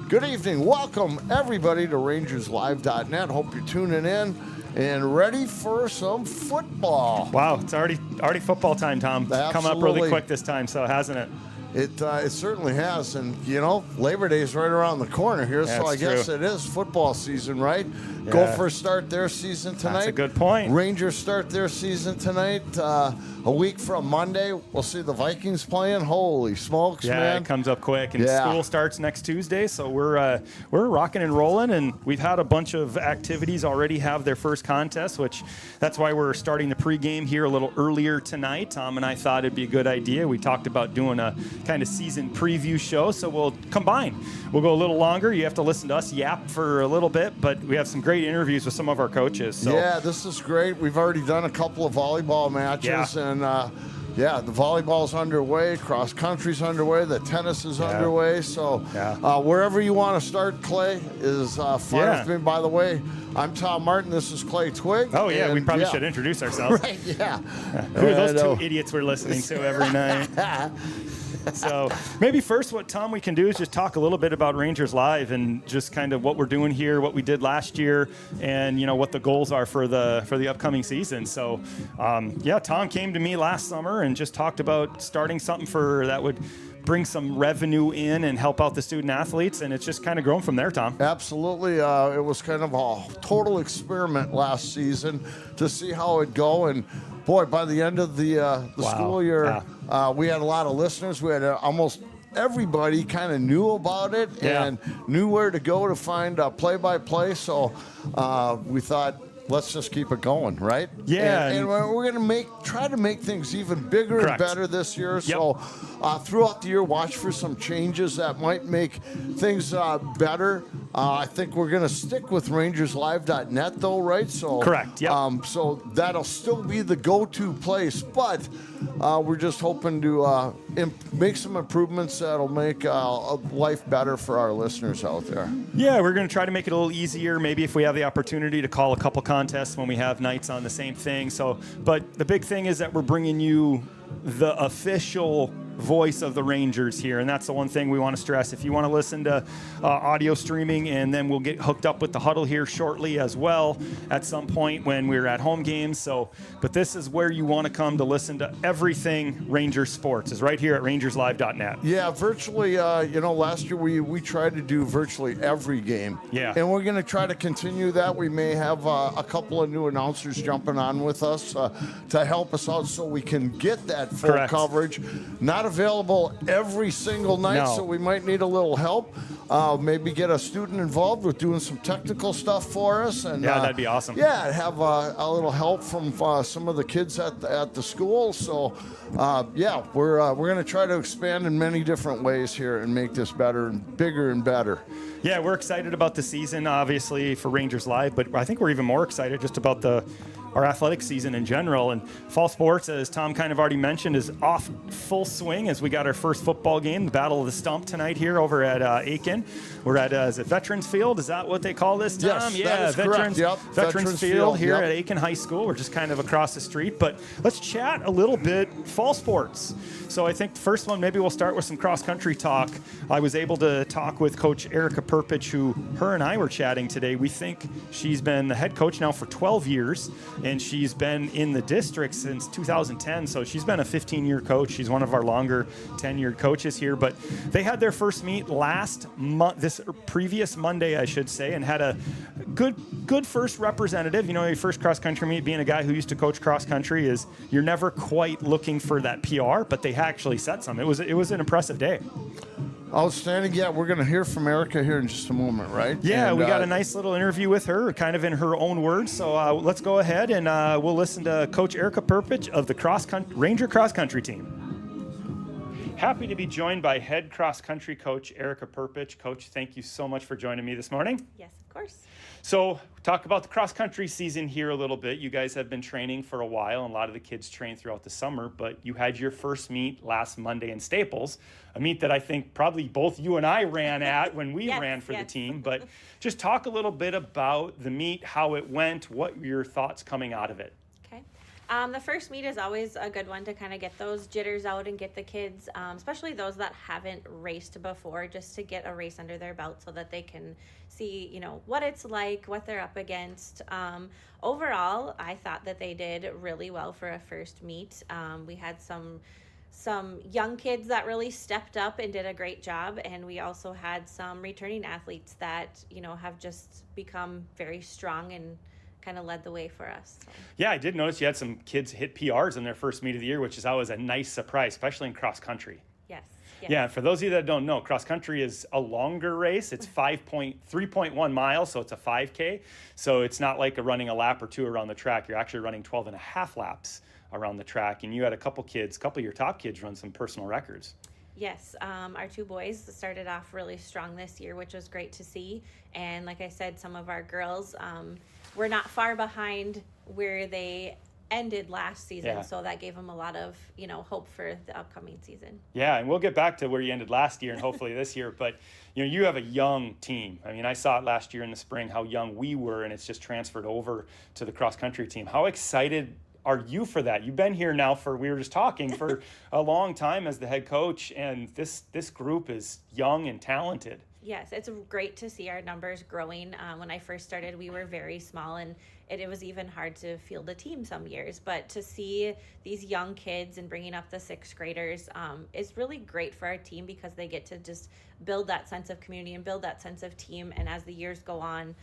Good evening. Welcome, everybody, to RangersLive.net. Hope you're tuning in and ready for some football. Wow, it's already football time, Tom. Absolutely. Come up really quick this time, so hasn't it? It certainly has, and Labor Day is right around the corner here, so I guess it is football season, right? Yeah. Gophers start their season tonight. That's a good point. Rangers start their season tonight. A week from Monday, we'll see the Vikings playing. Holy smokes, man! Yeah, it comes up quick, and school starts next Tuesday, so we're rocking and rolling, and we've had a bunch of activities already have their first contest, which that's why we're starting the pregame here a little earlier tonight. Tom and I thought it'd be a good idea. We talked about doing a kind of season preview show, so we'll combine. We'll go a little longer. You have to listen to us yap for a little bit, but we have some great interviews with some of our coaches. So. Yeah, this is great. We've already done a couple of volleyball matches, and the volleyball's underway, cross country's underway, the tennis is underway. So wherever you want to start, Clay, is fine with me. By the way, I'm Tom Martin. This is Clay Twig. Oh, yeah, we probably should introduce ourselves. Right, yeah. Who are those two idiots we're listening to every night? So maybe first what, Tom, we can do is just talk a little bit about Rangers Live and just kind of what we're doing here, what we did last year, and, what the goals are for the upcoming season. So, Tom came to me last summer and just talked about starting something that would bring some revenue in and help out the student athletes, and it's just kind of grown from there, Tom. Absolutely. It was kind of a total experiment last season to see how it'd go, and boy, by the end of the school year, we had a lot of listeners. We had almost everybody kind of knew about it and knew where to go to find play-by-play. So we thought, let's just keep it going, right? Yeah. And we're going to try to make things even bigger and better this year. Yep. So throughout the year, watch for some changes that might make things better. I think we're going to stick with RangersLive.net, though, right? So correct. Yep. So that'll still be the go-to place, but we're just hoping to make some improvements that'll make life better for our listeners out there. Yeah, we're going to try to make it a little easier. Maybe if we have the opportunity to call a couple contests when we have nights on the same thing. So, but the big thing is that we're bringing you the official voice of the Rangers here, and that's the one thing we want to stress. If you want to listen to audio streaming, and then we'll get hooked up with the huddle here shortly as well at some point when we're at home games. So, but this is where you want to come to listen to everything Rangers sports is right here at RangersLive.net. Yeah, virtually. Last year we tried to do virtually every game. Yeah, and we're going to try to continue that. We may have a couple of new announcers jumping on with us to help us out so we can get that full coverage. Not available every single night, so we might need a little help. Maybe get a student involved with doing some technical stuff for us, and that'd be awesome. Yeah, have a little help from some of the kids at the school. So, we're going to try to expand in many different ways here and make this better and bigger and better. Yeah, we're excited about the season, obviously, for Rangers Live, but I think we're even more excited just about our athletic season in general. And fall sports, as Tom kind of already mentioned, is off full swing as we got our first football game, the Battle of the Stump tonight here over at Aitkin. We're at, is it Veterans Field? Is that what they call this, Tom? Yes, that is correct. Yep. Veterans Field here at Aitkin High School. We're just kind of across the street. But let's chat a little bit fall sports. So I think the first one, maybe we'll start with some cross-country talk. I was able to talk with Coach Erica Perpich, who her and I were chatting today. We think she's been the head coach now for 12 years, and she's been in the district since 2010, so she's been a 15-year coach. She's one of our longer tenured coaches here, but they had their first meet this previous Monday, I should say, and had a good first representative. Your first cross-country meet, being a guy who used to coach cross-country, is you're never quite looking for that PR, but they actually set some. It was an impressive day. Outstanding. Yeah, we're going to hear from Erica here in just a moment, right? Yeah, we got a nice little interview with her, kind of in her own words. So let's go ahead and we'll listen to Coach Erica Perpich of the Ranger Cross Country team. Happy to be joined by head cross country coach Erica Perpich. Coach, thank you so much for joining me this morning. Yes, of course. So talk about the cross country season here a little bit. You guys have been training for a while, and a lot of the kids train throughout the summer, but you had your first meet last Monday in Staples, a meet that I think probably both you and I ran at when we ran for the team. But just talk a little bit about the meet, how it went, what were your thoughts coming out of it? Okay. The first meet is always a good one to kind of get those jitters out and get the kids, especially those that haven't raced before, just to get a race under their belt so that they can see, what it's like, what they're up against. Overall, I thought that they did really well for a first meet. We had some young kids that really stepped up and did a great job, and we also had some returning athletes that have just become very strong and kind of led the way for us. So. Yeah, I did notice you had some kids hit PRs in their first meet of the year, which is always a nice surprise, especially in cross country. Yes. Yeah, for those of you that don't know, cross country is a longer race. It's 3.1 miles, so it's a 5K. So it's not like running a lap or two around the track. You're actually running 12 and a half laps around the track. And you had a couple of your top kids run some personal records. Yes, our two boys started off really strong this year, which was great to see. And like I said, some of our girls were not far behind where they ended last season, so that gave them a lot of hope for the upcoming season. Yeah, and we'll get back to where you ended last year and hopefully this year, but you have a young team. I mean, I saw it last year in the spring how young we were, and it's just transferred over to the cross country team. How excited are you for that? You've been here now we were just talking, for a long time as the head coach, and this group is young and talented. Yes, it's great to see our numbers growing. When I first started, we were very small, and it was even hard to field a team some years. But to see these young kids and bringing up the sixth graders is really great for our team, because they get to just build that sense of community and build that sense of team. And as the years go on,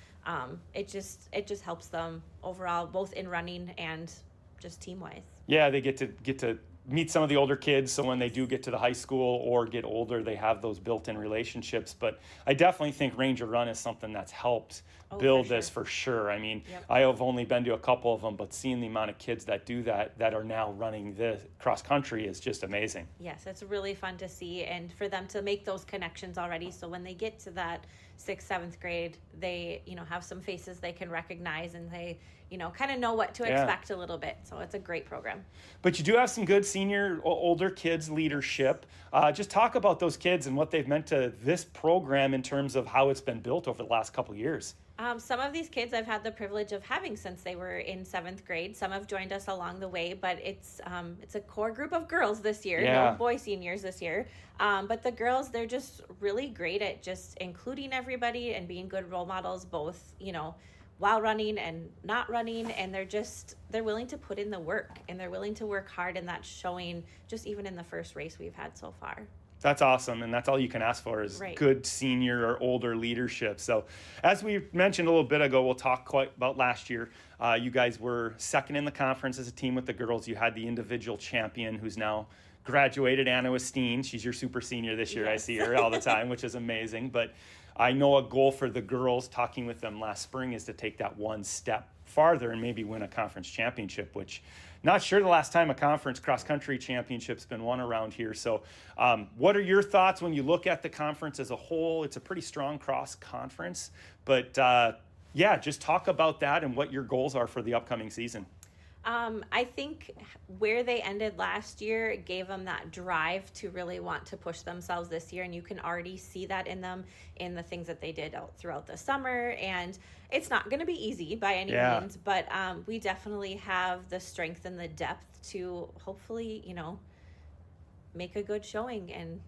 it just helps them overall, both in running and just team-wise. Yeah, they get to meet some of the older kids, so when they do get to the high school or get older, they have those built-in relationships. But I definitely think Ranger Run is something that's helped build this for sure. I mean, I have only been to a couple of them, but seeing the amount of kids that do that are now running the cross country is just amazing. Yes, it's really fun to see, and for them to make those connections already, so when they get to that 6th, 7th grade, they have some faces they can recognize, and they kind of know what to expect a little bit. So it's a great program. But you do have some good older kids leadership. Just talk about those kids and what they've meant to this program in terms of how it's been built over the last couple of years. Some of these kids I've had the privilege of having since they were in 7th grade. Some have joined us along the way, but it's a core group of girls this year, no boy seniors this year. But the girls, they're just really great at just including everybody and being good role models, both, while running and not running, and they're willing to put in the work, and they're willing to work hard, and that's showing just even in the first race we've had so far. That's awesome, and that's all you can ask for is good senior or older leadership. So as we mentioned a little bit ago, we'll talk quite about last year. You guys were second in the conference as a team with the girls. You had the individual champion who's now graduated, Anna Westeen. She's your super senior this year. Yes. I see her all the time, which is amazing. But I know a goal for the girls, talking with them last spring, is to take that one step farther and maybe win a conference championship, which not sure the last time a conference cross-country championship's been won around here. So what are your thoughts when you look at the conference as a whole? It's a pretty strong cross-conference, but just talk about that and what your goals are for the upcoming season. I think where they ended last year gave them that drive to really want to push themselves this year, and you can already see that in them, in the things that they did throughout the summer. And it's not going to be easy by any means, but we definitely have the strength and the depth to hopefully, make a good showing, and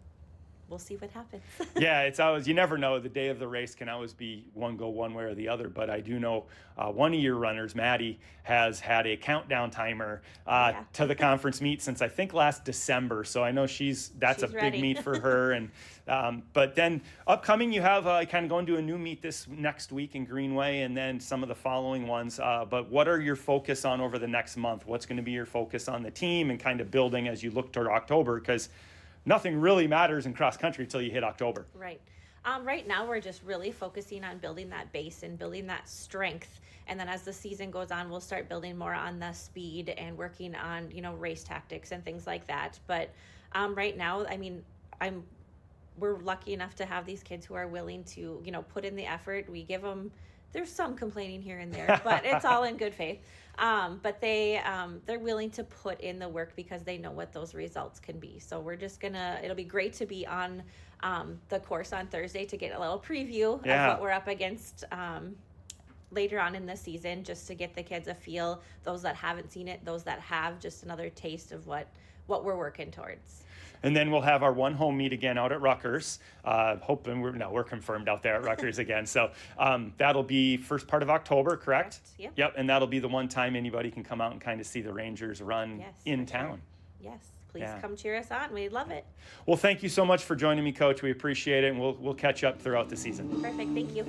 we'll see what happens. Yeah, it's always, you never know. The day of the race can always be one way or the other. But I do know one of your runners, Maddie, has had a countdown timer to the conference meet since I think last December. So I know that's a ready. big meet for her. And but then upcoming, you have kind of going to a new meet this next week in Greenway, and then some of the following ones. But what are your focus on over the next month? What's going to be your focus on the team and kind of building as you look toward October? Because nothing really matters in cross country until you hit October. Right. Right now, we're just really focusing on building that base and building that strength. And then as the season goes on, we'll start building more on the speed and working on, race tactics and things like that. But right now, I mean, we're lucky enough to have these kids who are willing to, put in the effort. We give them, there's some complaining here and there, but it's all in good faith. But they're willing to put in the work because they know what those results can be. So we're just it'll be great to be on the course on Thursday to get a little preview of what we're up against later on in the season, just to get the kids a feel, those that haven't seen it, those that have, just another taste of what we're working towards. And then we'll have our one home meet again out at Rutgers. Hoping we're confirmed out there at Rutgers again. So that'll be first part of October, correct? Yep. And that'll be the one time anybody can come out and kind of see the Rangers run in town. Yes. Please come cheer us on. We'd love it. Well, thank you so much for joining me, Coach. We appreciate it, and we'll catch up throughout the season. Perfect. Thank you.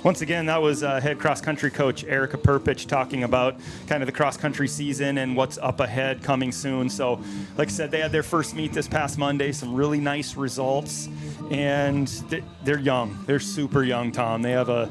Once again, that was head cross-country coach Erica Perpich talking about kind of the cross-country season and what's up ahead coming soon. So, like I said, they had their first meet this past Monday, some really nice results, and they're young. They're super young, Tom. They have a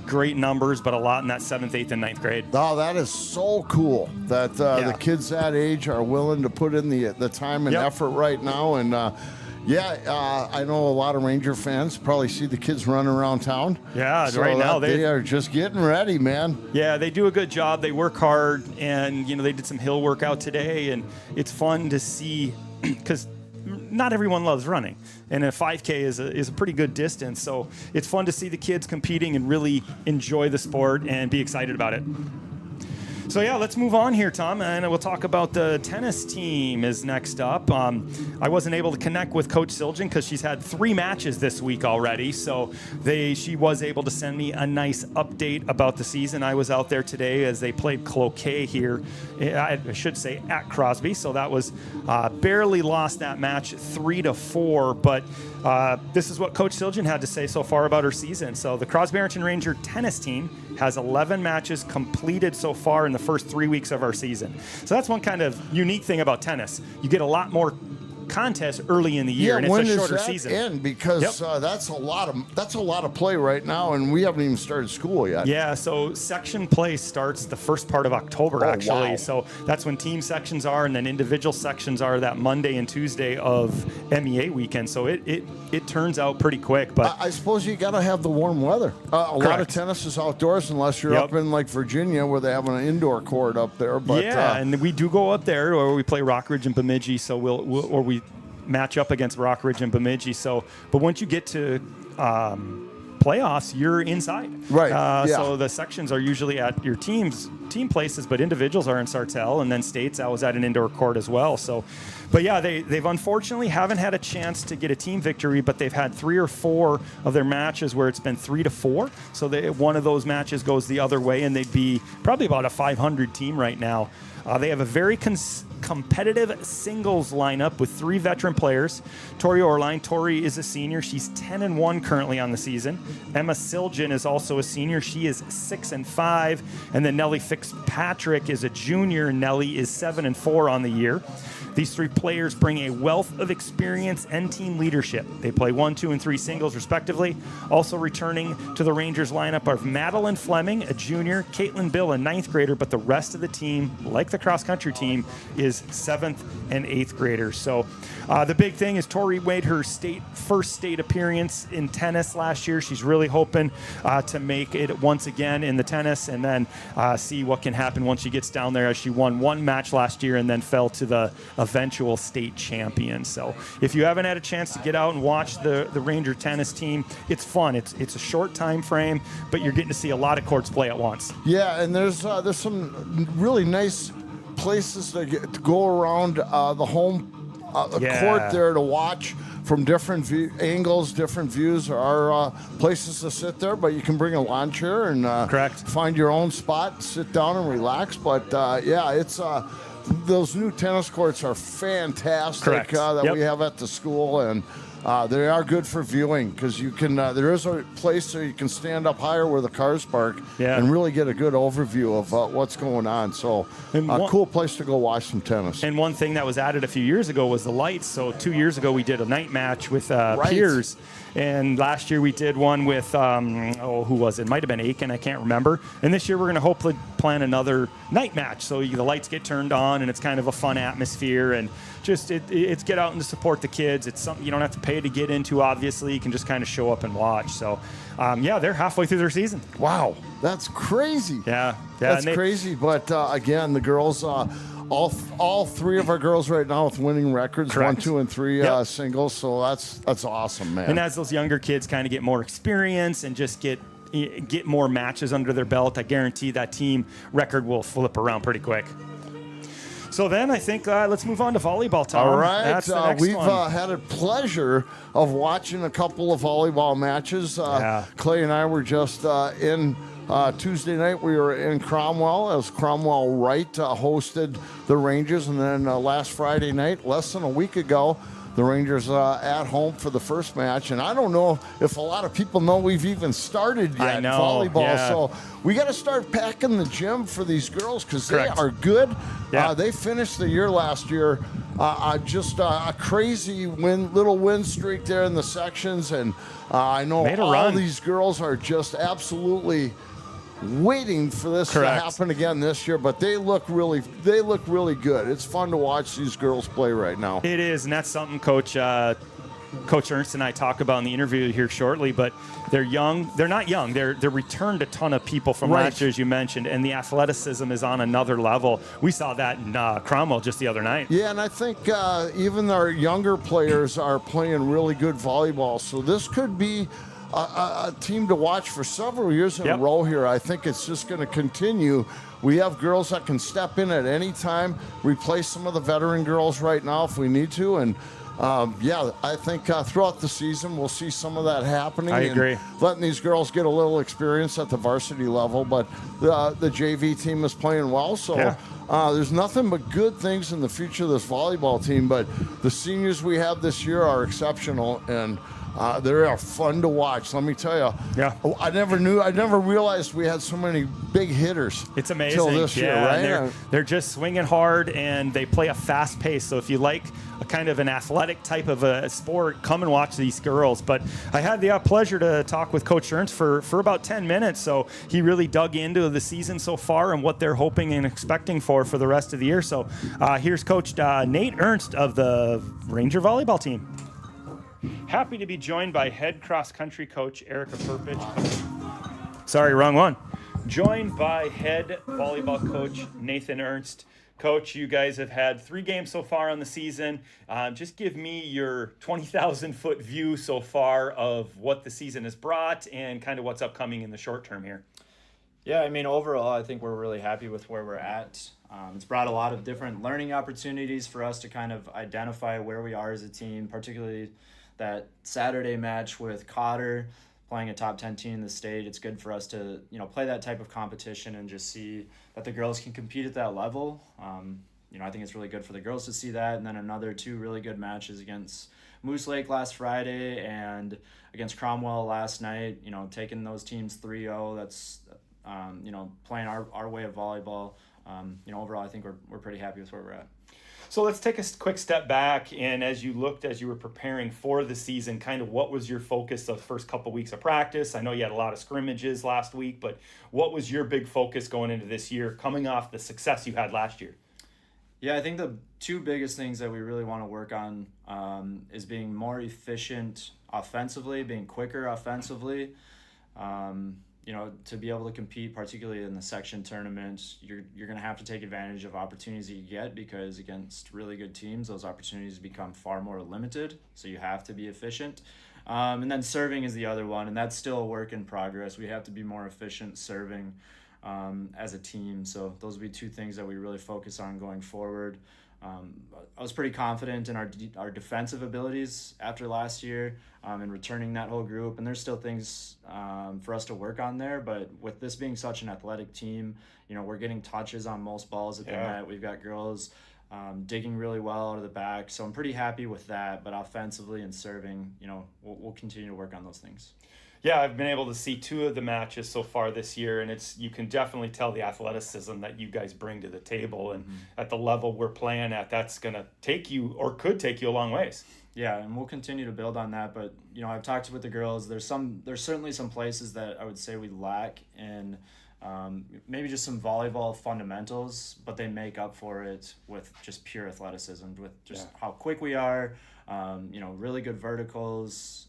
great numbers, but a lot in that 7th, 8th, and 9th grade. Oh, that is so cool that the kids that age are willing to put in the time and effort right now. And I know a lot of Ranger fans probably see the kids running around town. Yeah, so right now they are just getting ready, man. Yeah, they do a good job. They work hard, and they did some hill workout today, and it's fun to see because not everyone loves running, and a 5K is a pretty good distance. So it's fun to see the kids competing and really enjoy the sport and be excited about it. So, let's move on here, Tom, and we'll talk about the tennis team is next up. I wasn't able to connect with Coach Siljan because she's had 3 matches this week already, so she was able to send me a nice update about the season. I was out there today as they played Cloquet here, I should say at Crosby, so that was barely lost that match 3-4, but this is what Coach Siljan had to say so far about her season. So the Crosby-Barrington Ranger tennis team has 11 matches completed so far in the first 3 weeks of our season. So that's one kind of unique thing about tennis. You get a lot more contests early in the year, and it's a shorter season. End because that's a lot of play right now, and we haven't even started school yet. Yeah, so section play starts the first part of October actually. Wow. So that's when team sections are, and then individual sections are that Monday and Tuesday of MEA weekend. So it turns out pretty quick. But I suppose you got to have the warm weather. A lot of tennis is outdoors unless you're up in like Virginia where they have an indoor court up there. But and we do go up there, or we play Rockridge and Bemidji. So we match up against Rockridge and Bemidji. So, but once you get to playoffs, you're inside. Right. So the sections are usually at your team places, but individuals are in Sartell, and then states. I was at an indoor court as well. So, but they've unfortunately haven't had a chance to get a team victory, but they've had 3 or 4 of their matches where it's been 3-4. So one of those matches goes the other way, and they'd be probably about a 500 team right now. They have a very competitive singles lineup with 3 veteran players. Tori Orline. Tori is a senior. She's 10-1 currently on the season. Emma Siljan is also a senior. She is 6-5. And then Nellie Fitzpatrick is a junior. Nellie is 7-4 on the year. These 3 players bring a wealth of experience and team leadership. They play 1, 2, and 3 singles, respectively. Also returning to the Rangers lineup are Madeline Fleming, a junior, Caitlin Bill, a 9th grader, but the rest of the team, like the cross-country team, is 7th and 8th graders. So the big thing is Tori made her first state appearance in tennis last year. She's really hoping to make it once again in the tennis, and then see what can happen once she gets down there, as she won 1 match last year and then fell to the eventual state champion. So if you haven't had a chance to get out and watch the Ranger tennis team, it's fun. It's a short time frame, but you're getting to see a lot of courts play at once. Yeah, and there's some really nice places to go around the home court there to watch from different angles, different views. There are places to sit there, but you can bring a lawn chair and find your own spot, sit down and relax. But it's those new tennis courts are fantastic that we have at the school, and they are good for viewing because you can. There is a place where you can stand up higher where the cars park and really get a good overview of what's going on. So, cool place to go watch some tennis. And one thing that was added a few years ago was the lights. So 2 years ago we did a night match with peers. And last year we did one with, who was it? Might have been Aitkin, I can't remember. And this year we're going to hopefully plan another night match. So the lights get turned on and it's kind of a fun atmosphere. And just it's get out and to support the kids. It's something you don't have to pay to get into, obviously. You can just kind of show up and watch. So, they're halfway through their season. Wow, that's crazy. Yeah. That's crazy. But, again, the girls... All 3 of our girls right now with winning records, 1, 2, and 3 singles. So that's awesome, man. And as those younger kids kind of get more experience and just get get more matches under their belt, I guarantee that team record will flip around pretty quick. So then I think let's move on to volleyball, Tom. All right. That's the next we've one. had a pleasure of watching a couple of volleyball matches. Clay and I were just in Tuesday night. We were in Cromwell as Cromwell Wright hosted the Rangers. And then last Friday night, less than a week ago, the Rangers at home for the first match. And I don't know if a lot of people know we've even started yet I know, volleyball. yeah. So we got to start packing the gym for these girls because they are good. Yeah. They finished the year last year just a crazy little win streak there in the sections. And I know all these girls are just absolutely waiting for this to happen again this year, but they look really good. It's fun to watch these girls play right now. It is, and that's something Coach Ernst and I talk about in the interview here shortly. But they're young. They're not young. They're returned a ton of people from last year, as you mentioned, and the athleticism is on another level. We saw that in Cromwell just the other night. Yeah, and I think even our younger players are playing really good volleyball. So this could be a team to watch for several years in a row here. I think it's just going to continue. We have girls that can step in at any time, replace some of the veteran girls right now if we need to. And I think throughout the season we'll see some of that happening. I agree. Letting these girls get a little experience at the varsity level. But the JV team is playing well, so there's nothing but good things in the future of this volleyball team. But the seniors we have this year are exceptional, and they are fun to watch. Let me tell you. Yeah. I never realized we had so many big hitters. It's amazing. Till this year, right? They're just swinging hard, and they play a fast pace. So if you like a kind of an athletic type of a sport, come and watch these girls. But I had the pleasure to talk with Coach Ernst for about 10 minutes. So he really dug into the season so far and what they're hoping and expecting for the rest of the year. So here's Coach Nate Ernst of the Ranger volleyball team. Happy to be joined by head cross-country coach Erica Perpich. Sorry, wrong one. Joined by head volleyball coach Nathan Ernst. Coach, you guys have had 3 games so far on the season. Just give me your 20,000-foot view so far of what the season has brought and kind of what's upcoming in the short term here. Yeah, I mean, overall, I think we're really happy with where we're at. It's brought a lot of different learning opportunities for us to kind of identify where we are as a team, particularly that Saturday match with Cotter, playing a top 10 team in the state. It's good for us to, play that type of competition and just see that the girls can compete at that level. I think it's really good for the girls to see that. And then another 2 really good matches against Moose Lake last Friday and against Cromwell last night, taking those teams 3-0. That's, playing our way of volleyball. Overall, I think we're pretty happy with where we're at. So let's take a quick step back, and as you were preparing for the season, kind of what was your focus of the first couple weeks of practice? I know you had a lot of scrimmages last week, but what was your big focus going into this year, coming off the success you had last year? Yeah, I think the 2 biggest things that we really want to work on is being more efficient offensively, being quicker offensively. To be able to compete, particularly in the section tournament, you're going to have to take advantage of opportunities that you get, because against really good teams, those opportunities become far more limited. So you have to be efficient. And then serving is the other one, and that's still a work in progress. We have to be more efficient serving as a team. So those will be 2 things that we really focus on going forward. I was pretty confident in our defensive abilities after last year and returning that whole group. And there's still things for us to work on there. But with this being such an athletic team, we're getting touches on most balls at the net. We've got girls digging really well out of the back. So I'm pretty happy with that. But offensively and serving, we'll continue to work on those things. Yeah, I've been able to see 2 of the matches so far this year, and you can definitely tell the athleticism that you guys bring to the table, and at the level we're playing at, that's going to take you, or could take you, a long ways. Yeah, and we'll continue to build on that. But I've talked with the girls. There's certainly some places that I would say we lack in maybe just some volleyball fundamentals, but they make up for it with just pure athleticism, with just how quick we are. Really good verticals.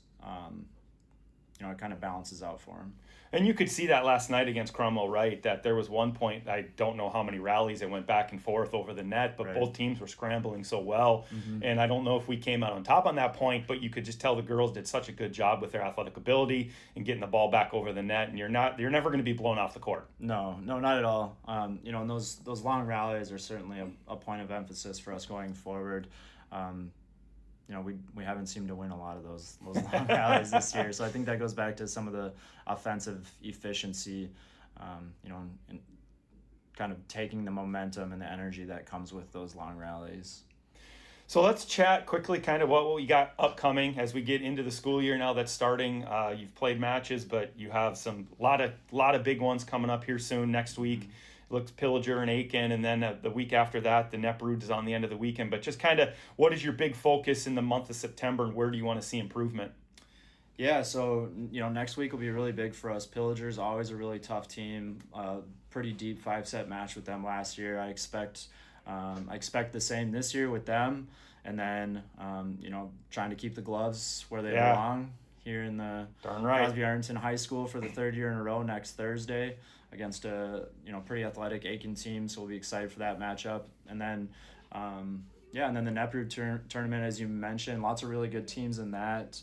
it kind of balances out for them. And you could see that last night against Cromwell, right? That there was one point, I don't know how many rallies it went back and forth over the net, but both teams were scrambling so well. And I don't know if we came out on top on that point, but you could just tell the girls did such a good job with their athletic ability and getting the ball back over the net. And you're never going to be blown off the court. No, not at all. And those long rallies are certainly a point of emphasis for us going forward. We haven't seemed to win a lot of those long rallies this year. So I think that goes back to some of the offensive efficiency, and kind of taking the momentum and the energy that comes with those long rallies. So let's chat quickly kind of what we got upcoming as we get into the school year now that's starting. You've played matches, but you have some lot of big ones coming up here soon next week. Looks Pillager and Aitkin, and then the week after that, the Neprud is on the end of the weekend. But just kind of, what is your big focus in the month of September, and where do you want to see improvement? Yeah, so next week will be really big for us. Pillager is always a really tough team. Pretty deep 5-set match with them last year. I expect the same this year with them, and then trying to keep the gloves where they belong here in the Crosby Arlington High School for the third year in a row next Thursday against a pretty athletic Aitkin team, so we'll be excited for that matchup. And then and then the Neprud tournament, as you mentioned, lots of really good teams in that,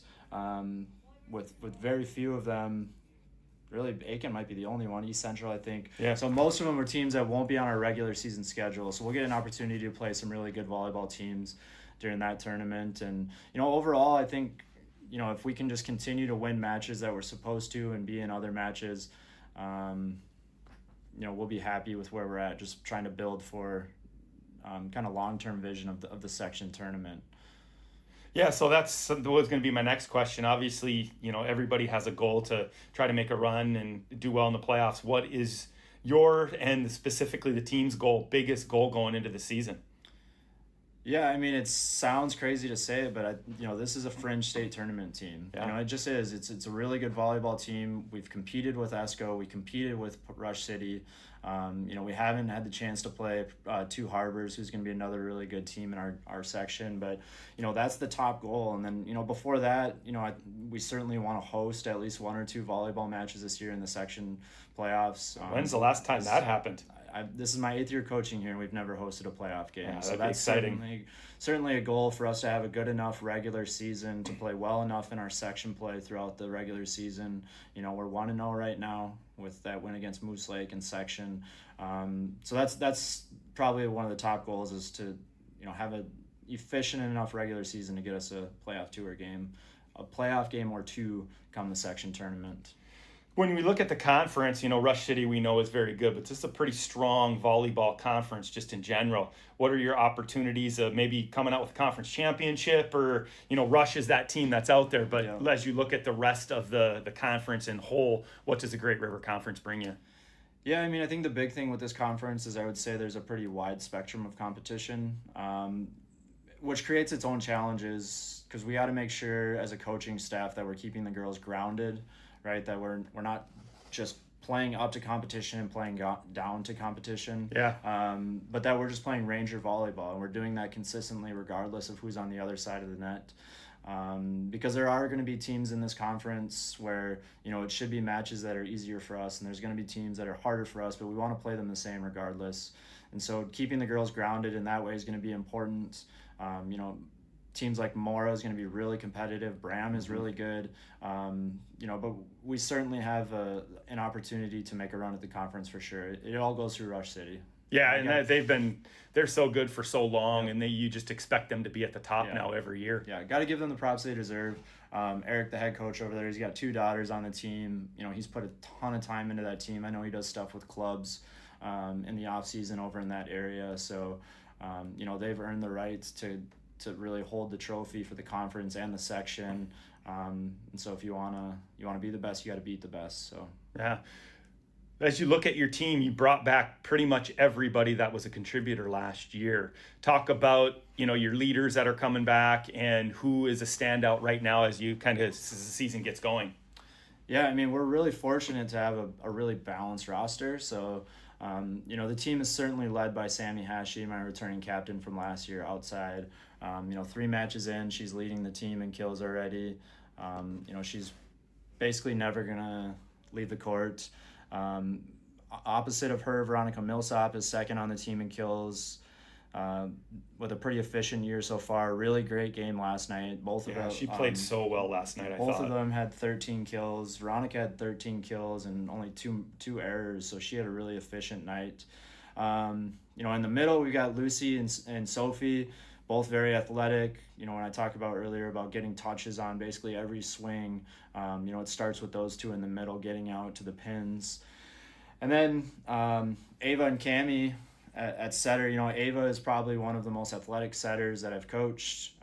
with very few of them. Really, Aitkin might be the only one. East Central, I think. Yeah. So most of them are teams that won't be on our regular season schedule. So we'll get an opportunity to play some really good volleyball teams during that tournament. And overall, I think if we can just continue to win matches that we're supposed to and be in other matches, we'll be happy with where we're at. Just trying to build for kind of long-term vision of the section tournament. Yeah, so that's was going to be my next question. Obviously, everybody has a goal to try to make a run and do well in the playoffs. What is your, and specifically the team's biggest goal going into the season? Yeah, I mean, it sounds crazy to say it, but this is a fringe state tournament team. Yeah. It just is. It's a really good volleyball team. We've competed with ESCO. We competed with Rush City. We haven't had the chance to play Two Harbors, who's going to be another really good team in our section. But that's the top goal. And then before that, we certainly want to host at least one or two volleyball matches this year in the section playoffs. When's the last time that happened? This is my 8th year coaching here, and we've never hosted a playoff game. Yeah, so that'd that's be exciting. Certainly a goal for us to have a good enough regular season, to play well enough in our section play throughout the regular season. We're 1-0 right now with that win against Moose Lake in section. So that's probably one of the top goals, is to have a efficient enough regular season to get us a playoff game or two come the section tournament. When we look at the conference, Rush City we know is very good, but this is a pretty strong volleyball conference just in general. What are your opportunities of maybe coming out with a conference championship, or, Rush is that team that's out there, but as you look at the rest of the conference in whole, what does the Great River Conference bring you? Yeah, I mean, I think the big thing with this conference is I would say there's a pretty wide spectrum of competition, which creates its own challenges, because we got to make sure as a coaching staff that we're keeping the girls grounded, right? That we're not just playing up to competition and playing down to competition. Yeah. But that we're just playing Ranger volleyball, and we're doing that consistently regardless of who's on the other side of the net. Because there are going to be teams in this conference where, it should be matches that are easier for us, and there's going to be teams that are harder for us, but we want to play them the same regardless. And so keeping the girls grounded in that way is going to be important. Teams like Mora is going to be really competitive. Bram is really good. But we certainly have an opportunity to make a run at the conference for sure. It all goes through Rush City. Yeah, and they're so good for so long, and you just expect them to be at the top now every year. Yeah, got to give them the props they deserve. Eric, the head coach over there, he's got 2 daughters on the team. He's put a ton of time into that team. I know he does stuff with clubs in the off season over in that area. So, they've earned the right to really hold the trophy for the conference and the section. And so if you wanna be the best, you got to beat the best. So yeah. As you look at your team, you brought back pretty much everybody that was a contributor last year. Talk about, your leaders that are coming back and who is a standout right now as the season gets going. Yeah, I mean, we're really fortunate to have a really balanced roster. So, the team is certainly led by Sammy Hashi, my returning captain from last year outside. 3 matches in, she's leading the team in kills already. She's basically never going to leave the court. Opposite of her, Veronica Millsap is second on the team in kills, with a pretty efficient year so far. Really great game last night. Both of them. She played so well last night, I thought. Both of them had 13 kills. Veronica had 13 kills and only two errors, so she had a really efficient night. In the middle, we got Lucy and Sophie, both very athletic. When I talked about earlier about getting touches on basically every swing, it starts with those two in the middle, getting out to the pins. And then Ava and Cammie at setter. Ava is probably one of the most athletic setters that I've coached.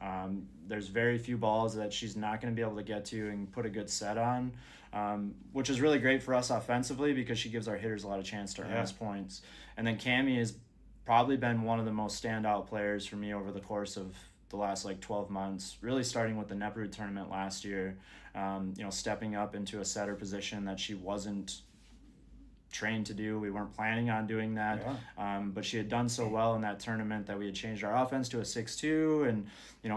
There's very few balls that she's not going to be able to get to and put a good set on, which is really great for us offensively because she gives our hitters a lot of chance to earn us points. And then Cammie has probably been one of the most standout players for me over the course of the last 12 months, really starting with the Neprud tournament last year, stepping up into a setter position that she wasn't trained to do. We weren't planning on doing that, but she had done so well in that tournament that we had changed our offense to a 6-2 and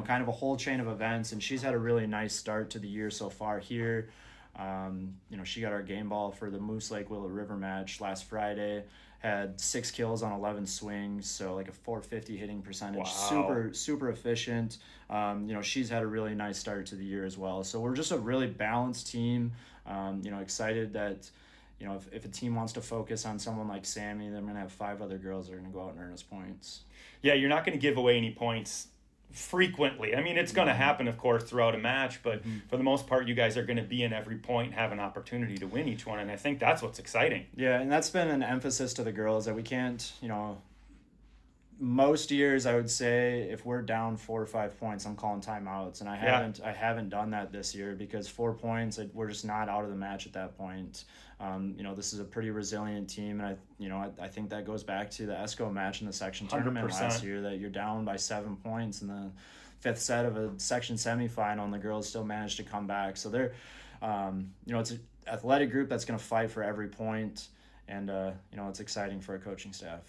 kind of a whole chain of events, and she's had a really nice start to the year so far here. She got our game ball for the Moose Lake Willow River match last Friday, had 6 kills on 11 swings, so a 450 hitting percentage. Wow. Super efficient. She's had a really nice start to the year as well, so we're just a really balanced team. Excited that if a team wants to focus on someone like Sammy, they're going to have 5 other girls that are going to go out and earn us points. Yeah, you're not going to give away any points frequently. I mean, it's going to happen, of course, throughout a match, but for the most part, you guys are going to be in every point and have an opportunity to win each one, and I think that's what's exciting. Yeah, and that's been an emphasis to the girls that we can't, most years I would say if we're down 4 or 5 points, I'm calling timeouts, and I haven't done that this year because 4 points, we're just not out of the match at that point. This is a pretty resilient team, and I think that goes back to the ESCO match in the section tournament 100%. last year, that you're down by 7 points in the 5th set of a section semifinal, and the girls still managed to come back. So they're, it's an athletic group that's going to fight for every point, and it's exciting for a coaching staff.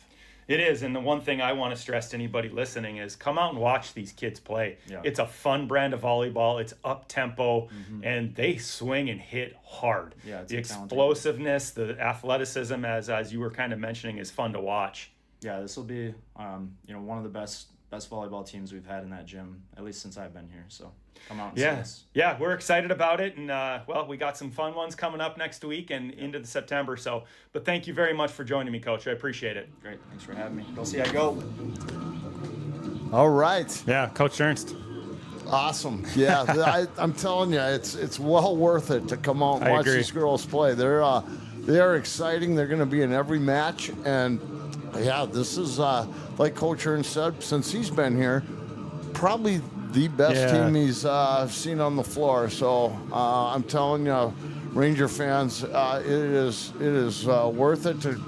It is, and the one thing I want to stress to anybody listening is come out and watch these kids play. Yeah. It's a fun brand of volleyball. It's up-tempo, and they swing and hit hard. Yeah, the explosiveness, the athleticism, as you were kind of mentioning, is fun to watch. Yeah, this will be one of the best volleyball teams we've had in that gym, at least since I've been here. So come out and see us. Yeah, we're excited about it, and we got some fun ones coming up next week and into the September. So, but thank you very much for joining me, Coach. I appreciate it. Great, thanks for having me. Go see how you go. All right. Yeah, Coach Ernst. Awesome. Yeah, I'm telling you, it's well worth it to come out and watch these girls play. They are exciting. They're going to be in every match, and yeah, this is like Coach Ernst said, since he's been here, probably the best team he's seen on the floor. So I'm telling you, Ranger fans, it is worth it to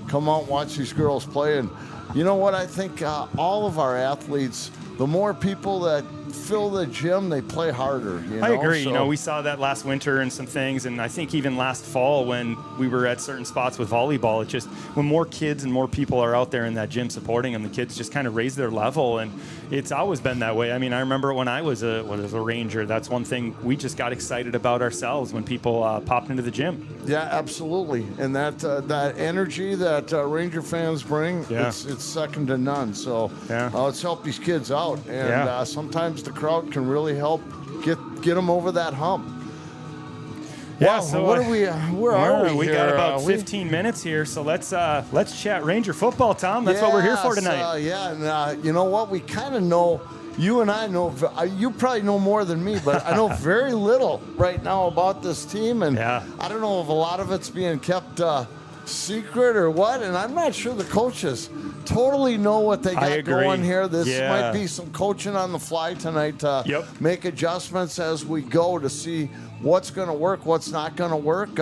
come out and watch these girls play. And you know what? I think all of our athletes, the more people that fill the gym, they play harder. I agree. So, we saw that last winter and some things, and I think even last fall when we were at certain spots with volleyball, it just, when more kids and more people are out there in that gym supporting them, the kids just kind of raise their level, and it's always been that way. I mean, I remember when I was a Ranger, that's one thing we just got excited about ourselves when people popped into the gym. Yeah, absolutely. And that energy that Ranger fans bring, it's second to none. So let's help these kids out, and sometimes the crowd can really help get them over that hump. Yeah, wow, so what are we? Where are we? We here? got about 15 minutes here, so let's chat Ranger football, Tom. That's what we're here for tonight. And you know what? We kind of know. You and I know. You probably know more than me, but I know very little right now about this team, and I don't know if a lot of it's being kept secret or what. And I'm not sure the coaches totally know what they got going here. This might be some coaching on the fly tonight to make adjustments as we go to see what's going to work, what's not going to work.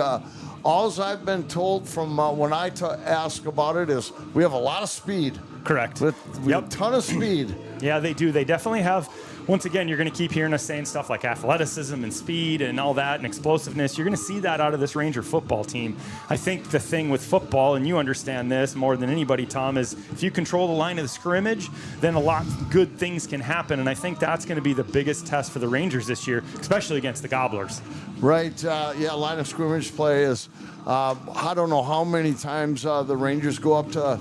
All I've been told from when I ask about it is we have a lot of speed. Correct. We have a ton of speed. Yeah, they do. They definitely have once again, you're going to keep hearing us saying stuff like athleticism and speed and all that and explosiveness. You're going to see that out of this Ranger football team. I think the thing with football, and you understand this more than anybody, Tom, is if you control the line of the scrimmage, then a lot of good things can happen. And I think that's going to be the biggest test for the Rangers this year, especially against the Gobblers. Right. Line of scrimmage play is, I don't know how many times the Rangers go up to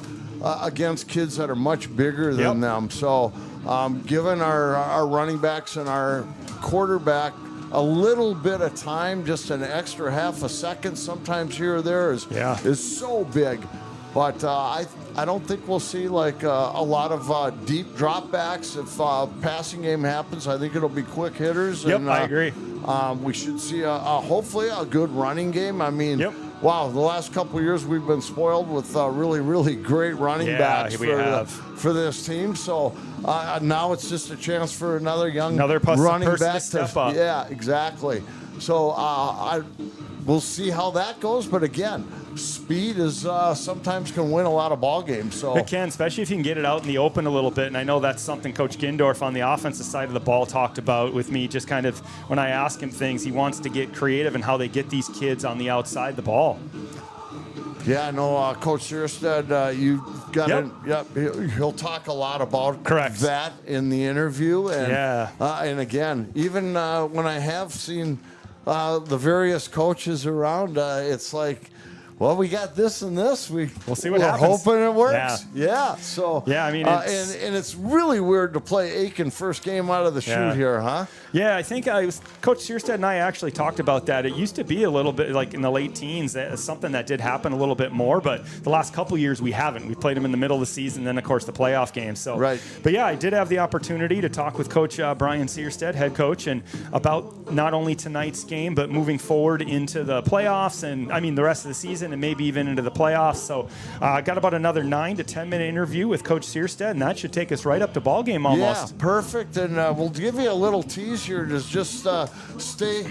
against kids that are much bigger than them. So giving our running backs and our quarterback a little bit of time, just an extra half a second, sometimes here or there, is so big. But I don't think we'll see like a lot of deep dropbacks if passing game happens. I think it'll be quick hitters. Yep, and, I agree. We should see hopefully a good running game. I mean, wow, the last couple of years we've been spoiled with really, really great running backs for this team. So now it's just a chance for another running back to step up. Yeah, exactly. So we'll see how that goes. But again, speed is sometimes can win a lot of ball games. So it can, especially if you can get it out in the open a little bit. And I know that's something Coach Gindorf on the offensive side of the ball talked about with me. Just kind of when I ask him things, he wants to get creative in how they get these kids on the outside the ball. Yeah, I know Coach Searstead, you got he'll talk a lot about that in the interview. And, and again, even when I have seen the various coaches around, it's like, well, we got this and this. We'll see what happens. Hoping it works. Yeah. So I mean, and it's really weird to play Aitkin first game out of the chute here, huh? Yeah, I think Coach Searstead and I actually talked about that. It used to be a little bit like in the late teens, something that did happen a little bit more, but the last couple of years we haven't. We played him in the middle of the season, then of course the playoff games. So, but yeah, I did have the opportunity to talk with Coach Brian Searstead, head coach, and about not only tonight's game, but moving forward into the playoffs and I mean the rest of the season and maybe even into the playoffs. So I got about another 9 to 10 minute interview with Coach Searstead, and that should take us right up to ball game almost. Yeah, perfect. And we'll give you a little tease here to just stay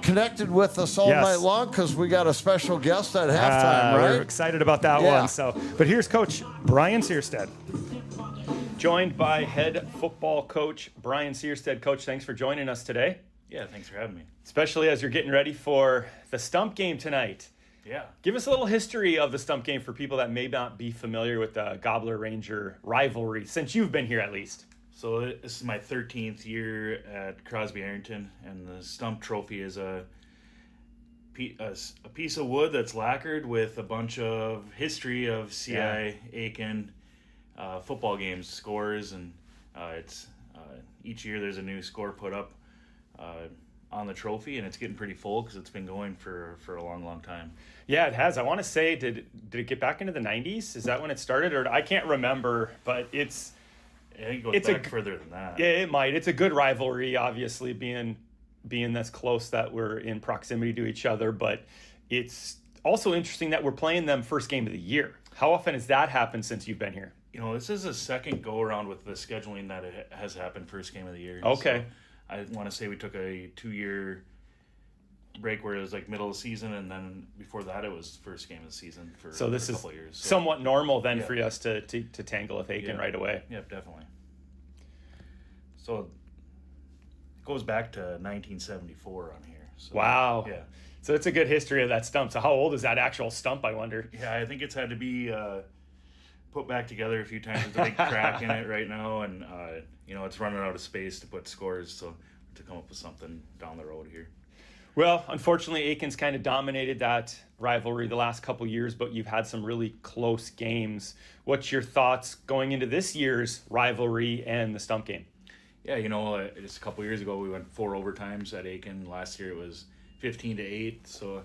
connected with us all night long because we got a special guest at halftime, right? We're excited about that one. So, but here's Coach Brian Searstead, joined by head football coach Brian Searstead. Coach, thanks for joining us today. Yeah, thanks for having me. Especially as you're getting ready for the Stump game tonight. Yeah. Give us a little history of the Stump game for people that may not be familiar with the Gobbler Ranger rivalry, since you've been here at least. So this is my 13th year at Crosby Ironton, and the Stump Trophy is a piece of wood that's lacquered with a bunch of history of CI Aitkin football games, scores, and it's each year there's a new score put up on the trophy, and it's getting pretty full because it's been going for a long time. Yeah, it has. I want to say, did it get back into the 90s? Is that when it started? Or I can't remember, but it's... I think it goes back further than that. Yeah, it might. It's a good rivalry, obviously, being this close that we're in proximity to each other, but it's also interesting that we're playing them first game of the year. How often has that happened since you've been here? You know, this is a second go-around with the scheduling that it has happened first game of the year. Okay. So I want to say we took a 2-year break where it was like middle of the season, and then before that it was first game of the season for a couple of years. So somewhat normal then for us to tangle with Aitkin right away. Yeah, definitely. So it goes back to 1974 on here. So, wow. Yeah. So it's a good history of that stump. So how old is that actual stump, I wonder? Yeah, I think it's had to be put back together a few times. There's a big crack in it right now, and it's running out of space to put scores, so to come up with something down the road here. Well, unfortunately, Aitkin's kind of dominated that rivalry the last couple years, but you've had some really close games. What's your thoughts going into this year's rivalry and the stump game? Yeah, just a couple years ago we went 4 overtimes at Aitkin. Last year it was 15-8, so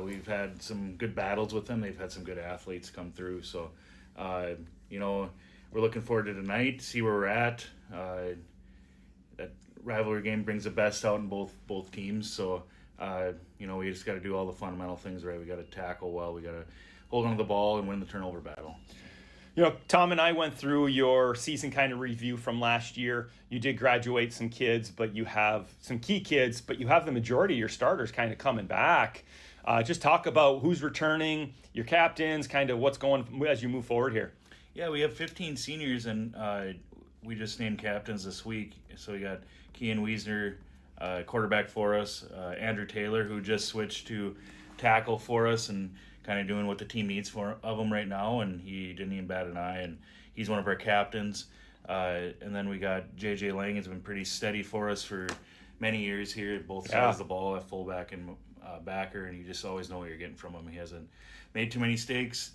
we've had some good battles with them. They've had some good athletes come through, so we're looking forward to tonight, see where we're at. That rivalry game brings the best out in both teams, so we just got to do all the fundamental things right. We got to tackle well, we got to hold on to the ball and win the turnover battle. Tom and I went through your season kind of review from last year. You did graduate some kids, but you have some key kids, but you have the majority of your starters kind of coming back. Just talk about who's returning, your captains, kind of what's going as you move forward here. Yeah, we have 15 seniors, and we just named captains this week. So we got Kean Wiesner, quarterback for us, Andrew Taylor, who just switched to tackle for us and kind of doing what the team needs of him right now, and he didn't even bat an eye, and he's one of our captains. And then we got JJ Lang has been pretty steady for us for many years here, both sides of the ball, at fullback and backer, and you just always know what you're getting from him. He hasn't made too many mistakes.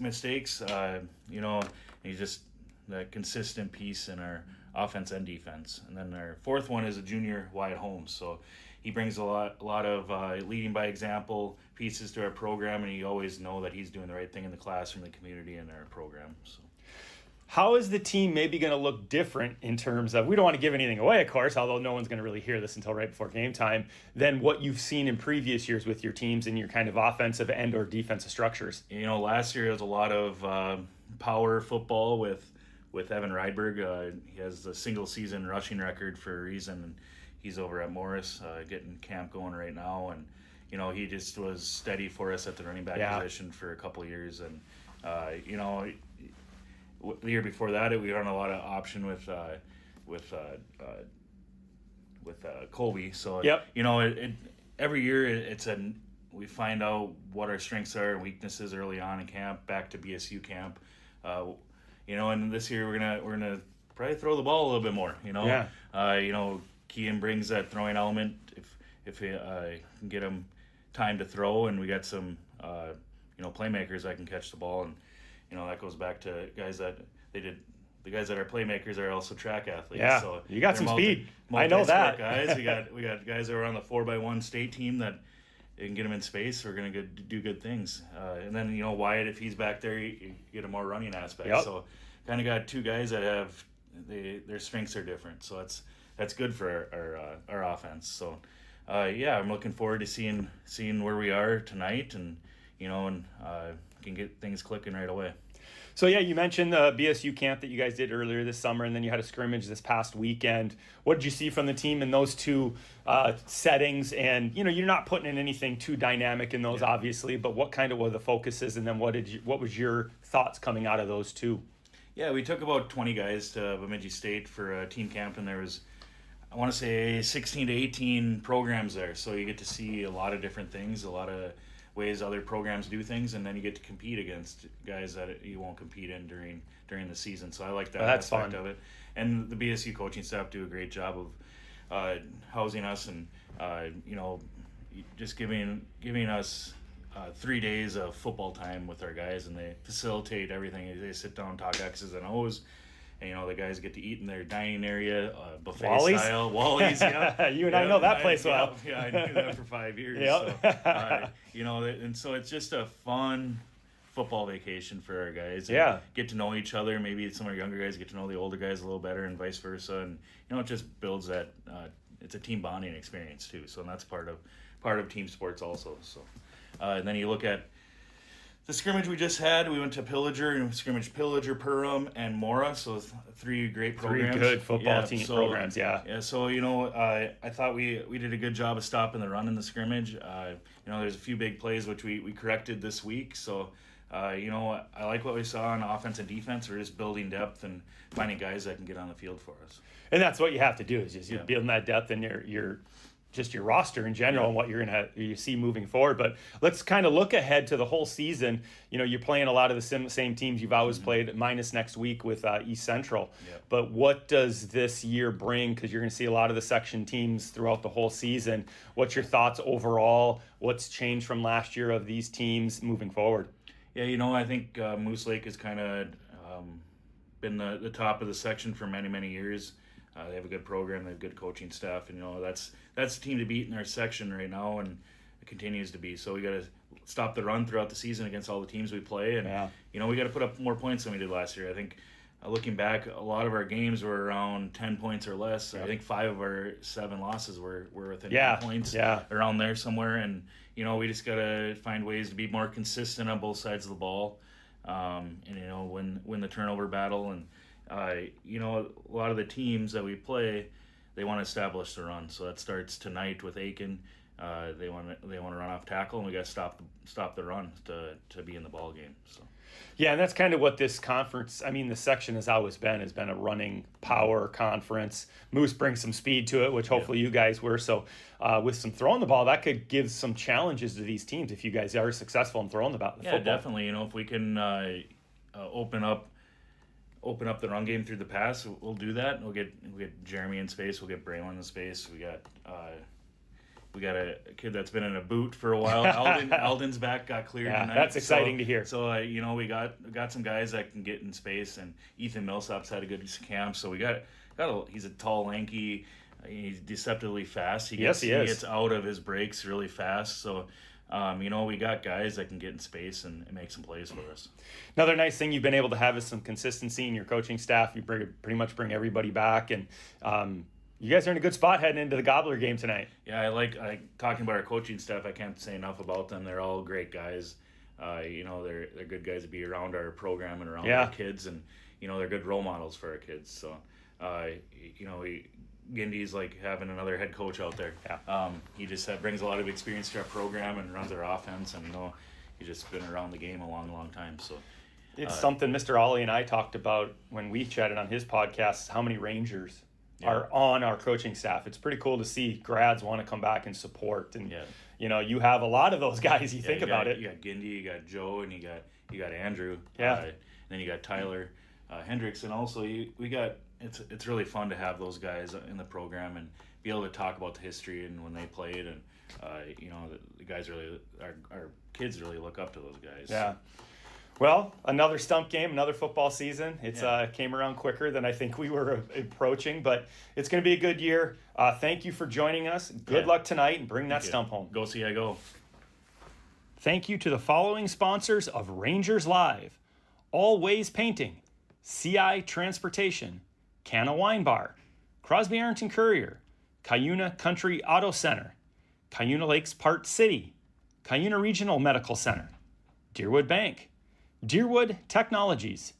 He's just that consistent piece in our offense and defense. And then our fourth one is a junior, Wyatt Holmes. So he brings a lot of leading by example pieces to our program, and you always know that he's doing the right thing in the classroom, the community, and our program. So. How is the team maybe going to look different in terms of, we don't want to give anything away, of course, although no one's going to really hear this until right before game time, than what you've seen in previous years with your teams and your kind of offensive and or defensive structures? Last year was a lot of power football with Evan Rydberg. He has a single season rushing record for a reason, and he's over at Morris getting camp going right now, and he just was steady for us at the running back position for a couple of years, and the year before that, we run a lot of option with Colby. So every year we find out what our strengths are and weaknesses early on in camp, back to BSU camp. And this year we're gonna probably throw the ball a little bit more. Kean brings that throwing element if he can get him time to throw, and we got some playmakers that can catch the ball, and that goes back to guys that the guys that are playmakers are also track athletes. Yeah, so you got some speed. I know that. Guys, we got guys that are on the 4x1 state team that you can get them in space. We're gonna do good things. And then Wyatt, if he's back there, you get a more running aspect. Yep. So kind of got two guys that have their strengths are different. So that's good for our offense. So I'm looking forward to seeing where we are tonight, and can get things clicking right away. So you mentioned the BSU camp that you guys did earlier this summer, and then you had a scrimmage this past weekend. What did you see from the team in those two settings? And you're not putting in anything too dynamic in those, obviously, but what kind of were the focuses, and then what was your thoughts coming out of those two? Yeah, we took about 20 guys to Bemidji State for a team camp, and there was, I want to say, 16 to 18 programs there. So you get to see a lot of different things, a lot of ways other programs do things, and then you get to compete against guys that you won't compete in during the season. So I like that aspect of it. And the BSU coaching staff do a great job of housing us and just giving us 3 days of football time with our guys, and they facilitate everything. They sit down, talk X's and O's. And the guys get to eat in their dining area, buffet Wally's? style. Wally's, yeah. You and I know that place well. Yeah, I knew that for 5 years. Yep. So, and so it's just a fun football vacation for our guys. Yeah. Get to know each other. Maybe some of our younger guys get to know the older guys a little better, and vice versa. And it just builds that. It's a team bonding experience too. So that's part of team sports also. So, and then you look at the scrimmage we just had. We went to Pillager and scrimmaged Pillager, Perham, and Mora. So 3 great programs. 3 good football team programs, yeah. Yeah, so, I thought we did a good job of stopping the run in the scrimmage. There's a few big plays which we corrected this week. So, I like what we saw on offense and defense. We're just building depth and finding guys that can get on the field for us. And that's what you have to do, is just you're building that depth in your roster in general and what you're going to see moving forward. But let's kind of look ahead to the whole season. You're playing a lot of the same teams you've always played, minus next week with East Central. Yep. But what does this year bring? Because you're going to see a lot of the section teams throughout the whole season. What's your thoughts overall? What's changed from last year of these teams moving forward? Yeah, I think Moose Lake has kind of been the top of the section for many, many years. They have a good program. They have good coaching staff, and that's the team to beat in our section right now, and it continues to be. So we got to stop the run throughout the season against all the teams we play, and we got to put up more points than we did last year. I think looking back, a lot of our games were around 10 points or less. Yep. I think 5 of our 7 losses were within 10 points, around there somewhere. And we just got to find ways to be more consistent on both sides of the ball, and win the turnover battle. And a lot of the teams that we play, they want to establish the run. So that starts tonight with Aitkin. they want to run off tackle, and we got to stop the run to be in the ball game. So. Yeah, and that's kind of what this conference, the section has always been a running power conference. Moose brings some speed to it, which hopefully you guys were. So with some throwing the ball, that could give some challenges to these teams if you guys are successful in throwing the ball. Yeah, definitely. If we can open up the run game through the pass, we'll do that. We'll get Jeremy in space. We'll get Braylon in space. We got a kid that's been in a boot for a while. Alden's back, got cleared tonight. That's exciting to hear. So, we got some guys that can get in space, and Ethan Millsap's had a good camp. So he's a tall, lanky, he's deceptively fast. He gets out of his breaks really fast. So, we got guys that can get in space and make some plays for us. Another nice thing you've been able to have is some consistency in your coaching staff. You pretty much bring everybody back, and you guys are in a good spot heading into the Gobbler game tonight. Yeah, I like talking about our coaching staff. I can't say enough about them. They're all great guys. They're good guys to be around our program and around our kids, and they're good role models for our kids. So, Gindy's like having another head coach out there. Yeah. He just brings a lot of experience to our program and runs our offense, and he's just been around the game a long, long time. So. It's something Mr. Ollie and I talked about when we chatted on his podcast, how many Rangers are on our coaching staff. It's pretty cool to see grads want to come back and support. And, you have a lot of those guys. You think about it. You got Gindy, you got Joe, and you got Andrew. Yeah. And then you got Tyler Hendricks. And also it's really fun to have those guys in the program and be able to talk about the history and when they played. And, the guys really, our kids really look up to those guys. Yeah. Well, another stump game, another football season. It's came around quicker than I think we were approaching, but it's going to be a good year. Thank you for joining us. Good luck tonight, and bring that stump home. Go see I go. Thank you to the following sponsors of Rangers Live: All Ways Painting, CI Transportation, Canna Wine Bar, Crosby Ironton Courier, Cuyuna Country Auto Center, Cuyuna Lakes Part City, Cuyuna Regional Medical Center, Deerwood Bank, Deerwood Technologies,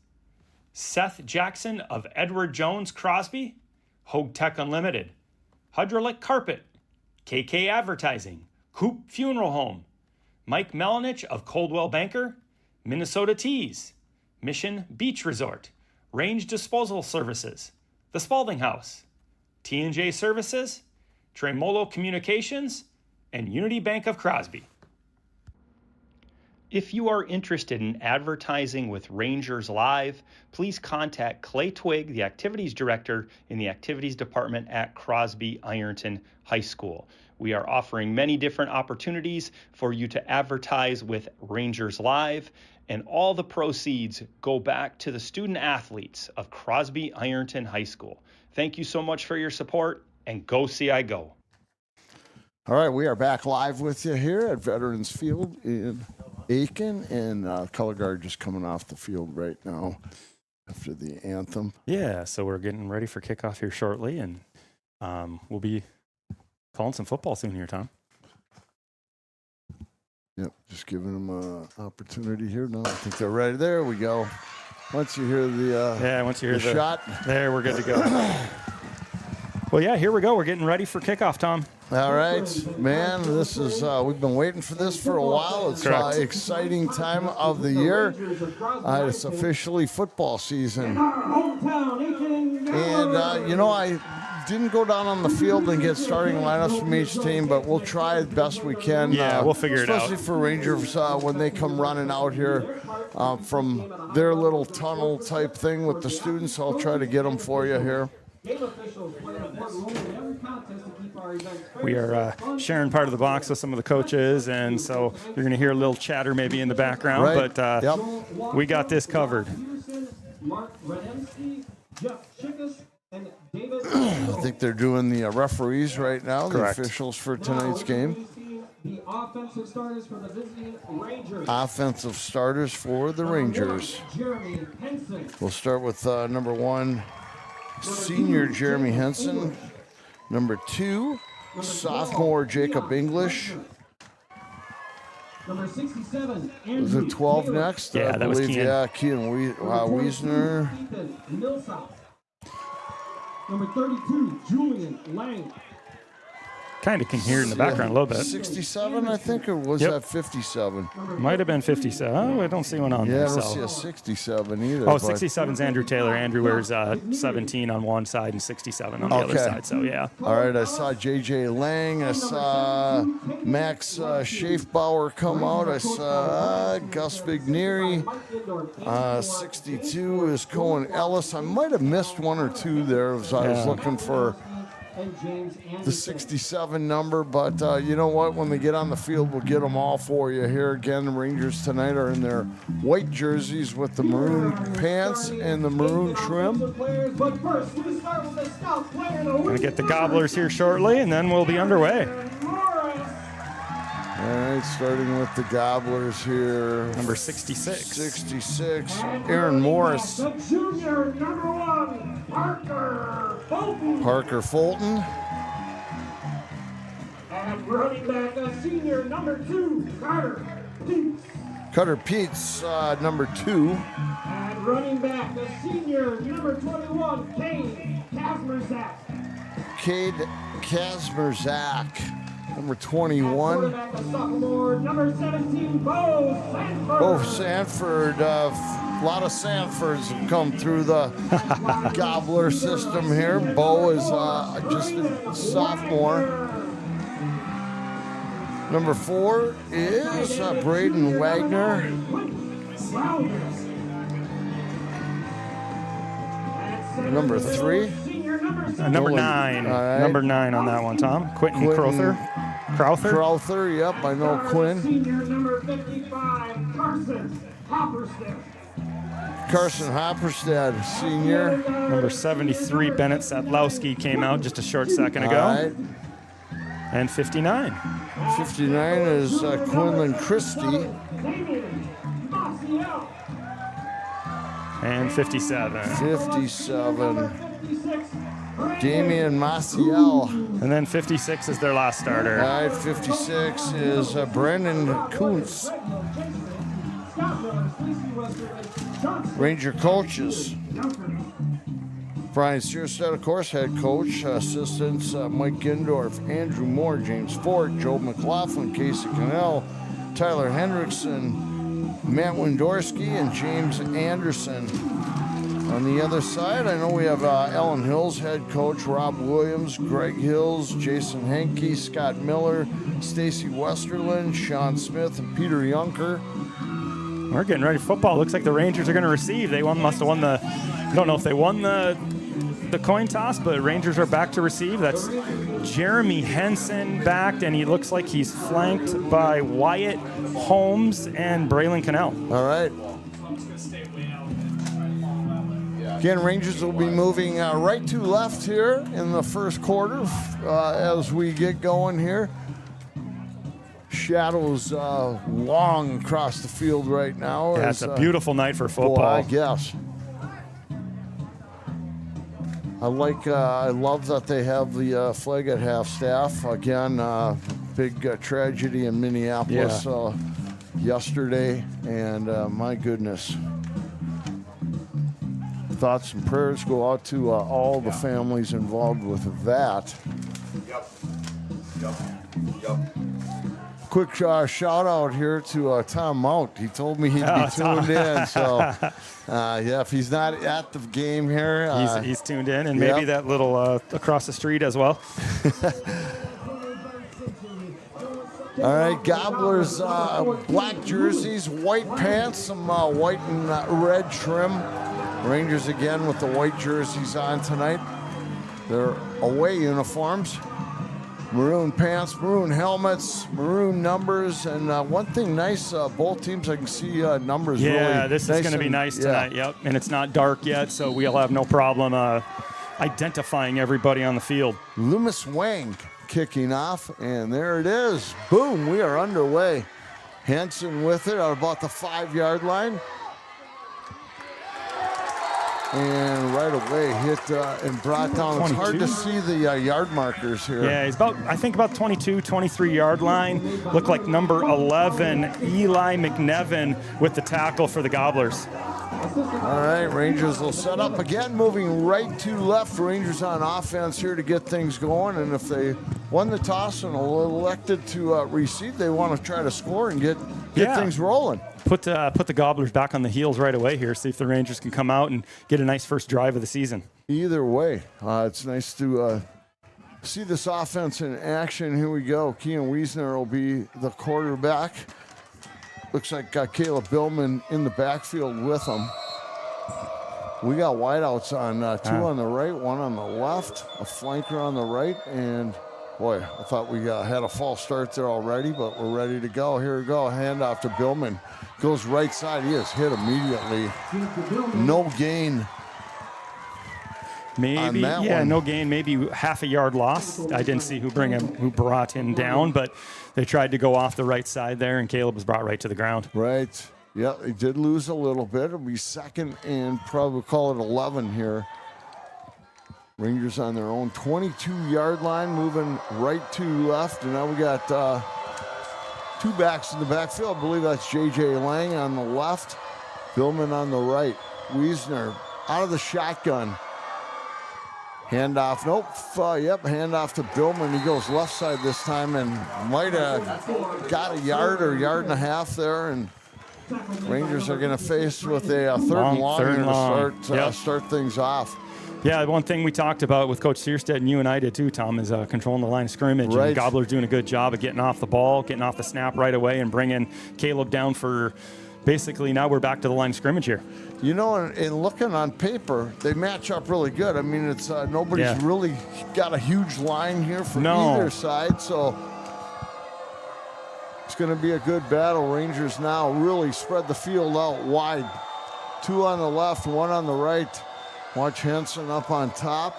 Seth Jackson of Edward Jones Crosby, Hogue Tech Unlimited, Hydraulic Carpet, KK Advertising, Coop Funeral Home, Mike Melanich of Coldwell Banker, Minnesota Teas, Mission Beach Resort, Range Disposal Services, The Spalding House, T&J Services, Tremolo Communications, and Unity Bank of Crosby. If you are interested in advertising with Rangers Live, please contact Clay Twigg, the Activities Director in the Activities Department at Crosby Ironton High School. We are offering many different opportunities for you to advertise with Rangers Live, and all the proceeds go back to the student athletes of Crosby Ironton High School. Thank you so much for your support, and go CI Go. All right, we are back live with you here at Veterans Field in Aitkin, and color guard just coming off the field right now after the anthem. Yeah, so we're getting ready for kickoff here shortly, and we'll be calling some football soon here, Tom. Yep, just giving them an opportunity here. No, I think they're ready. There we go. Once you hear the shot, there we're good to go. Well, yeah, here we go. We're getting ready for kickoff, Tom. All right, man. This is we've been waiting for this for a while. It's an exciting time of the year. It's officially football season, and I didn't go down on the field and get starting lineups from each team, but we'll try the best we can. Yeah, we'll figure it out. Especially for Rangers when they come running out here from their little tunnel type thing with the students. I'll try to get them for you here. We are sharing part of the box with some of the coaches, and so you're going to hear a little chatter maybe in the background, right. But we got this covered. I think they're doing the referees right now, Correct. The officials for tonight's game. The offensive starters for the visiting Rangers. Offensive starters for the Rangers. Jeremy Henson. We'll start with number 1, senior Jeremy Henson. Number 2, sophomore Jacob English. Number 67, Andrew. Was it 12 next? Yeah, I that was believe, Kean. Yeah, Kean Wiesner. Ethan Millsap. Number 32, Julian Lang. kind of can hear it in the background a little bit. 67, I think, or was that 57? Might have been 57. Oh, I don't see one on there. Yeah, I don't so. see a 67 either. Oh, 67's Andrew Taylor. Andrew wears 17 on one side and 67 on the other side. So, yeah. All right, I saw J.J. Lang. I saw Max Schaefbauer come out. I saw Gus Vigneri. 62 is Cohen Ellis. I might have missed one or two there as I was looking for the 67 number, but you know what? When they get on the field, we'll get them all for you. Here again, the Rangers tonight are in their white jerseys with the maroon pants and the maroon trim. Going to get the Gobblers here shortly, and then we'll be underway. All right, starting with the Gobblers here. Number 66. 66, Aaron Morris. The junior number 1, Parker Fulton. And running back, the senior number 2, Carter Peets. Cutter Peets, number 2. And running back, the senior number 21, Cade Kazmerzak. Cade Kazmerzak, number 21. Quarterback, the sophomore, number 17, Bo Sanford. Bo Sanford, a lot of Sanfords have come through the Gobbler system here. Bo is just a sophomore. Number 4 is Braden Wagner. Number 3. Number 9. Right. Number 9 on that one, Tom. Quentin Crowther. Crowther, yep, I know Quinn. Senior number 55, Carson Hopperstead. Carson Hopperstead, senior. Number 73, Bennett Sadlowski came out just a short second ago. All right. And 59. 59 is Quinlan Christie. And 57. 57. Damian Maciel. And then 56 is their last starter. All right, 56 is Brendan Kuntz. Ranger coaches. Brian Searstead, of course, head coach. Assistants Mike Gindorf, Andrew Moore, James Ford, Joe McLaughlin, Casey Cannell, Tyler Hendrickson, Matt Wendorski, and James Anderson. On the other side, I know we have Ellen Hills, head coach, Rob Williams, Greg Hills, Jason Henke, Scott Miller, Stacy Westerland, Sean Smith, and Peter Yunker. We're getting ready for football. Looks like the Rangers are going to receive. They must have won the. I don't know if they won the coin toss, but Rangers are back to receive. That's Jeremy Henson backed, and he looks like he's flanked by Wyatt Holmes and Braylon Cannell. All right. Again, Rangers will be moving right to left here in the first quarter as we get going here. Shadows long across the field right now. Yeah, it's a beautiful night for football. Boy, I guess. I love that they have the flag at half staff. Again, big tragedy in Minneapolis yesterday, and my goodness. Thoughts and prayers go out to all the families involved with that. Yep. Quick shout out here to Tom Mount. He told me he'd be tuned in. So, if he's not at the game here, he's tuned in, and maybe that little across the street as well. All right, Gobblers, black jerseys, white pants, some white and red trim. Rangers again with the white jerseys on tonight. Their away uniforms. Maroon pants, maroon helmets, maroon numbers, and one thing nice, both teams I can see numbers really Yeah, this is going to be nice tonight, yep. And it's not dark yet, so we'll have no problem identifying everybody on the field. Loomis Wang kicking off, and there it is. Boom, we are underway. Henson with it at about the 5-yard line. And right away hit and brought down. It's hard to see the yard markers here. Yeah, he's I think about 22, 23-yard line. Looked like number 11, Eli McNevin, with the tackle for the Gobblers. All right, Rangers will set up again, moving right to left. Rangers on offense here to get things going. And if they won the toss and elected to recede, they want to try to score and get things rolling. Put the Gobblers back on the heels right away here. See if the Rangers can come out and get a nice first drive of the season. Either way, it's nice to see this offense in action. Here we go. Kean Wiesner will be the quarterback. Looks like Caleb Billman in the backfield with him. We got wideouts on two on the right, one on the left, a flanker on the right, and boy, I thought we had a false start there already, but we're ready to go. Here we go. Handoff to Billman. Goes right side. He is hit immediately. No gain. Maybe, no gain. Maybe half a yard loss. I didn't see who brought him down, but they tried to go off the right side there, and Caleb was brought right to the ground. Right. Yeah, he did lose a little bit. It'll be second and probably call it 11 here. Rangers on their own 22-yard line, moving right to left, and now we got two backs in the backfield. I believe that's J.J. Lang on the left, Billman on the right. Wiesner out of the shotgun. Handoff, handoff to Billman. He goes left side this time and might have got a yard or yard and a half there, and Rangers are going to face with a third and long to start things off. Yeah, one thing we talked about with Coach Searstead, and you and I did too, Tom, is controlling the line of scrimmage. Right. And Gobbler's doing a good job of getting off the ball, getting off the snap right away, and bringing Caleb down for basically now we're back to the line of scrimmage here. You know, in looking on paper, they match up really good. I mean, it's nobody's really got a huge line here from either side, so it's going to be a good battle. Rangers now really spread the field out wide. Two on the left, one on the right. Watch Henson up on top.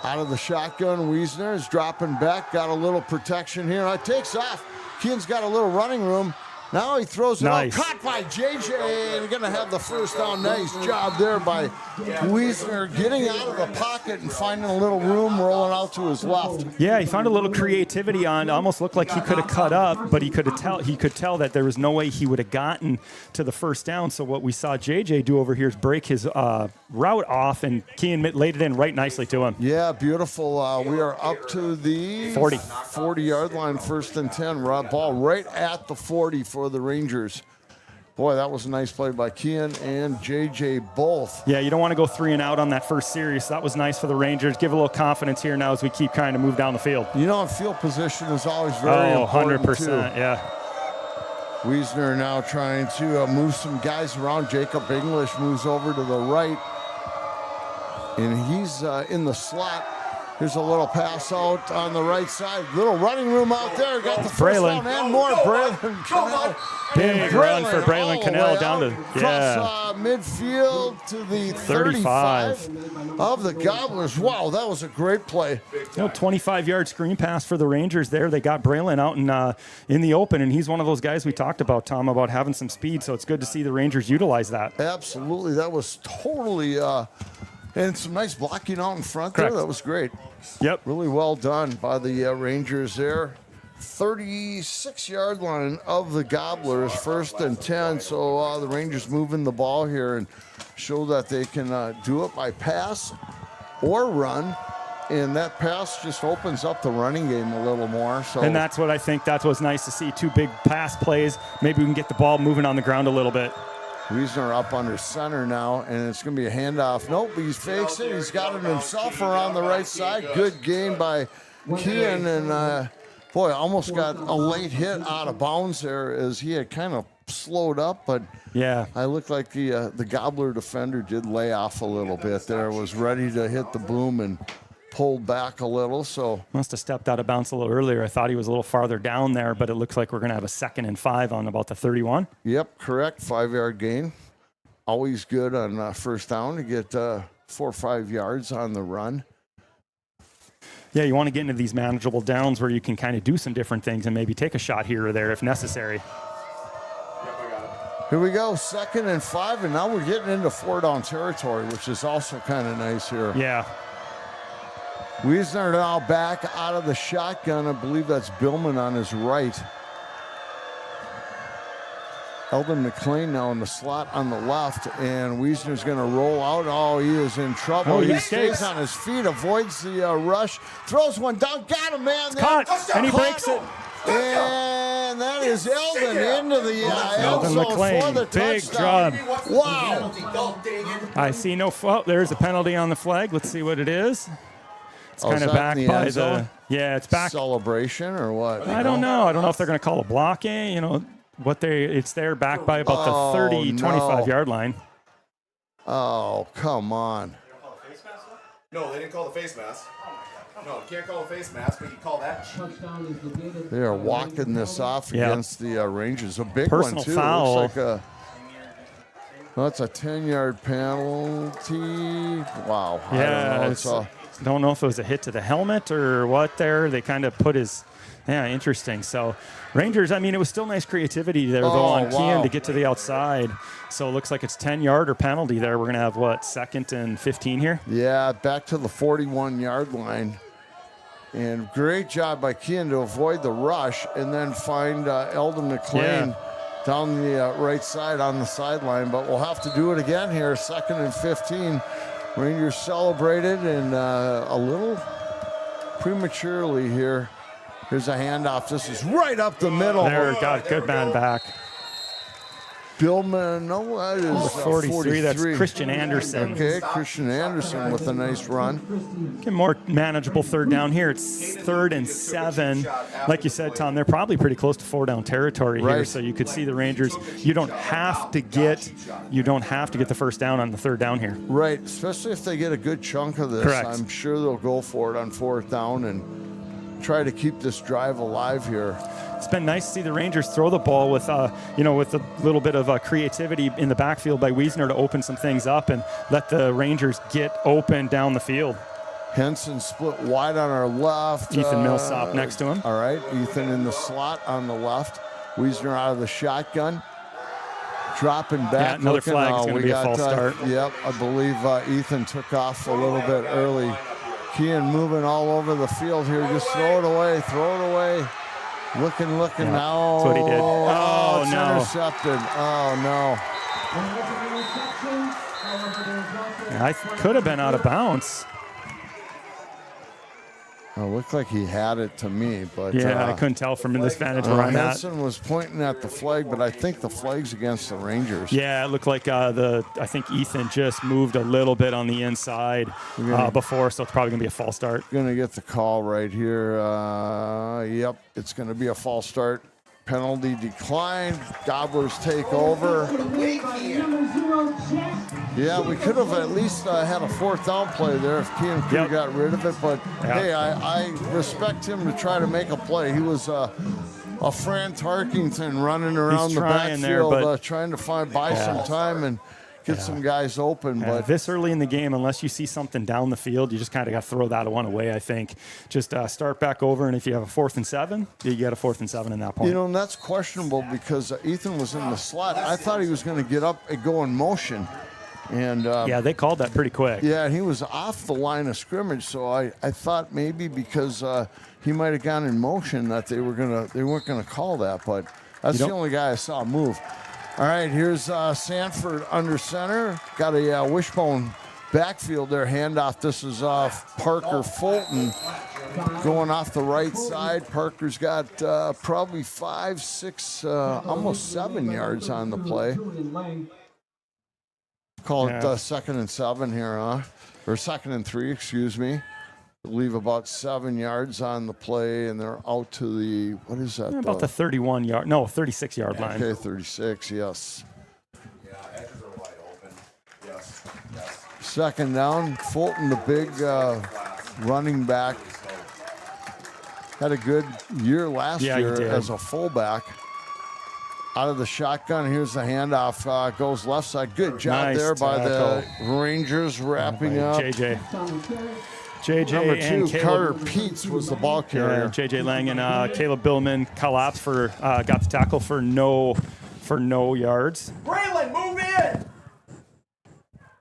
Out of the shotgun, Wiesner is dropping back. Got a little protection here. It takes off. Kean's got a little running room. Now he throws it out. Caught by JJ, and he's going to have the first down. Nice job there by Wiesner, getting out of the pocket and finding a little room, rolling out to his left. Yeah, he found a little creativity on. Almost looked like he could have cut up, but he could tell that there was no way he would have gotten to the first down. So what we saw JJ do over here is break his route off, and Kean laid it in right nicely to him. Yeah, beautiful. We are up to the 40-yard line, first and 10. Ball right at the 40 for the Rangers. Boy, that was a nice play by Kean and JJ both. Yeah, you don't want to go 3 and out on that first series. That was nice for the Rangers. Give a little confidence here now as we keep trying to move down the field. You know, field position is always very important 100%, too. yeah. Wiesner now trying to move some guys around. Jacob English moves over to the right, and he's in the slot. Here's a little pass out on the right side. Little running room out there. Got the first down and more. Braylon Cannell. Big run for Braylon Cannell down to midfield to the 35 of the Gobblers. Wow, that was a great play. 25-yard screen pass for the Rangers there. They got Braylon out in the open, and he's one of those guys we talked about, Tom, about having some speed, so it's good to see the Rangers utilize that. Absolutely. That was totally and some nice blocking out in front Correct. there. That was great. Yep. Really well done by the Rangers there. 36-yard line of the Gobblers, first and 10. So the Rangers moving the ball here and show that they can do it by pass or run. And that pass just opens up the running game a little more. So, and that's what I think. That's what's nice to see. 2 big pass plays. Maybe we can get the ball moving on the ground a little bit. Wiesner up under center now, and it's going to be a handoff. Nope, he fakes it. He's got it himself around the right side. Good game by Kean, and boy, almost got a late hit out of bounds there as he had kind of slowed up, but yeah, I looked like the Gobbler defender did lay off a little bit there, was ready to hit the boom and pulled back a little. So must have stepped out of bounds a little earlier. I thought he was a little farther down there, but it looks like we're going to have a 2nd and 5 on about the 31. Yep, correct. 5-yard gain. Always good on first down to get 4 or 5 yards on the run. Yeah, you want to get into these manageable downs where you can kind of do some different things and maybe take a shot here or there if necessary. Here we go, 2nd and 5, and now we're getting into 4-down territory, which is also kind of nice here. Yeah. Wiesner now back out of the shotgun. I believe that's Billman on his right. Eldon McLean now in the slot on the left, and Wiesner's going to roll out. Oh, he is in trouble. Oh, he stays on his feet, avoids the rush, throws one down, got him, man. Caught, and he breaks it. And that is Eldon into the end zone McLean, for the big touchdown. job. Wow. I see no fault. There's a penalty on the flag. Let's see what it is. It's kind of back by the. Yeah, it's back. Celebration or what? I don't know. I don't know if they're going to call a blocking. You know what it's there back by about the 30, 25-yard line. Oh, come on. No, they didn't call the face mask. No, you can't call a face mask, but you call that. They are walking this off against the Rangers. A big Personal one, too. foul. Looks like that's a 10-yard penalty. Wow. Yeah, don't know if it was a hit to the helmet or what there. They kind of put his... Yeah, interesting. So, Rangers, I mean, it was still nice creativity there, though, on Kean to get to the outside. So, it looks like it's 10-yard or penalty there. We're going to have, 2nd and 15 here? Yeah, back to the 41-yard line. And great job by Kean to avoid the rush and then find Eldon McLean down the right side on the sideline. But we'll have to do it again here, 2nd and 15. Rangers celebrated and a little prematurely here. Here's a handoff. This is right up the middle. There, got good man back. Billman, no, that is 43. That's Christian Anderson. Okay, Christian Anderson with a nice run. Get more manageable 3rd down here. It's 3rd and 7. Like you said, Tom, they're probably pretty close to 4-down territory here. So you could see the Rangers. You don't have to get the first down on the 3rd down here. Right, especially if they get a good chunk of this. Correct. I'm sure they'll go for it on 4th down and try to keep this drive alive here. It's been nice to see the Rangers throw the ball with, with a little bit of creativity in the backfield by Wiesner to open some things up and let the Rangers get open down the field. Henson split wide on our left. Ethan Millsop next to him. All right, Ethan in the slot on the left. Wiesner out of the shotgun. Dropping back. Yeah, another flag is going to be a false start. Yep, I believe Ethan took off a little bit early. Kean moving all over the field here. Just throw it away. Looking now. That's what he did. Oh, it's no. Intercepted. Oh, no. Yeah, I could have been out of bounds. It looked like he had it to me, but I couldn't tell from this vantage where I'm at. Henson was pointing at the flag, but I think the flag's against the Rangers. Yeah, it looked like I think Ethan just moved a little bit on the inside before, so it's probably going to be a false start. Going to get the call right here. Yep, it's going to be a false start. Penalty declined. Gobblers take over. Yeah, we could have at least had a 4th down play there if Kean could have got rid of it. But, hey, I respect him to try to make a play. He was a Fran Tarkington running around the backfield trying to buy some time and get some guys open. But this early in the game, unless you see something down the field, you just kind of got to throw that one away, I think. Just start back over, and if you have a 4th and 7, you get a 4th and 7 in that point. You know, and that's questionable because Ethan was in the slot. I thought he was going to get up and go in motion. And they called that pretty quick. Yeah, and he was off the line of scrimmage, so I thought maybe because he might have gone in motion that they weren't gonna call that, but that's the only guy I saw move. All right, here's Sanford under center. Got a wishbone backfield there, handoff. This is Parker Fulton going off the right side. Parker's got probably 5, 6, almost 7 yards on the play. Call it 2nd and 7 here, huh? Or 2nd and 3, excuse me. Leave about 7 yards on the play, and they're out to the, what is that? About the 36-yard line. Okay, 36, yes. Yeah, edges are wide open. Yes. 2nd down. Fulton, the big running back, had a good year last year as a fullback. Out of the shotgun, here's the handoff. Goes left side. Good job there by the Rangers wrapping up. JJ Number 2, and Caleb, Carter Peets was the ball carrier. JJ Lang and Caleb Billman collapsed got the tackle for no for no yards. Braylon, move in!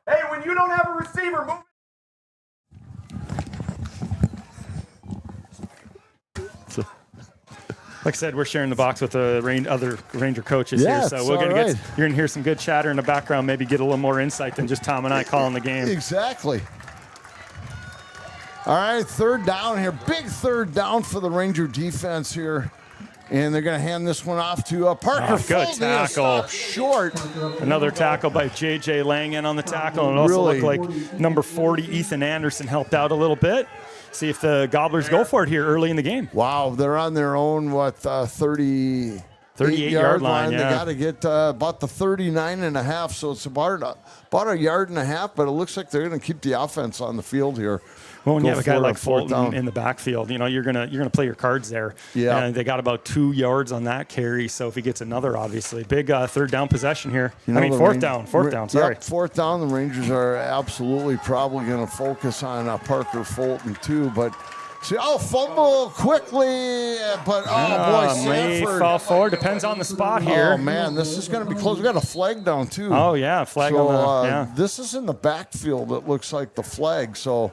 Hey, when you don't have a receiver, move Like I said, we're sharing the box with the other Ranger coaches Yeah, here, so it's we're gonna all right. you're gonna hear some good chatter in the background. Maybe get a little more insight than just Tom and I calling the game. Exactly. All right, third down here. Big third down for the Ranger defense here. And they're going to hand this one off to Parker. Good Fulton, tackle. Short. Another tackle by J.J. Langen on the tackle. And it also Really? looked like number 40, Ethan Anderson, helped out a little bit. See if the Gobblers go for it here early in the game. Wow, they're on their own, 38 yard line, They yeah. got to get about the 39 and a half, so it's about a yard and a half, but it looks like they're going to keep the offense on the field here. Well, when you Go have a guy for it like on fourth Fulton down. in the backfield, you're gonna play your cards there. Yeah. And they got about 2 yards on that carry, so if he gets another, obviously. Big third down possession here. Fourth down, sorry. Yep, fourth down. The Rangers are absolutely probably going to focus on Parker Fulton too, but see, fumble quickly, but boy, may Sanford. fall forward. Depends on the spot here. Oh man, this is going to be close. We got a flag down too. Oh yeah, flag on the yeah. This is in the backfield. It looks like the flag. So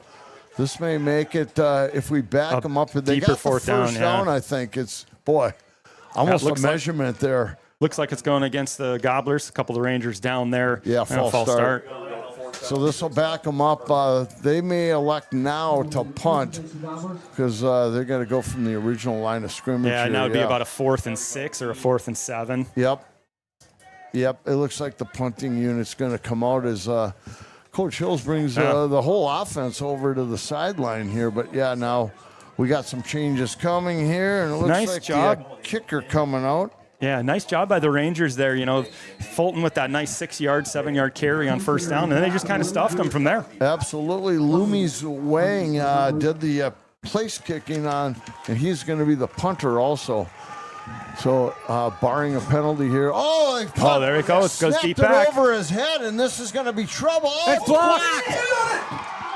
this may make it if we back them up. They deeper got the fourth first down, yeah. I think it's almost a looks like- measurement there. Looks like it's going against the Gobblers. A couple of the Rangers down there. Yeah, And a false start. So this will back them up. They may elect now to punt because they're going to go from the original line of scrimmage. Yeah, here. now it'd be about a 4th and 6 or a 4th and 7. Yep. It looks like the punting unit's going to come out as Coach Hills brings the whole offense over to the sideline here. But yeah, now we got some changes coming here, and it looks Nice like job. the kicker coming out. Yeah, nice job by the Rangers there. Fulton with that nice 6-yard, 7-yard carry on first down, and then they just kind of stuffed him from there. Absolutely. Loomis Wang did the place kicking on, and he's going to be the punter also. So, barring a penalty here. There it goes. Goes deep snapped back. it over his head, and this is going to be trouble. It's blocked.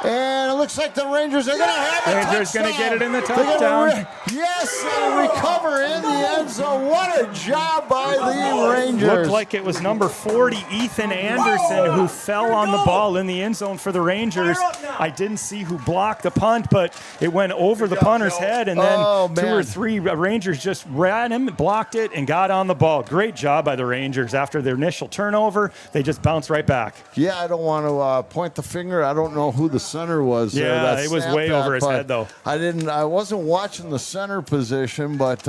And it looks like the Rangers are going to have a Rangers touchdown. going to get it in the They're gonna touchdown. yes, and recover in the end zone. What a job by the Rangers. Looked like it was number 40, Ethan Anderson, who fell on the ball in the end zone for the Rangers. I didn't see who blocked the punt, but it went over the punter's head, and then 2 or 3 Rangers just ran him, blocked it, and got on the ball. Great job by the Rangers. After their initial turnover, they just bounced right back. Yeah, I don't want to point the finger. I don't know who the center was. Yeah, that it was snapped way that, over his but head, though. I wasn't watching the center position, but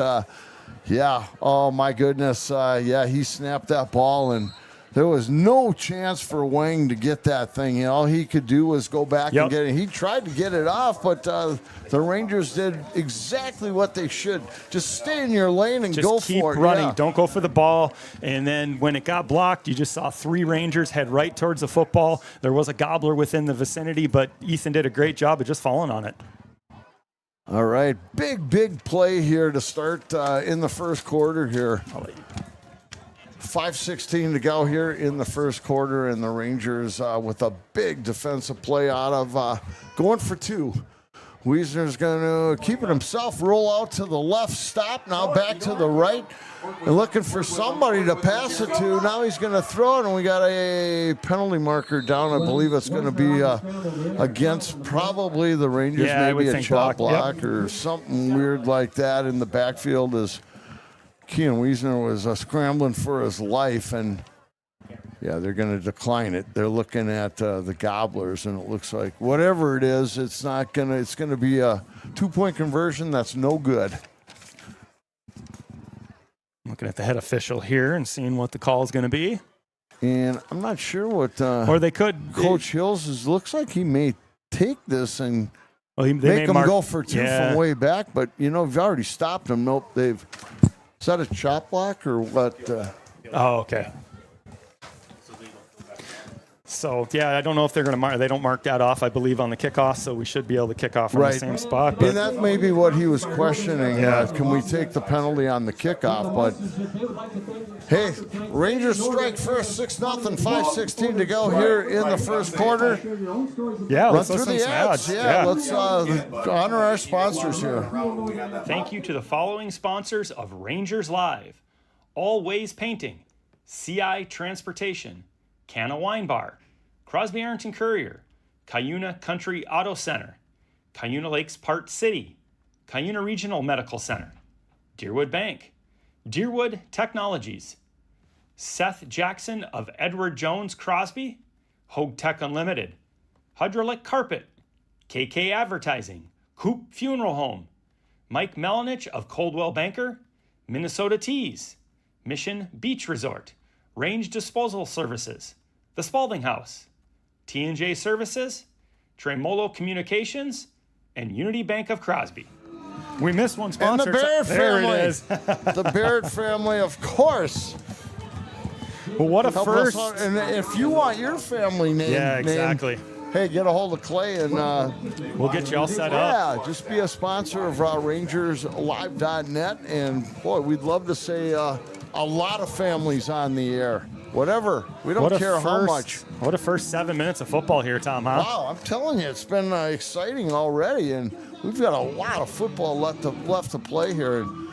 yeah. Oh my goodness. He snapped that ball, and there was no chance for Wang to get that thing. All he could do was go back and get it. He tried to get it off, but the Rangers did exactly what they should. Just stay in your lane and Just go keep for it. running. Yeah. Don't go for the ball. And then when it got blocked, you just saw 3 Rangers head right towards the football. There was a gobbler within the vicinity, but Ethan did a great job of just falling on it. All right, big play here to start in the first quarter here. 5:16 to go here in the first quarter, and the Rangers with a big defensive play out of going for 2. Wiesner's going to keep it himself, roll out to the left, stop, now back to the right, and looking for somebody to pass it to. Now he's going to throw it, and we got a penalty marker down. I believe it's going to be against probably the Rangers, Yeah, I would maybe a think chop block. block or something weird like that in the backfield as Kean Wiesner was scrambling for his life, and yeah, they're going to decline it. They're looking at the Gobblers, and it looks like whatever it is, it's going to be a 2-point conversion. That's no good. Looking at the head official here and seeing what the call is going to be. And I'm not sure what Or they could. Coach Hills looks like he may take this and They make may them mark- go for 2 Yeah. from way back. But, you've already stopped them. Nope, is that a chop block or what? Oh, okay. So, yeah, I don't know if they're going to mark. They don't mark that off, I believe, on the kickoff, so we should be able to kick off from the same spot. But And that may be what he was questioning. Can we take the penalty on the kickoff? But, hey, Rangers strike first, 6-0, 5:16 to go here in the first quarter. yeah, Run let's through listen to the some ads. ads. Yeah, let's honor our sponsors here. Thank you to the following sponsors of Rangers Live. Always Painting, CI Transportation, Canna Wine Bar, Crosby Arrington Courier, Cuyuna Country Auto Center, Cuyuna Lakes Part City, Cuyuna Regional Medical Center, Deerwood Bank, Deerwood Technologies, Seth Jackson of Edward Jones Crosby, Hogue Tech Unlimited, Hydraulic Carpet, KK Advertising, Coop Funeral Home, Mike Melanich of Coldwell Banker, Minnesota Teas, Mission Beach Resort, Range Disposal Services, The Spalding House, T&J Services, Tremolo Communications, and Unity Bank of Crosby. We missed one sponsor. And the Barrett family. There it is. The Barrett family, of course. Well, what a Help first. us out. And if you want your family name, Yeah, exactly. Hey, get a hold of Clay and We'll get you all set up. yeah, just be a sponsor of RangersLive.net. And boy, we'd love to say a lot of families on the air. Whatever. We don't care how much. What a first 7 minutes of football here, Tom, huh? Wow, I'm telling you, it's been exciting already. And we've got a lot of football left to play here. And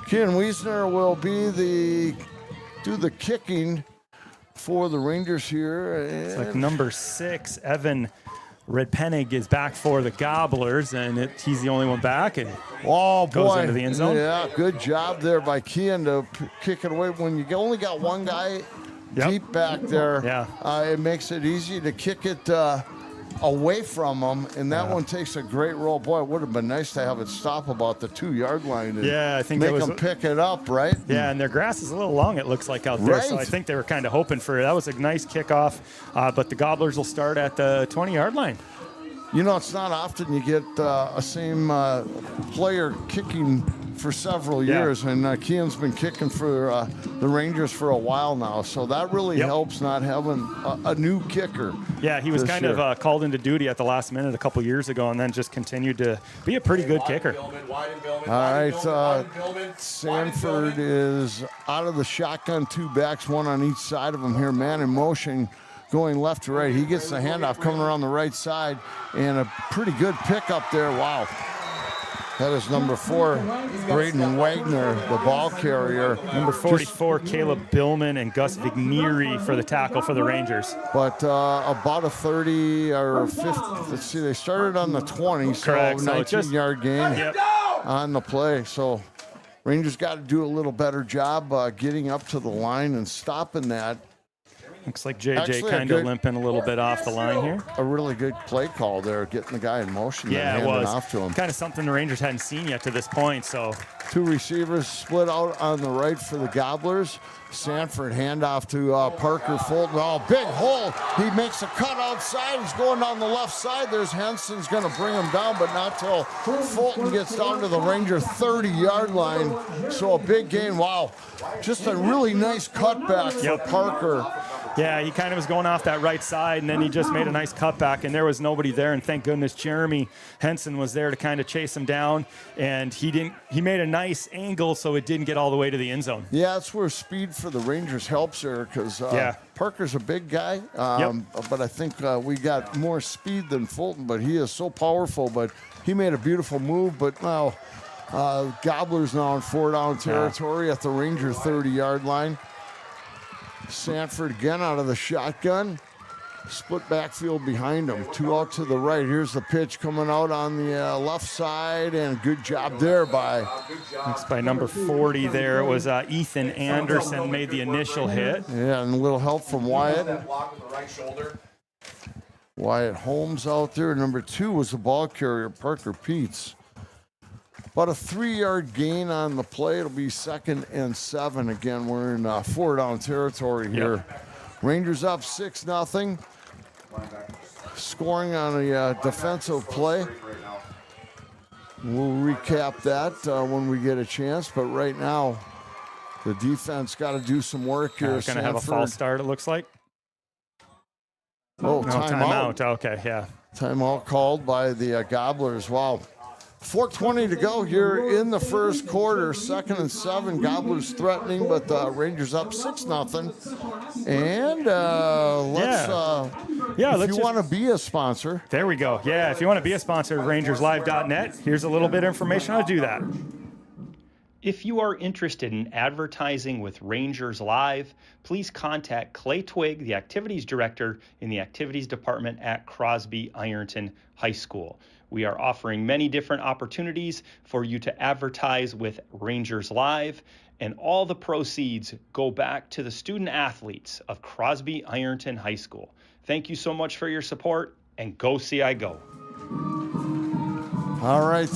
Ken Wiesner will do the kicking for the Rangers here. It's like number 6, Evan Redpennig is back for the Gobblers, and he's the only one back, and goes into the end zone. Yeah, good job there by Kean to kick it away. When you only got one guy deep back there, it makes it easy to kick it away from him, and that one takes a great roll. Boy, it would have been nice to have it stop about the 2-yard line and I think make them pick it up, right? Yeah, and their grass is a little long, it looks like, out there, so I think they were kind of hoping for it. That was a nice kickoff, but the Gobblers will start at the 20-yard line. You know, it's not often you get a same player kicking for several years, and Kean's been kicking for the Rangers for a while now, so that really helps not having a new kicker. Yeah, he was kind of called into duty at the last minute a couple years ago, and then just continued to be a pretty good kicker. All right, Sanford is out of the shotgun, 2 backs, 1 on each side of him here, man in motion, going left to right. He gets the handoff coming around the right side, and a pretty good pickup there. Wow. That is number 4, Braden Wagner, the ball carrier. Number 44, Caleb Billman and Gus Vignieri for the tackle for the Rangers. But about a 30 or 50, let's see, they started on the 20, so 19-yard gain on the play. So Rangers got to do a little better job getting up to the line and stopping that. Looks like JJ kind of limping a little bit off the line here. A really good play call there, getting the guy in motion and handing off to him. Kind of something the Rangers hadn't seen yet to this point. So 2 receivers split out on the right for the Gobblers. Sanford handoff to Parker Fulton. Oh, big hole. He makes a cut outside. He's going down the left side. There's Henson's going to bring him down, but not till Fulton gets down to the Ranger 30-yard line. So a big gain. Wow. Just a really nice cutback for Parker. Yeah, he kind of was going off that right side, and then he just made a nice cutback, and there was nobody there, and thank goodness Jeremy Henson was there to kind of chase him down, and he made a nice angle so it didn't get all the way to the end zone. Yeah, that's where speed for the Rangers helps there, because Parker's a big guy, but I think we got more speed than Fulton, but he is so powerful, but he made a beautiful move, but now Gobblers now in 4-down territory at the Ranger 30-yard line. Sanford again out of the shotgun. Split backfield behind him. 2 out to the right. Here's the pitch coming out on the left side, and good job there by number 40 there. It was Ethan Anderson made the initial hit. Yeah, and a little help from Wyatt. Wyatt Holmes out there. Number 2 was the ball carrier, Parker Peets. About a 3-yard gain on the play. It'll be 2nd and 7. Again, we're in 4-down territory here. Rangers up 6-0. Scoring on a defensive play. We'll recap that when we get a chance. But right now, the defense got to do some work here. Going to have a false start, it looks like. Oh, timeout. Okay, yeah. Timeout called by the Gobblers. Wow. 4:20 to go here in the first quarter. 2nd and 7. Gobblers threatening, but the Rangers up 6-0. And if you want to be a sponsor. There we go. Yeah, if you want to be a sponsor of RangersLive.net, here's a little bit of information how to do that. If you are interested in advertising with Rangers Live, please contact Clay Twig, the Activities Director in the Activities Department at Crosby Ironton High School. We are offering many different opportunities for you to advertise with Rangers Live, and all the proceeds go back to the student athletes of Crosby Ironton High School. Thank you so much for your support, and go CI Go. All right,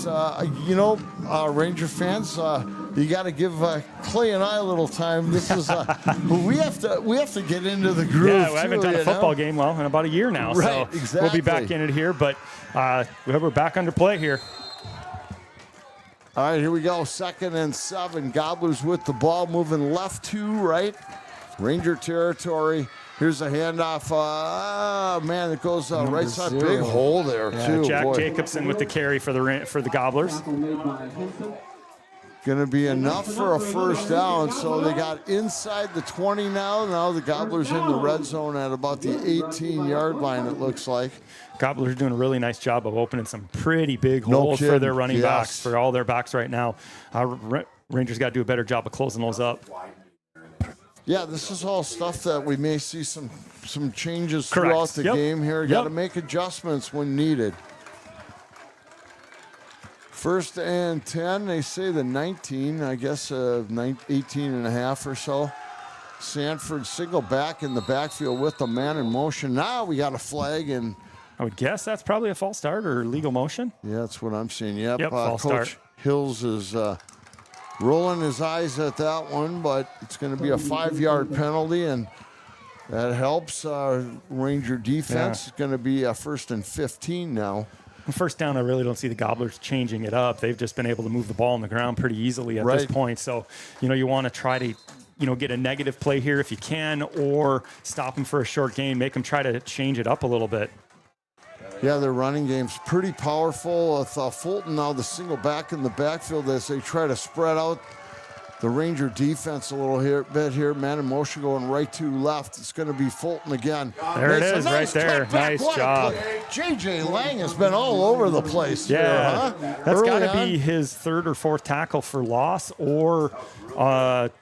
Ranger fans, you got to give Clay and I a little time. This is we have to get into the groove. Yeah, we haven't done a football game in about a year now, right, so exactly. We'll be back in it here. But we're back under play here. All right, here we go. 2nd and 7. Gobblers with the ball, moving left to right. Ranger territory. Here's a handoff. Man, it goes right side. 0. Big hole there, too. Jack Boy. Jacobson with the carry for the Gobblers. Going to be enough for a first down. So they got inside the 20 now. Now the Gobblers in the red zone at about the 18-yard line, it looks like. Gobblers doing a really nice job of opening some pretty big holes for their running backs, for all their backs right now. Rangers got to do a better job of closing those up. Yeah, this is all stuff that we may see some changes throughout the game here. Got to make adjustments when needed. 1st and 10, they say the 19, I guess 18 and a half or so. Sanford single back in the backfield with the man in motion. Now we got a flag, and I would guess that's probably a false start or legal motion. Yeah, that's what I'm seeing. Yep, false Coach start. Hills is rolling his eyes at that one, but it's going to be a 5-yard penalty, and that helps Ranger defense. It's going to be a 1st and 15 now. First down, I really don't see the Gobblers changing it up. They've just been able to move the ball on the ground pretty easily at this point. So, you want to try to, get a negative play here if you can, or stop them for a short gain, make them try to change it up a little bit. Yeah, their running game's pretty powerful. With Fulton now the single back in the backfield as they try to spread out the Ranger defense a little bit here. Man in motion going right to left. It's going to be Fulton again. There it is, right there. Nice job. J.J. Lang has been all over the place. Yeah, here, huh? That's got to be his 3rd or 4th tackle for loss or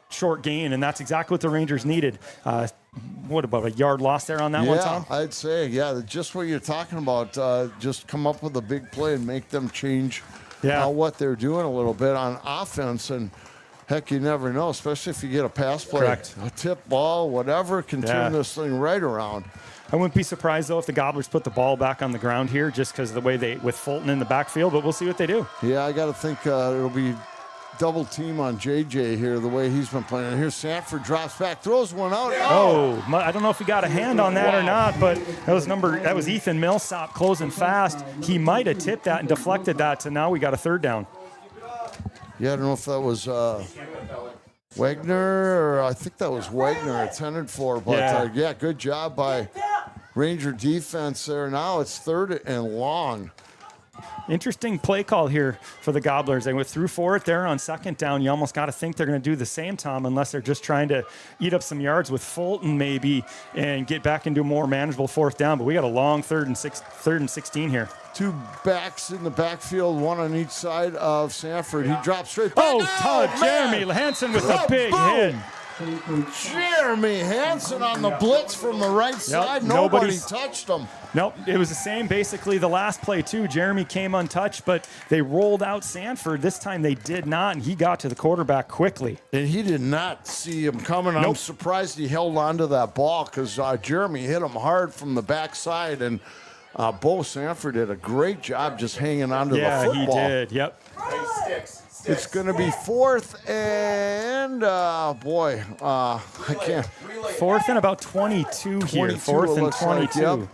short gain, and that's exactly what the Rangers needed. What about a yard loss there on that one, Tom? Yeah, I'd say, just what you're talking about. Just come up with a big play and make them change what they're doing a little bit on offense. And heck, you never know, especially if you get a pass play. Correct. A tip ball, whatever, can turn this thing right around. I wouldn't be surprised, though, if the Gobblers put the ball back on the ground here just because of the way with Fulton in the backfield, but we'll see what they do. Yeah, I got to think it'll be double team on JJ here, the way he's been playing. And here Sanford drops back, throws one out. Oh, I don't know if he got a hand on that or not, but that was Ethan Millsop closing fast. He might have tipped that and deflected that, so now we got a 3rd down. Yeah, I don't know if that was Wagner, or I think that was Wagner intended for, but good job by Ranger defense there. Now it's 3rd and long. Interesting play call here for the Gobblers. They went through for it there on 2nd down. You almost got to think they're going to do the same, Tom, unless they're just trying to eat up some yards with Fulton maybe and get back into a more manageable 4th down. But we got a long 3rd and 16 here. 2 backs in the backfield, 1 on each side of Sanford. He drops straight back. Jeremy Hansen with a big hit. Jeremy Hansen on the blitz from the right side. Nobody touched him. Nope, it was the same basically the last play too. Jeremy came untouched, but they rolled out Sanford. This time they did not, and he got to the quarterback quickly. And he did not see him coming. I'm surprised he held on to that ball because Jeremy hit him hard from the backside, and Bo Sanford did a great job just hanging on to the football. Yeah, he did, yep. It's going to be 4th and, I can't. 4th and about 22 here. 4th and 22. Yep.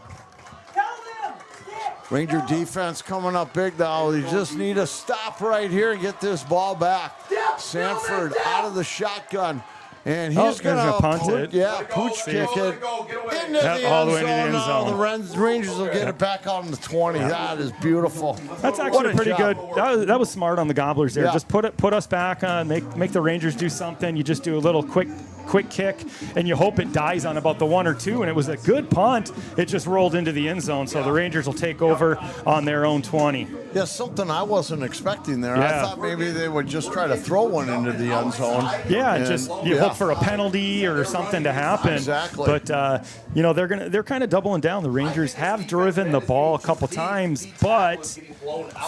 Ranger defense coming up big now. They just need to stop right here and get this ball back. Sanford out of the shotgun. And he's going to punt it. Yeah, pooch kick it into the end zone. The Rangers will get it back on the 20. That is beautiful. That's actually pretty good. That was smart on the Gobblers there. Yeah. Just put us back on, make the Rangers do something. You just do a little quick quick kick, and you hope it dies on about the 1 or 2, and it was a good punt. It just rolled into the end zone, so the Rangers will take over on their own 20. Yeah, something I wasn't expecting there. Yeah. I thought maybe they would just try to throw one into the end zone. Yeah, and just you hope for a penalty or something to happen. Exactly. But you know, they're kind of doubling down. The Rangers have driven the ball a couple times, but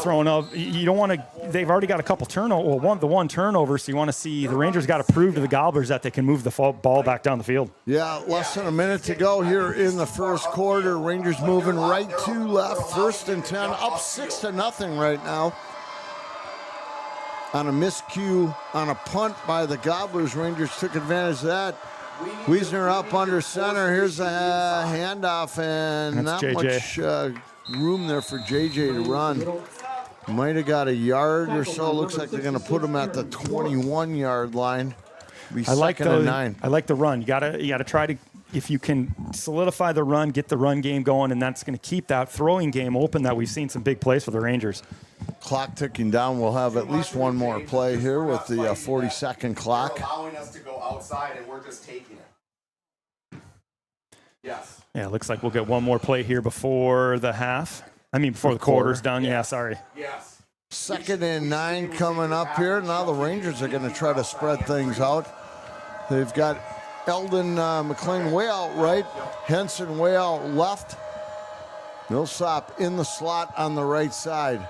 throwing up, you don't want to. They've already got a couple turnover. Well, the one turnover, so you want to see the Rangers got to prove to the Gobblers that they can move the ball back down the field. Yeah, less than a minute to go here in the first quarter. Rangers moving right to left, 1st and 10, up 6-0 right now. On a miscue, on a punt by the Gobblers, Rangers took advantage of that. Wiesner up under center. Here's a handoff, and That's not JJ. much room there for JJ to run. Might have got a yard or so. Looks like they're going to put him at the 21-yard line. I like the run. You gotta try to, if you can solidify the run, get the run game going, and that's going to keep that throwing game open. That we've seen some big plays for the Rangers. Clock ticking down. We'll have at least one more play here with the 40-second clock. They're allowing us to go outside, and we're just taking it. Yes. Yeah, it looks like we'll get one more play here before the half. Before the quarter's done. Yeah, sorry. Yes. 2nd and 9 coming up here. Now the Rangers are going to try to spread things out. They've got Eldon McLean way out right, Henson way out left. Millsap in the slot on the right side.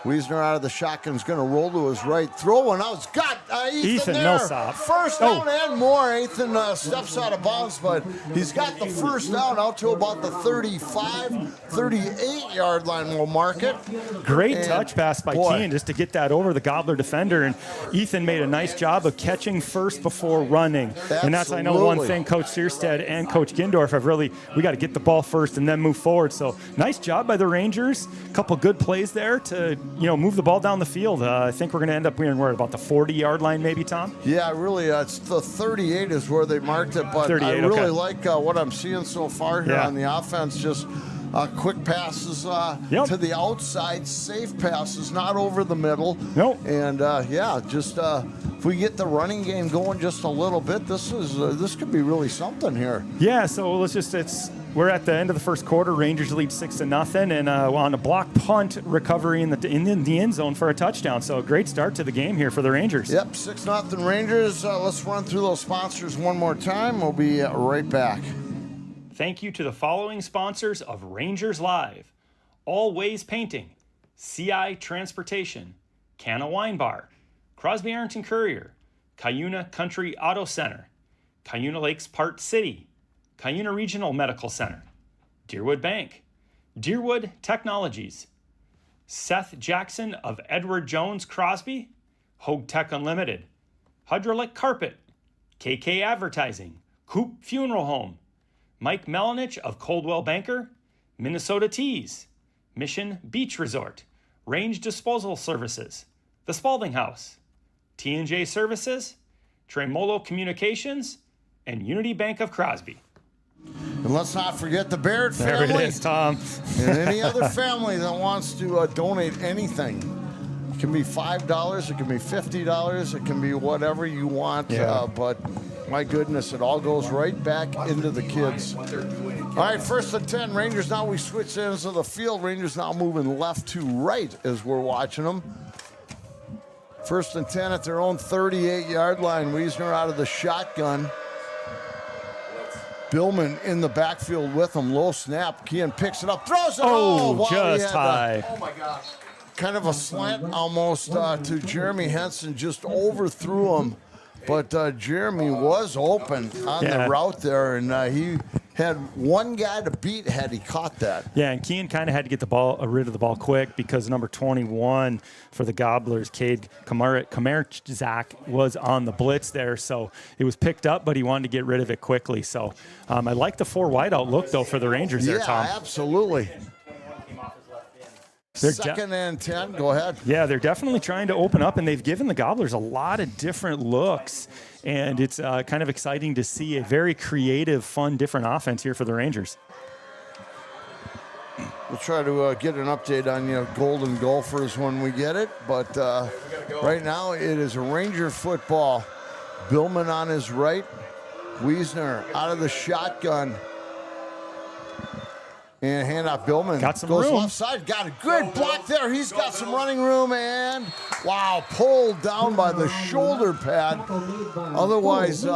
Wiesner out of the shotgun is going to roll to his right. Throw one out. It's got Ethan there. Millsap. First down and more. Ethan steps out of bounds, but he's got the first down out to about the 35, 38-yard line. We'll mark it. Great touch pass by Keane just to get that over the Gobbler defender. And Ethan made a nice job of catching first before running. Absolutely. And that's, I know, one thing Coach Searstead and Coach Gindorf have we got to get the ball first and then move forward. So nice job by the Rangers. A couple good plays there to move the ball down the field. I think we're going to end up here about the 40-yard line, maybe, Tom? Yeah, really, it's the 38 is where they marked it, but I really like what I'm seeing so far here on the offense. Just quick passes to the outside, safe passes, not over the middle. Nope. And, just if we get the running game going just a little bit, this could be really something here. Yeah, so we're at the end of the first quarter. Rangers lead 6-0, and on a block punt recovery in the end zone for a touchdown. So a great start to the game here for the Rangers. Yep, 6-0 Rangers. Let's run through those sponsors one more time. We'll be right back. Thank you to the following sponsors of Rangers Live: All Ways Painting, CI Transportation, Canna Wine Bar, Crosby Arrington Courier, Cuyuna Country Auto Center, Cuyuna Lakes Part City, Cuyuna Regional Medical Center, Deerwood Bank, Deerwood Technologies, Seth Jackson of Edward Jones Crosby, Hogue Tech Unlimited, Hydraulic Carpet, KK Advertising, Coop Funeral Home, Mike Melanich of Coldwell Banker, Minnesota Teas, Mission Beach Resort, Range Disposal Services, The Spalding House, T&J Services, Tremolo Communications, and Unity Bank of Crosby. And let's not forget the Barrett family. There it is, Tom. And any other family that wants to donate anything. It can be $5, it can be $50, it can be whatever you want. Yeah. But my goodness, it all goes right back into the kids. All right, 1st and 10. Rangers now, we switch ends of the field. Rangers now moving left to right as we're watching them. 1st and 10 at their own 38-yard line. Wiesner out of the shotgun. Billman in the backfield with him. Low snap. Kean picks it up, throws it. Just high. Oh my gosh. Kind of a slant almost to Jeremy Henson, just overthrew him. But Jeremy was open on the route there, and he had one guy to beat had he caught that. Yeah, and Kean kind of had to get the ball rid of the ball quick because number 21 for the Gobblers, Cade Kamerczak, was on the blitz there. So it was picked up, but he wanted to get rid of it quickly. So I like the 4 wideout look, though, for the Rangers there, Tom. Yeah, absolutely. 2nd and 10. Go ahead. Yeah, they're definitely trying to open up, and they've given the Gobblers a lot of different looks. And it's kind of exciting to see a very creative, fun, different offense here for the Rangers. We'll try to get an update on Golden Gophers when we get it. But right now it is Ranger football. Billman on his right. Wiesner out of the shotgun. And hand out Billman. Got some goes room. left side. Got a good block there. He's got some running room. And, wow, pulled down by the shoulder pad. Otherwise,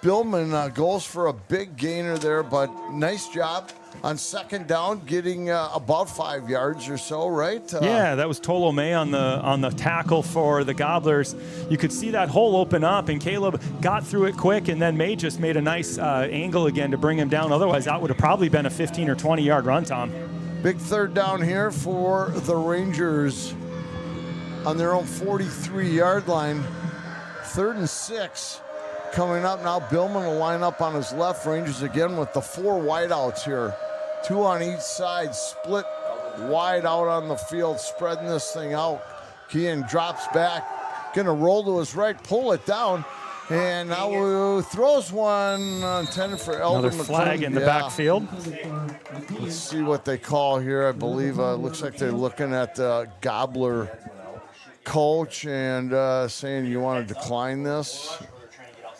Billman goes for a big gainer there, but nice job on second down, getting about 5 yards or so, right? Yeah, that was Tolome on the tackle for the Gobblers. You could see that hole open up, and Caleb got through it quick, and then May just made a nice angle again to bring him down. Otherwise, that would have probably been a 15 or 20-yard run, Tom. Big third down here for the Rangers on their own 43-yard line. 3rd and 6 coming up now. Billman will line up on his left. Rangers again with the 4 wideouts here. 2 on each side, split wide out on the field, spreading this thing out. Kean drops back, gonna roll to his right, pull it down, and now throws one intended for Eldon. Another flag in the backfield. Let's see what they call here. I believe looks like they're looking at the Gobbler coach and saying, you want to decline this?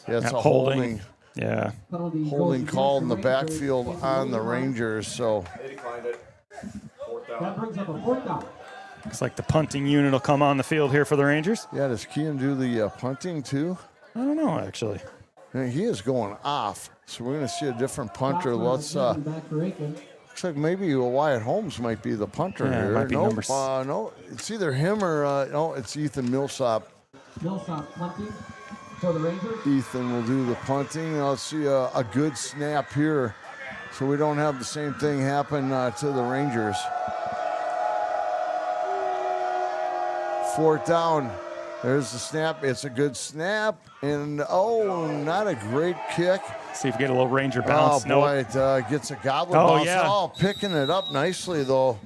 Yeah, it's a holding. Yeah. Holding call in the backfield on the Rangers, so. They declined it. 4th down. That brings up a 4th down. Looks like the punting unit will come on the field here for the Rangers. Yeah, does Kean do the punting too? I don't know, actually. He is going off, so we're going to see a different punter. Let's, looks like maybe Wyatt Holmes might be the punter Yeah, here. it might be number No, it's either him or, no, it's Ethan Millsap. Millsap punting for the Rangers. Ethan will do the punting. Let's see a good snap here so we don't have the same thing happen to the Rangers. 4th down. There's the snap. It's a good snap. And, not a great kick. See if we get a little Ranger bounce. Oh, boy, it gets a gobbler bounce. Yeah. Oh, picking it up nicely, though.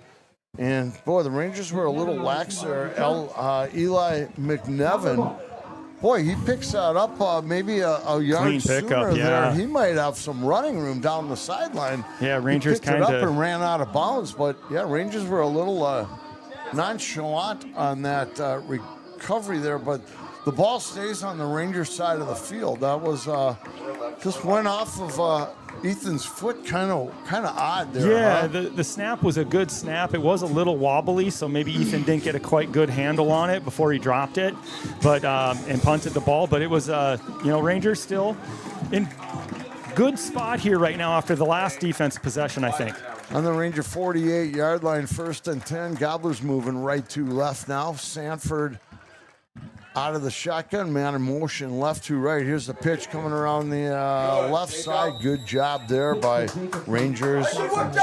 And, boy, the Rangers were a little lax there. Eli McNevin. Boy, he picks that up maybe a yard Clean sooner pickup, yeah. there. He might have some running room down the sideline. Yeah, Rangers he picked it kinda- up and ran out of bounds. But, yeah, Rangers were a little nonchalant on that recovery there. But the ball stays on the Rangers side of the field. That was just went off of Ethan's foot, kind of odd there. Yeah, huh? the snap was a good snap. It was a little wobbly, so maybe Ethan didn't get a quite good handle on it before he dropped it, but and punted the ball. But it was, Rangers still in good spot here right now after the last defense possession, I think. On the Ranger 48-yard line, 1st and 10. Gobblers moving right to left now. Sanford out of the shotgun, man in motion, left to right. Here's the pitch coming around the left side. Good job there by Rangers.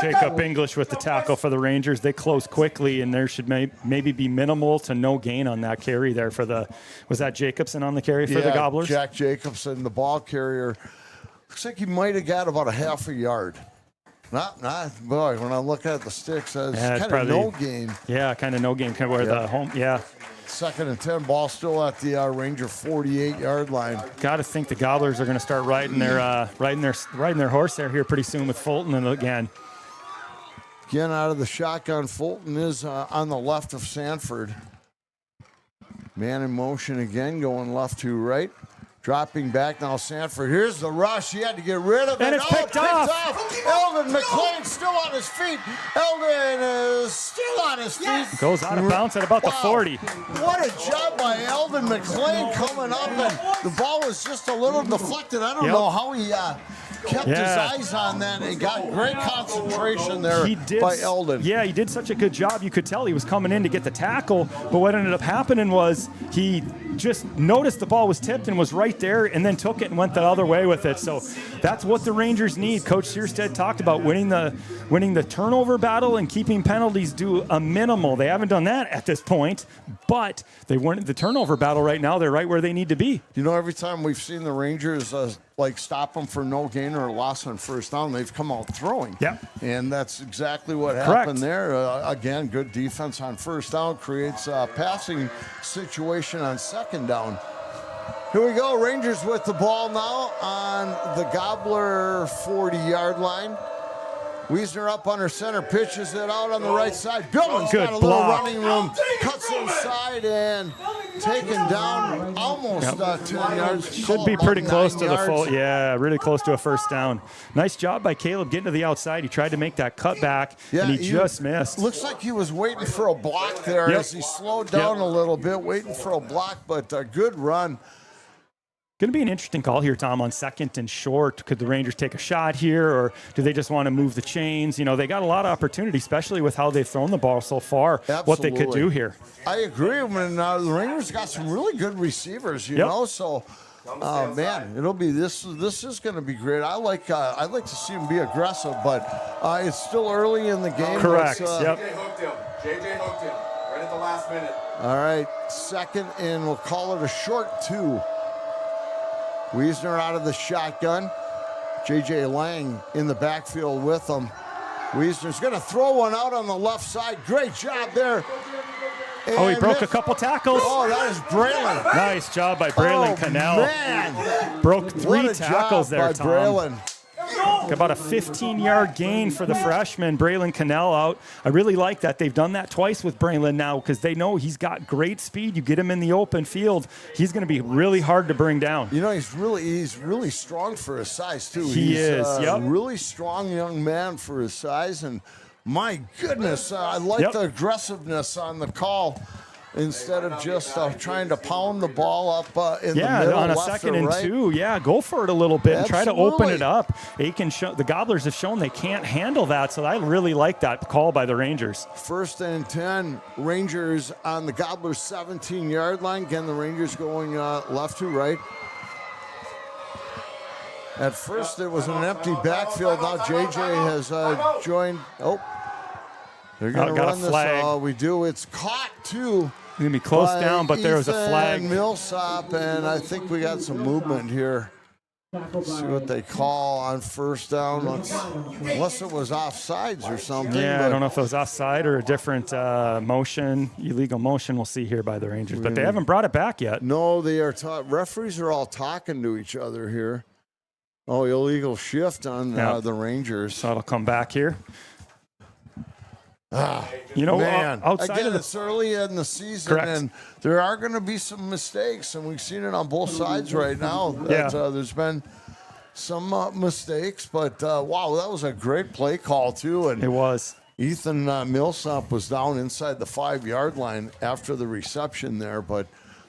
Jacob English with the tackle for the Rangers. They close quickly, and there should maybe be minimal to no gain on that carry there for the. Was that Jacobson on the carry for the Gobblers? Jack Jacobson, the ball carrier. Looks like he might have got about a half a yard. Not boy. When I look at the sticks, it's kind of no gain. Yeah, kind of no gain. Kind of where the home. Yeah. 2nd and 10, ball still at the Ranger 48-yard line. Got to think the Gobblers are going to start riding their horse there here pretty soon with Fulton and again. Again, out of the shotgun, Fulton is on the left of Sanford. Man in motion again, going left to right. Dropping back now, Sanford. Here's the rush. He had to get rid of it. And it's picked off. Eldon McLean still on his feet. Eldon is still on his feet. Goes out of bounds at about the 40. What a job by Eldon McLean coming up. And the ball was just a little deflected. I don't know how he kept his eyes on that and got great concentration there by Eldon. Yeah, he did such a good job. You could tell he was coming in to get the tackle, but what ended up happening was he just noticed the ball was tipped and was right there and then took it and went the other way with it. So that's what the Rangers need. Coach Searstead talked about winning the turnover battle and keeping penalties to a minimal. They haven't done that at this point, but they weren't the turnover battle right now. They're right where they need to be. You know, every time we've seen the Rangers stop them for no gain or a loss on 1st down, they've come out throwing. Yeah. And that's exactly what happened there. Again, good defense on 1st down creates a passing situation on 2nd down. Here we go. Rangers with the ball now on the Gobbler 40-yard line. Wiesner up under center, pitches it out on the right side. Billman's got a little running room, cuts inside, and taken down almost 10 yards. Should be pretty close to the full. Yeah, really close to a first down. Nice job by Caleb getting to the outside. He tried to make that cutback, and he just missed. Looks like he was waiting for a block there as he slowed down a little bit, waiting for a block, but a good run. Going to be an interesting call here, Tom, on 2nd and short. Could the Rangers take a shot here, or do they just want to move the chains? You know, they got a lot of opportunity, especially with how they've thrown the ball so far, what they could do here. I agree. When the Rangers got some really good receivers, you know, so man, it'll be this is going to be great. I'd like to see him be aggressive, but it's still early in the game. Correct. JJ hooked him. JJ hooked him right at the last minute. All right, 2nd, and we'll call it a short 2. Wiesner out of the shotgun. J.J. Lang in the backfield with him. Wiesner's going to throw one out on the left side. Great job there. And he broke a couple tackles. Oh, that is Braylon. Nice job by Braylon Cannell. Man. Broke 3 tackles there, Tom. Braylon. About a 15-yard gain for the freshman, Braylon Cannell out. I really like that. They've done that twice with Braylon now because they know he's got great speed. You get him in the open field, he's going to be really hard to bring down. You know, he's really strong for his size, too. He's really strong young man for his size. And my goodness, I like the aggressiveness on the call. Instead of just trying to pound the ball up in the middle, on a left 2nd and right. 2, go for it a little bit and try to open it up. Aitkin, the Gobblers have shown they can't handle that, so I really like that call by the Rangers. 1st and 10, Rangers on the Gobblers' 17-yard line. Again, the Rangers going left to right. At first, it was an empty backfield. Now JJ has joined. Oh, they're going to run this. We do. It's caught, too. It's going to be close down, but there was a flag. Millsop, and I think we got some movement here. Let's see what they call on first down. Unless it was offsides or something. Yeah, I don't know if it was offside or a different motion, illegal motion we'll see here by the Rangers. But they haven't brought it back yet. No, they are. Referees are all talking to each other here. Oh, illegal shift on the Rangers. So it'll come back here. You know, man. Outside Again, of it's early in the season, Correct. and there are going to be some mistakes, and we've seen it on both sides right now. There's been some mistakes, but wow, that was a great play call too. And it was. Ethan Millsop was down inside the 5-yard line after the reception there, but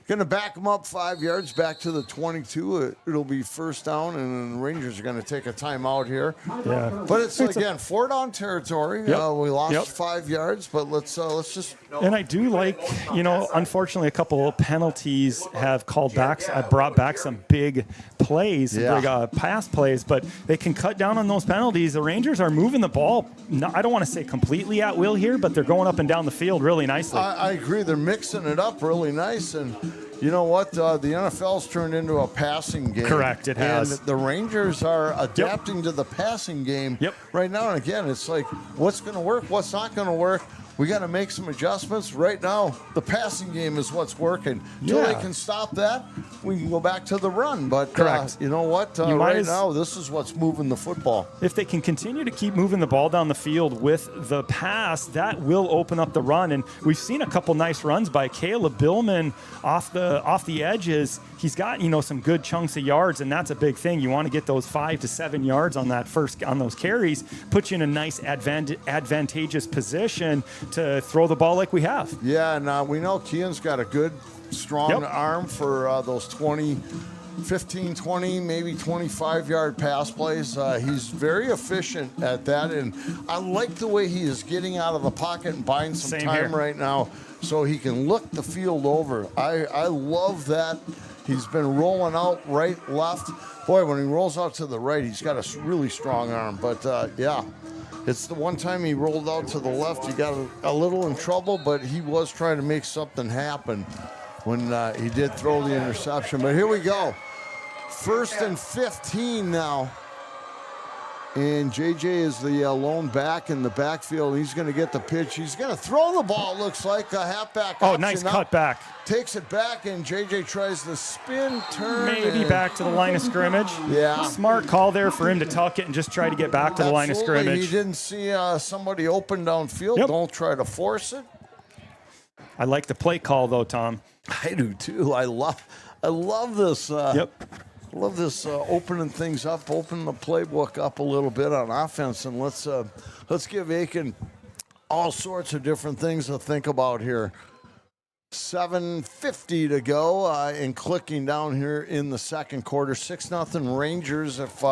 going to back him up 5 yards back to the 22. It'll be first down, and the Rangers are going to take a timeout here. Yeah, but it's again 4-down territory. We lost 5 yards, but let's just. And I do like, unfortunately, a couple of penalties have brought back some big plays, big pass plays, but they can cut down on those penalties. The Rangers are moving the ball. I don't want to say completely at will here, but they're going up and down the field really nicely. I agree. They're mixing it up really nice, and you know what? The NFL's turned into a passing game. Correct, it has. And the Rangers are adapting to the passing game right now. And again, it's like, what's going to work? What's not going to work? We got to make some adjustments. Right now, the passing game is what's working. Until they can stop that, we can go back to the run. But correct. You know what? Right now, this is what's moving the football. If they can continue to keep moving the ball down the field with the pass, that will open up the run. And we've seen a couple nice runs by Caleb Billman off the edges. He's got some good chunks of yards, and that's a big thing. You want to get those 5 to 7 yards on those carries, put you in a nice advantageous position to throw the ball like we have. Yeah, and we know Kean's got a good, strong arm for those 15, 20, maybe 25-yard pass plays. He's very efficient at that, and I like the way he is getting out of the pocket and buying some time right now so he can look the field over. I love that. He's been rolling out right, left. Boy, when he rolls out to the right, he's got a really strong arm. But, it's the one time he rolled out to the left, he got a little in trouble, but he was trying to make something happen when he did throw the interception. But here we go. 1st and 15 now. And JJ is the lone back in the backfield. He's going to get the pitch. He's going to throw the ball, looks like a halfback. Oh, nice cut back. Takes it back, and JJ tries the spin, turn. Maybe back to the line of scrimmage. Yeah. Smart call there for him to tuck it and just try to get back to the line of scrimmage. He didn't see somebody open downfield. Don't try to force it. I like the play call, though, Tom. I do too. I love this. Yep. Love this opening things up, opening the playbook up a little bit on offense, and let's give Aitkin all sorts of different things to think about here. 7:50 to go, and clicking down here in the second quarter. 6-0 Rangers. If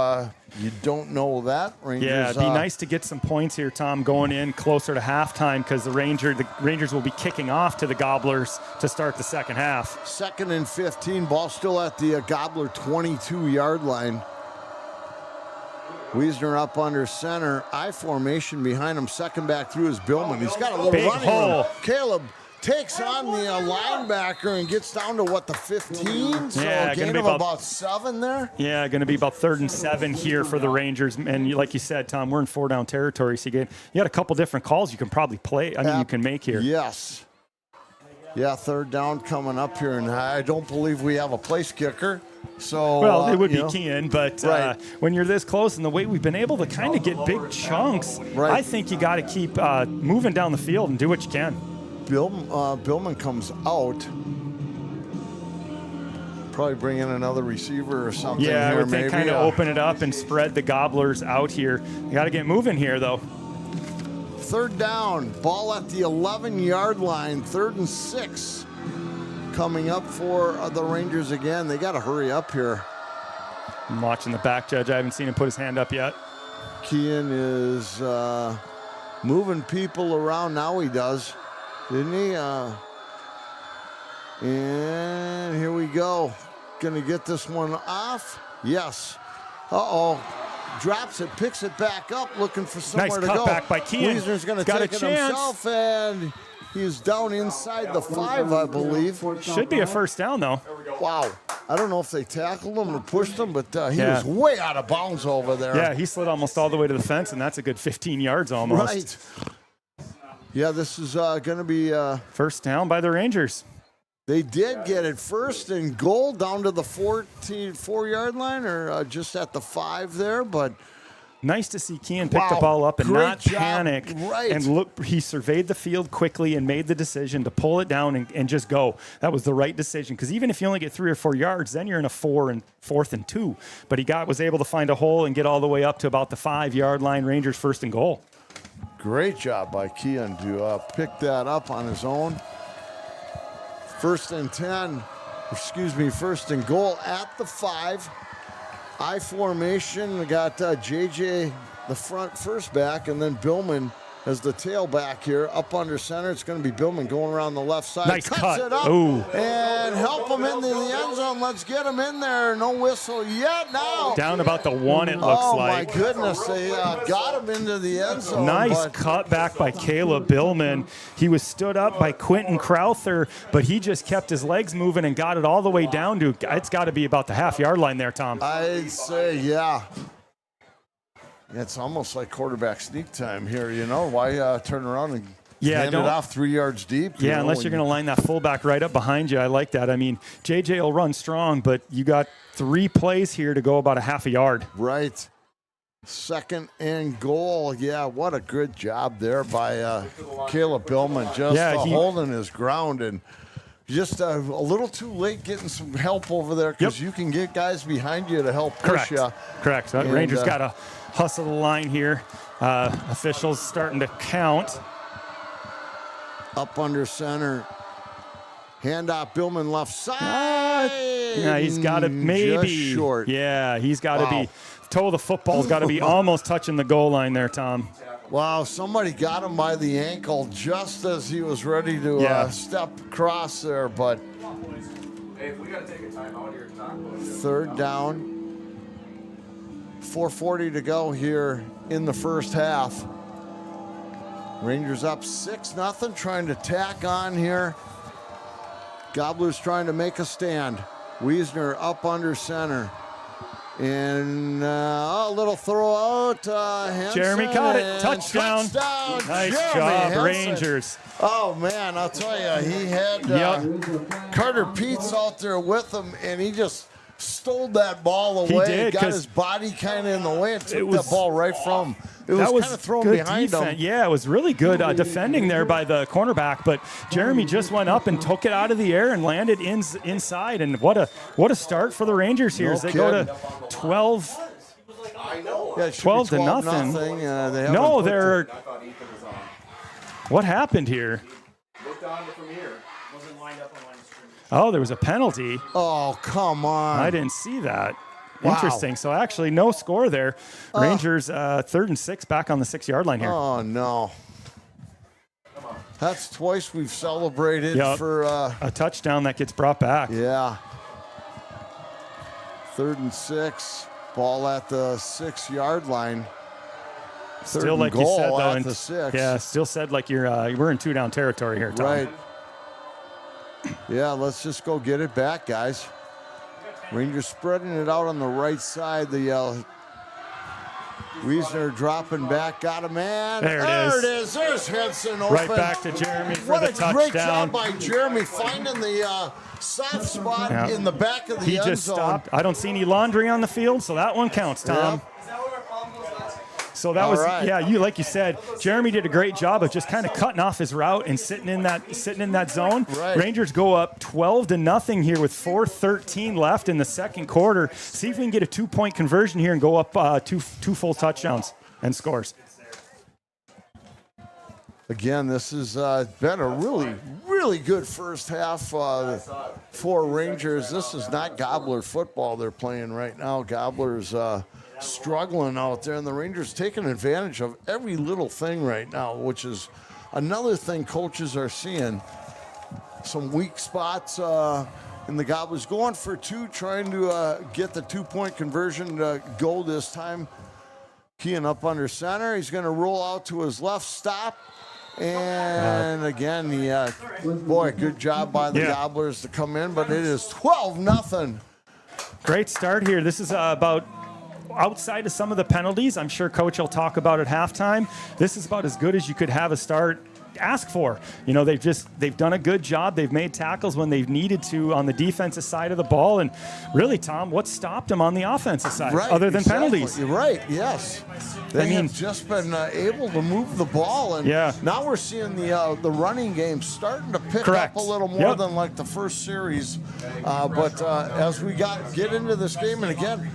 you don't know that, Rangers. Yeah, it'd be nice to get some points here, Tom, going in closer to halftime because the Rangers will be kicking off to the Gobblers to start the second half. 2nd and 15. Ball still at the Gobbler 22-yard line. Wiesner up under center. I formation behind him. Second back through is Billman. He's got a little Big running hole. room. Caleb takes on the linebacker and gets down to the 15. So Yeah, a gain of about 7 there. Yeah, going to be about 3rd and 7 here for the Rangers. And like you said, Tom, we're in 4-down territory. So you got a couple different calls you can probably play. You can make here. Yes. Yeah, 3rd down coming up here, and I don't believe we have a place kicker. So well, it would be Kean, but right. When you're this close and the way we've been able to kind of get big chunks, right. I think you got to keep moving down the field and do what you can. Billman comes out. Probably bring in another receiver or something. Yeah, here, I would think kind of open it up and spread the Gobblers out here. You got to get moving here, though. 3rd down, ball at the 11-yard line, 3rd and 6. Coming up for the Rangers again. They got to hurry up here. I'm watching the back judge. I haven't seen him put his hand up yet. Kean is moving people around. Now he does, didn't he? And here we go. Gonna get this one off. Yes. Uh-oh. Drops it, picks it back up, looking for somewhere nice to go. Nice cut back by Kean. Wiesner's going to take it himself, and he's down inside the 5, I believe. Should be a first down, though. Wow. I don't know if they tackled him or pushed him, but he was way out of bounds over there. Yeah, he slid almost all the way to the fence, and that's a good 15 yards almost. Right. Yeah, this is going to be... first down by the Rangers. They did get it 1st and goal down to the 4-yard line, or just at the 5 there, but... Nice to see Kean pick the ball up and not panic. Right. And look, he surveyed the field quickly and made the decision to pull it down and just go. That was the right decision, because even if you only get 3 or 4 yards, then you're in a 4th and 2. But he was able to find a hole and get all the way up to about the 5-yard line. Rangers 1st and goal. Great job by Kean to pick that up on his own. 1st and goal at the 5. I formation. We got JJ, the front first back, and then Billman as the tailback here up under center. It's going to be Billman going around the left side. Nice Cuts cut. it up Ooh. and help him into the end zone. Let's get him in there. No whistle yet now. Down about the 1, it looks like. Oh, my goodness. They got him into the end zone. Nice cut back by Caleb Billman. He was stood up by Quentin Crowther, but he just kept his legs moving and got it all the way down to, it's got to be about the half-yard line there, Tom. I'd say, yeah. It's almost like quarterback sneak time here, you know. Why turn around and hand it off 3 yards deep? Yeah, unless you're going to line that fullback right up behind you. I like that. I mean, JJ will run strong, but you got 3 plays here to go about a half a yard. Right. 2nd and goal. Yeah, what a good job there by Caleb Billman, just holding his ground, and just a little too late getting some help over there, because you can get guys behind you to help push you. Correct. So Rangers got to hustle the line here. Officials starting to count. Up under center. Handoff, Billman left side. Yeah, he's got to maybe. Just short. Yeah, he's got to be. Toe of the football's got to be almost touching the goal line there, Tom. Wow, somebody got him by the ankle just as he was ready to step across there, but Hey, we got to take a timeout here. 3rd down. 4:40 to go here in the first half. Rangers up 6-0, trying to tack on here. Gobblers trying to make a stand. Wiesner up under center. And a little throw out. Jeremy caught it. Touchdown. Nice job, Henson. Rangers. Oh, man, I'll tell you, he had Carter Peets out there with him, and he just stole that ball He away. did, Got 'cause his body kind of in the way and took was- that ball right from. It was that was kind of thrown good behind him. Yeah, it was really good defending there by the cornerback. But Jeremy just went up and took it out of the air and landed inside. And what a start for the Rangers here. No as they go to 12. Yeah, it should be 12 to nothing. They haven't No, put they're. I thought Aitkin was on. What happened here? Looked on from here. Oh, there was a penalty. Oh, come on. I didn't see that. Wow. Interesting. So actually, no score there. Rangers 3rd and 6 back on the 6-yard line here. Oh, no. That's twice we've celebrated Yep. for, A touchdown that gets brought back. yeah. 3rd and 6. Ball at the 6-yard line. Third Still, and like you goal said, though. at And, the 6. yeah, still said like we're in 2-down territory here, Tom. Right. Yeah, let's just go get it back, guys. Rangers spreading it out on the right side. The Wiesner dropping back. Got a man. There it is. There's Henson open. Right back to Jeremy for What the a touchdown. great job by Jeremy finding the soft spot Yeah. in the back of the He end just zone. stopped. I don't see any laundry on the field, so that one counts, Tom. So that All was right. like you said, Jeremy did a great job of just kind of cutting off his route and sitting in that zone. Right. Rangers go up 12-0 here with 4:13 left in the second quarter. See if we can get a 2-point conversion here and go up two full touchdowns and scores. Again, this has been a really, really good first half for Rangers. This is not Gobbler football they're playing right now. Gobbler's struggling out there, and the Rangers taking advantage of every little thing right now, which is another thing coaches are seeing. Some weak spots in the Gobblers, going for 2, trying to get the 2-point conversion to go this time. Keying up under center. He's going to roll out to his left, stop. And again, boy, good job by the Gobblers to come in, but it is 12-0. Great start here. This is about outside of some of the penalties. I'm sure Coach will talk about at halftime. This is about as good as you could have a start ask for. You know, they've done a good job. They've made tackles when they've needed to on the defensive side of the ball. And really, Tom, what stopped them on the offensive side other than penalties? You're right, yes. They have just been able to move the ball. And now we're seeing the running game starting to pick up a little more than like the first series. But as we get into this game, and again,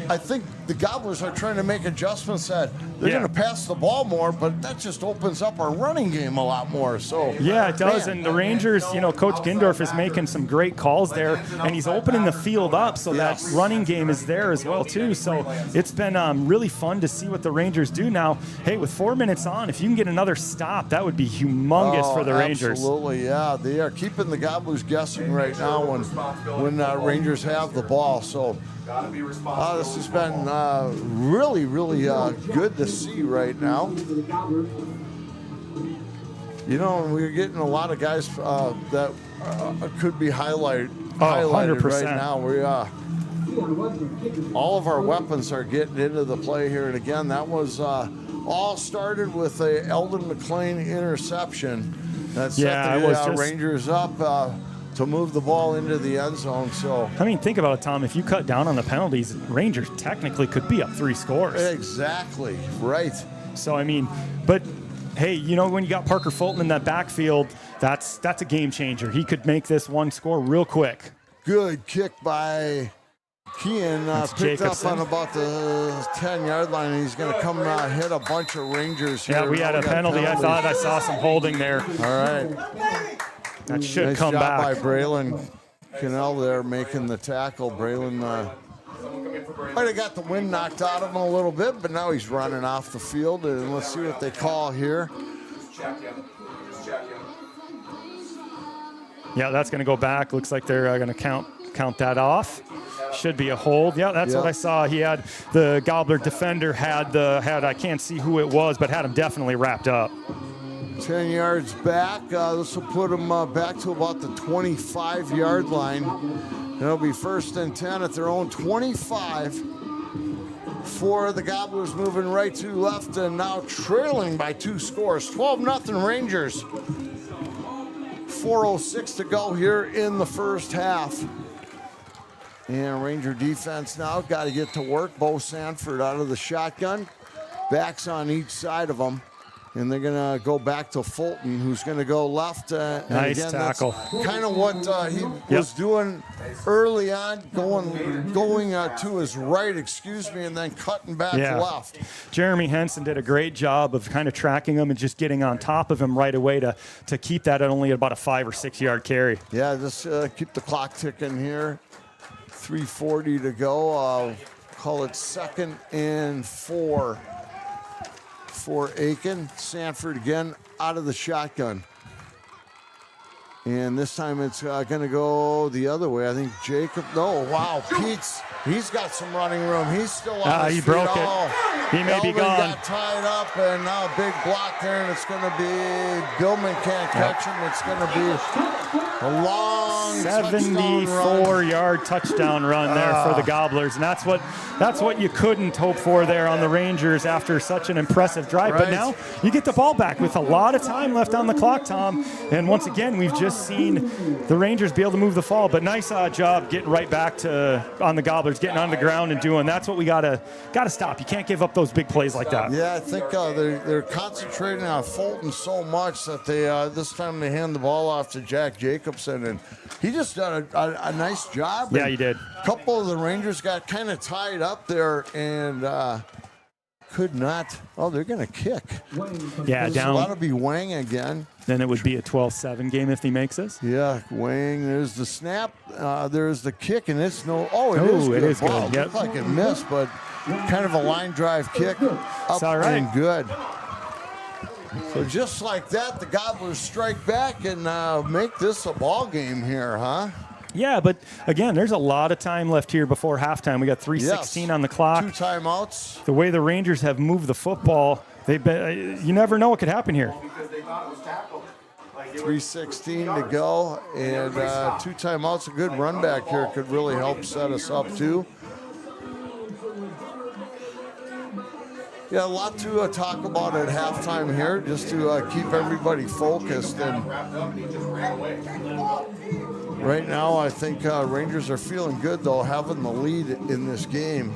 I think the Gobblers are trying to make adjustments that they're going to pass the ball more, but that just opens up our running game a lot more. So yeah, it does. And the Rangers, Coach Gindorf is making some great calls there, and he's opening the field up so that running game is there as well too. So it's been really fun to see what the Rangers do now. Hey, with 4 minutes on, if you can get another stop, that would be humongous for the Rangers. Absolutely, yeah. They are keeping the Gobblers guessing right now when Rangers have the ball. So this has been really, really good to see right now. We're getting a lot of guys that could be highlighted 100%. right now. All of our weapons are getting into the play here. And again, that was all started with a Eldon McLean interception that set the Rangers up to move the ball into the end zone. So I mean, think about it, Tom. If you cut down on the penalties, Rangers technically could be up 3 scores. Exactly, right. So, I mean, but hey, when you got Parker Fulton in that backfield, that's a game changer. He could make this one score real quick. Good kick by Kean, picked Jacobson. up on about the 10-yard line, and he's going to come hit a bunch of Rangers here. Yeah, we had a penalty. I thought I saw some holding there. All right. That should nice come job back. by Braylon Cannell there making the tackle. Braylon might have got the wind knocked out of him a little bit, but now he's running off the field. And let's see what they call here. Yeah, that's going to go back. Looks like they're going to count that off. Should be a hold. Yeah, that's what I saw. He had the Gobbler defender had I can't see who it was, but had him definitely wrapped up. 10 yards back. This will put them back to about the 25-yard line. It'll be 1st and 10 at their own 25. For the Gobblers moving right to left and now trailing by 2 scores. 12-0 Rangers. 4:06 to go here in the first half. And Ranger defense now got to get to work. Bo Sanford out of the shotgun. Backs on each side of them. And they're going to go back to Fulton, who's going to go left. Nice again, tackle. Kind of what he was doing early on, going to his right, and then cutting back left. Jeremy Henson did a great job of kind of tracking him and just getting on top of him right away to keep that at only about a 5 or 6 yard carry. Yeah, just keep the clock ticking here. 3:40 to go. I'll call it 2nd and 4 for Aitkin. Sanford again out of the shotgun. And this time it's going to go the other way. I think Jacob. No, wow. He's got some running room. He's still on his he feet. broke it. He may be gone. Got tied up, and now a big block there, and it's going to be Billman can't catch him. It's going to be a long 74-yard touchdown run there for the Gobblers, and that's what you couldn't hope for there on the Rangers after such an impressive drive. Right. But now you get the ball back with a lot of time left on the clock, Tom. And once again, we've just seen the Rangers be able to move the ball. But nice job getting right back on the Gobblers, getting on the ground and doing. That's what we gotta stop. You can't give up those big plays like that. Yeah, I think they're concentrating on Fulton so much that they this time they hand the ball off to Jack Jacobson, and he just done a nice job. Yeah, he did. A couple of the Rangers got kind of tied up there and could not. Oh, they're going to kick. Yeah, down. That'll be Wang again. Then it would be a 12-7 game if he makes this. Yeah, Wang. There's the snap. There's the kick, and it's no. Oh, it is good. It is Wow, good. Yep. Looked like it missed, but kind of a line drive kick up all right. and good. So just like that, the Gobblers strike back and make this a ball game here, huh? Yeah, but again, there's a lot of time left here before halftime. We got 3:16 on the clock. 2 timeouts. The way the Rangers have moved the football, you never know what could happen here. 3:16 to go, and 2 timeouts. A good run back here could really help set us up too. Yeah, a lot to talk about at halftime here, just to keep everybody focused. And right now, I think Rangers are feeling good, though, having the lead in this game.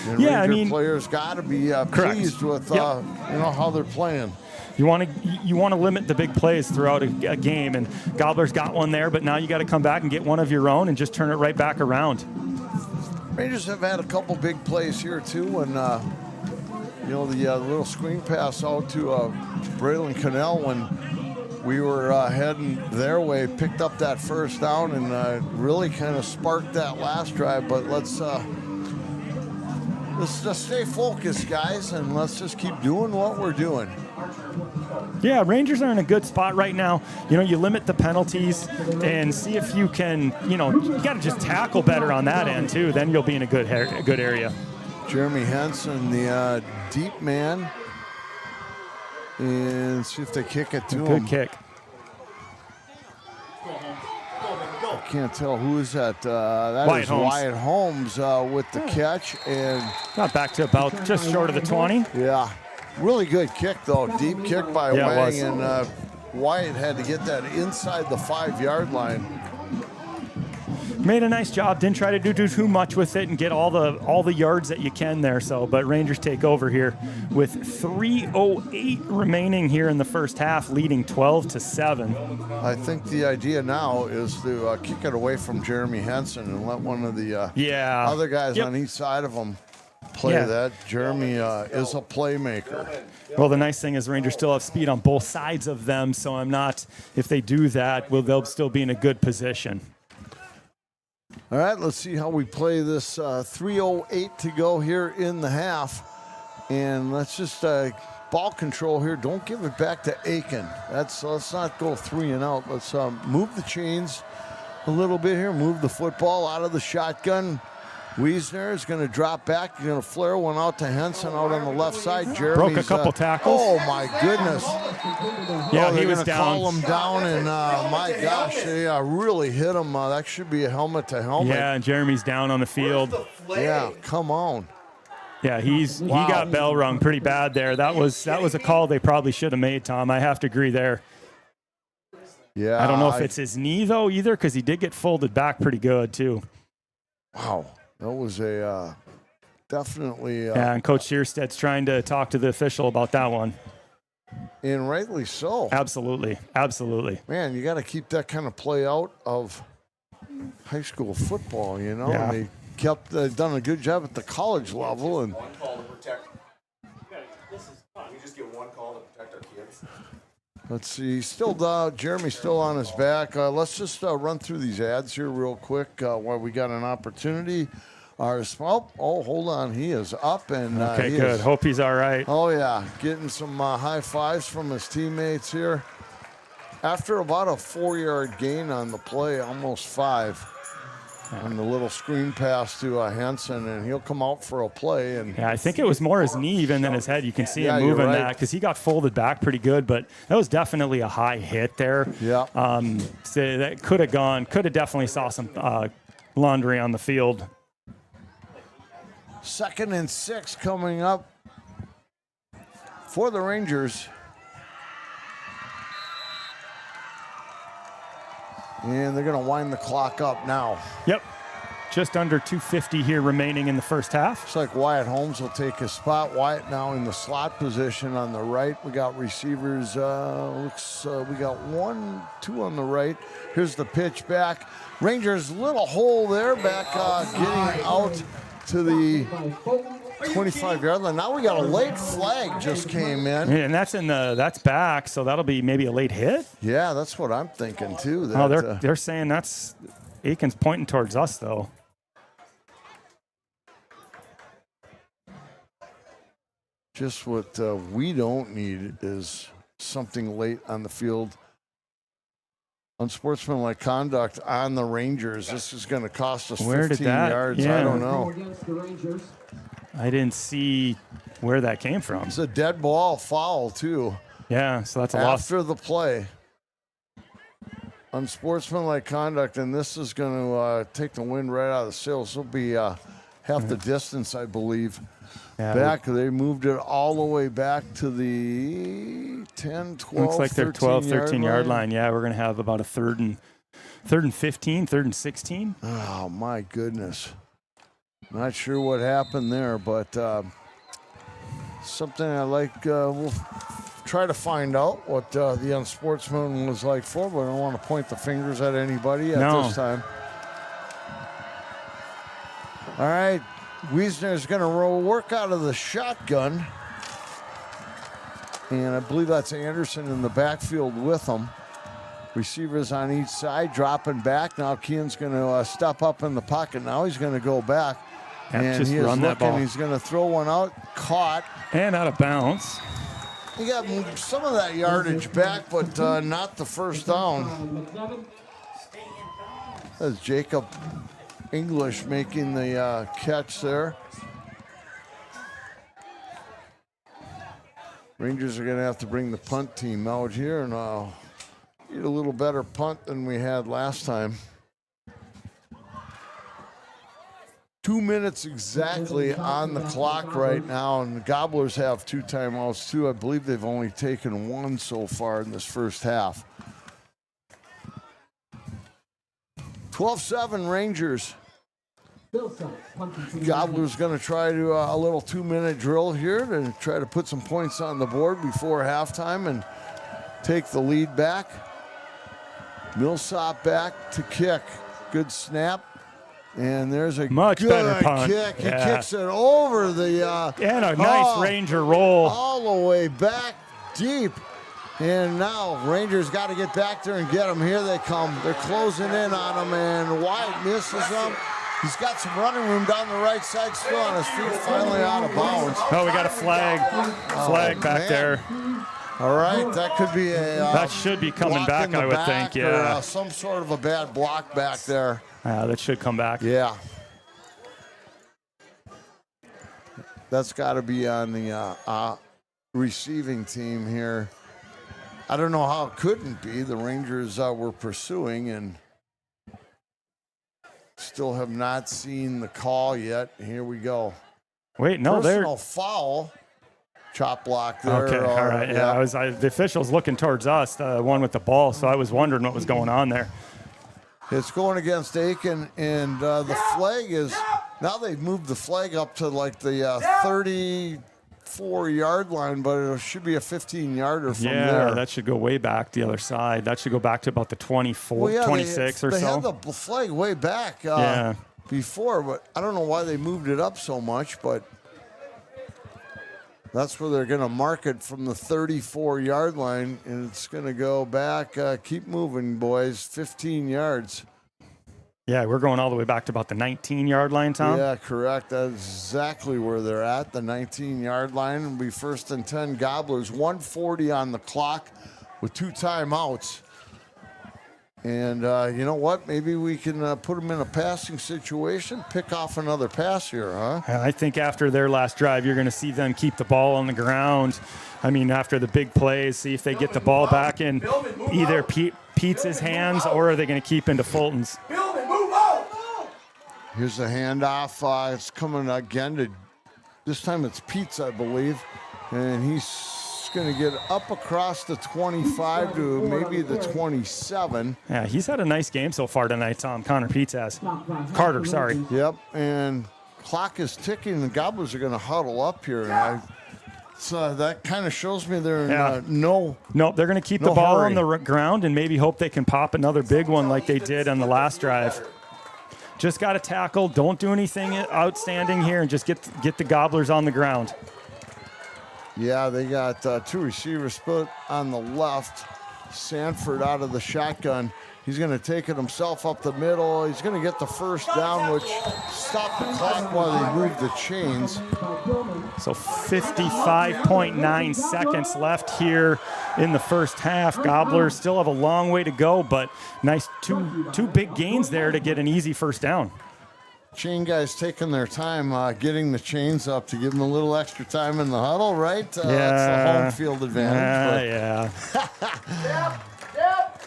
And Ranger players got to be pleased with how they're playing. You want to limit the big plays throughout a game, and Gobblers got one there, but now you got to come back and get one of your own and just turn it right back around. Rangers have had a couple big plays here too, and the little screen pass out to Braylon Cannell when we were heading their way, picked up that first down and really kind of sparked that last drive. But let's just stay focused, guys, and let's just keep doing what we're doing. Yeah, Rangers are in a good spot right now. You limit the penalties and see if you can, you got to just tackle better on that end too. Then you'll be in a good area. Jeremy Henson, the deep man, and see if they kick it to him. Good kick. I can't tell who is that. That Wyatt is Holmes. Wyatt Holmes with the catch, and got back to about just short of the 20. Yeah, really good kick though. Deep kick by Wang, and Wyatt had to get that inside the 5-yard line. Made a nice job. Didn't try to do too much with it and get all the yards that you can there. But Rangers take over here with 3:08 remaining here in the first half, leading 12-7. I think the idea now is to kick it away from Jeremy Henson and let one of the other guys on each side of him play that. Jeremy is a playmaker. Well, the nice thing is Rangers still have speed on both sides of them, so if they do that, they'll still be in a good position. All right, let's see how we play this. 3:08 to go here in the half. And let's just ball control here. Don't give it back to Aitkin. Let's not go 3 and out. Let's move the chains a little bit here. Move the football out of the shotgun. Wiesner is going to drop back. He's going to flare one out to Henson out on the left side. Jeremy's broke a couple tackles. Oh, my goodness. Yeah, he was down. Call him down, and my gosh, they really hit him. That should be a helmet to helmet. Yeah, and Jeremy's down on the field. Yeah, come on. Yeah, he got bell rung pretty bad there. That was a call they probably should have made, Tom. I have to agree there. Yeah. I don't know if it's his knee though either, because he did get folded back pretty good too. Wow, that was a definitely. Yeah, and Coach Shearstead's trying to talk to the official about that one. And rightly so. Absolutely. Absolutely. Man, you got to keep that kind of play out of high school football, you know. Yeah. And they've done a good job at the college level. And One call to protect. We just get one call to protect our kids. let's see, Jeremy's still on his back. Let's just run through these ads here real quick while we got an opportunity. Hold on, he is up and Okay, good. Hope he's all right. Oh yeah, getting some high fives from his teammates here. After about a 4-yard gain on the play, almost 5. And the little screen pass to Henson, and he'll come out for a play. And Yeah, I think it was more his knee even than his head. You can see him you're moving right. that because he got folded back pretty good, but that was definitely a high hit there. Yeah. So that could have definitely saw some laundry on the field. 2nd and 6 coming up for the Rangers. And they're going to wind the clock up now. Yep. Just under 2:50 here remaining in the first half. Looks like Wyatt Holmes will take his spot. Wyatt now in the slot position on the right. We got receivers. We got 1, 2 on the right. Here's the pitch back. Rangers little hole there back getting out to the 25-yard line. Now we got a late flag just came in. And that's back, so that'll be maybe a late hit. Yeah, that's what I'm thinking too. They're saying that's Aitkin's pointing towards us though. Just what we don't need is something late on the field. Unsportsmanlike conduct on the Rangers. This is going to cost us 15 yards. Yeah. I don't know. Against the Rangers. I didn't see where that came from. It's a dead ball foul, too. Yeah, so that's a loss. After the play. Unsportsmanlike conduct, and this is going to take the wind right out of the sails. This will be half the distance, I believe. Yeah, Back, they moved it all the way back to the 10, 12, looks like they're 12, 13 yard line. Yeah, we're going to have about a third and 15, 3rd and 16. Oh, my goodness. Not sure what happened there, but something I like. We'll try to find out what the unsportsman was like for, but I don't want to point the fingers at anybody at this time. All right. Wiesner's going to work out of the shotgun. And I believe that's Anderson in the backfield with him. Receivers on each side, dropping back. Now Kean's going to step up in the pocket. Now he's going to go back. And just he is run that looking. ball. He's going to throw one out. Caught. And out of bounds. He got some of that yardage back, but not the first down. That's Jacob English making the catch there. Rangers are going to have to bring the punt team out here and get a little better punt than we had last time. 2 minutes exactly on the clock right now, and the Gobblers have 2 timeouts too. I believe they've only taken 1 so far in this first half. 12-7 Rangers. Gobbler's going to try to a little 2-minute drill here to try to put some points on the board before halftime and take the lead back. Millsop back to kick. Good snap. And there's a much good better punt. kick. He Yeah. kicks it over the And a nice Ranger roll. all the way back deep. And now Rangers got to get back there and get them. Here they come. They're closing in on him, and Wyatt misses them. He's got some running room down the right side, still on his feet, finally out of bounds. Oh, we got a flag back man. there. All right, that could be a That should be coming block back, in the I would back think. or, Yeah. some sort of a bad block back there. That should come back. Yeah. That's got to be on the receiving team here. I don't know how it couldn't be. The Rangers were pursuing and still have not seen the call yet. Here we go. Wait, no, they're Personal foul. Chop block there. okay. All right, yeah. The official's looking towards us, the one with the ball. So I was wondering what was going on there. It's going against Aitkin, and the flag is, now they've moved the flag up to like the 34-yard line, but it should be a 15-yarder from there. Yeah, that should go way back the other side. That should go back to about the 24, 26 or so. They had the flag way back before, but I don't know why they moved it up so much, but that's where they're going to mark it from the 34-yard line, and it's going to go back. Keep moving, boys. 15 yards. Yeah, we're going all the way back to about the 19-yard line, Tom. Yeah, correct. That's exactly where they're at, the 19-yard line. It'll be 1st and 10 Gobblers. 1:40 on the clock with 2 timeouts. And you know what? Maybe we can put them in a passing situation, pick off another pass here, huh? I think after their last drive, you're going to see them keep the ball on the ground. I mean, after the big plays, see if they get the ball back in either Pete's hands or are they going to keep into Fulton's. Here's a handoff. It's coming again to, this time it's Pete's, I believe. And he's going to get up across the 25 to maybe the 27. Yeah, he's had a nice game so far tonight, Tom. Connor Peets has. Carter, sorry. Yep, and clock is ticking. The Gobblers are going to huddle up here. And that kind of shows me they're Nope, they're going to keep the ball on the ground and maybe hope they can pop another big one like they did on the last drive. Just got to tackle. Don't do anything outstanding here and just get the Gobblers on the ground. Yeah, they got 2 receivers split on the left. Sanford out of the shotgun. He's going to take it himself up the middle. He's going to get the first down, which stopped the clock while they moved the chains. So 55.9 seconds left here in the first half. Gobblers still have a long way to go, but nice two big gains there to get an easy first down. Chain guys taking their time getting the chains up to give them a little extra time in the huddle, right? That's the home field advantage.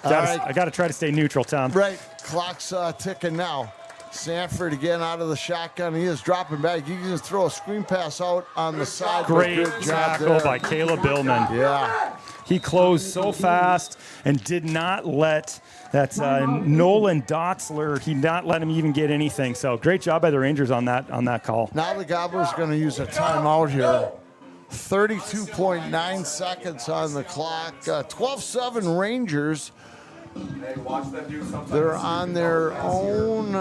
I got to try to stay neutral, Tom. Right. Clock's ticking now. Sanford again out of the shotgun. He is dropping back. He can just throw a screen pass out on the side. Great tackle by Caleb Billman. Yeah. He closed so fast and did not let Nolan Dotzler. He not let him even get anything. So great job by the Rangers on that call. Now the Gobblers are going to use a timeout here. 32.9 seconds on the clock. 12-7 Rangers. They're on their own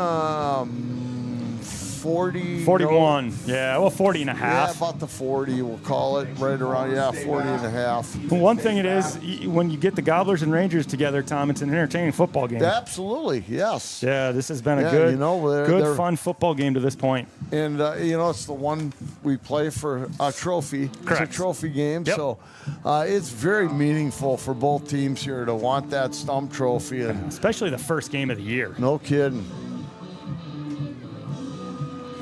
41. Yeah, well, 40 and a half. Yeah, about the 40, we'll call it. Right around, 40 and a half. Well, one thing it is, when you get the Gobblers and Rangers together, Tom, it's an entertaining football game. Absolutely, yes. Yeah, this has been a good, fun football game to this point. And, it's the one we play for a trophy. Correct. It's a trophy game, Yep. so it's very meaningful for both teams here to want that stump trophy. And especially the first game of the year. No kidding.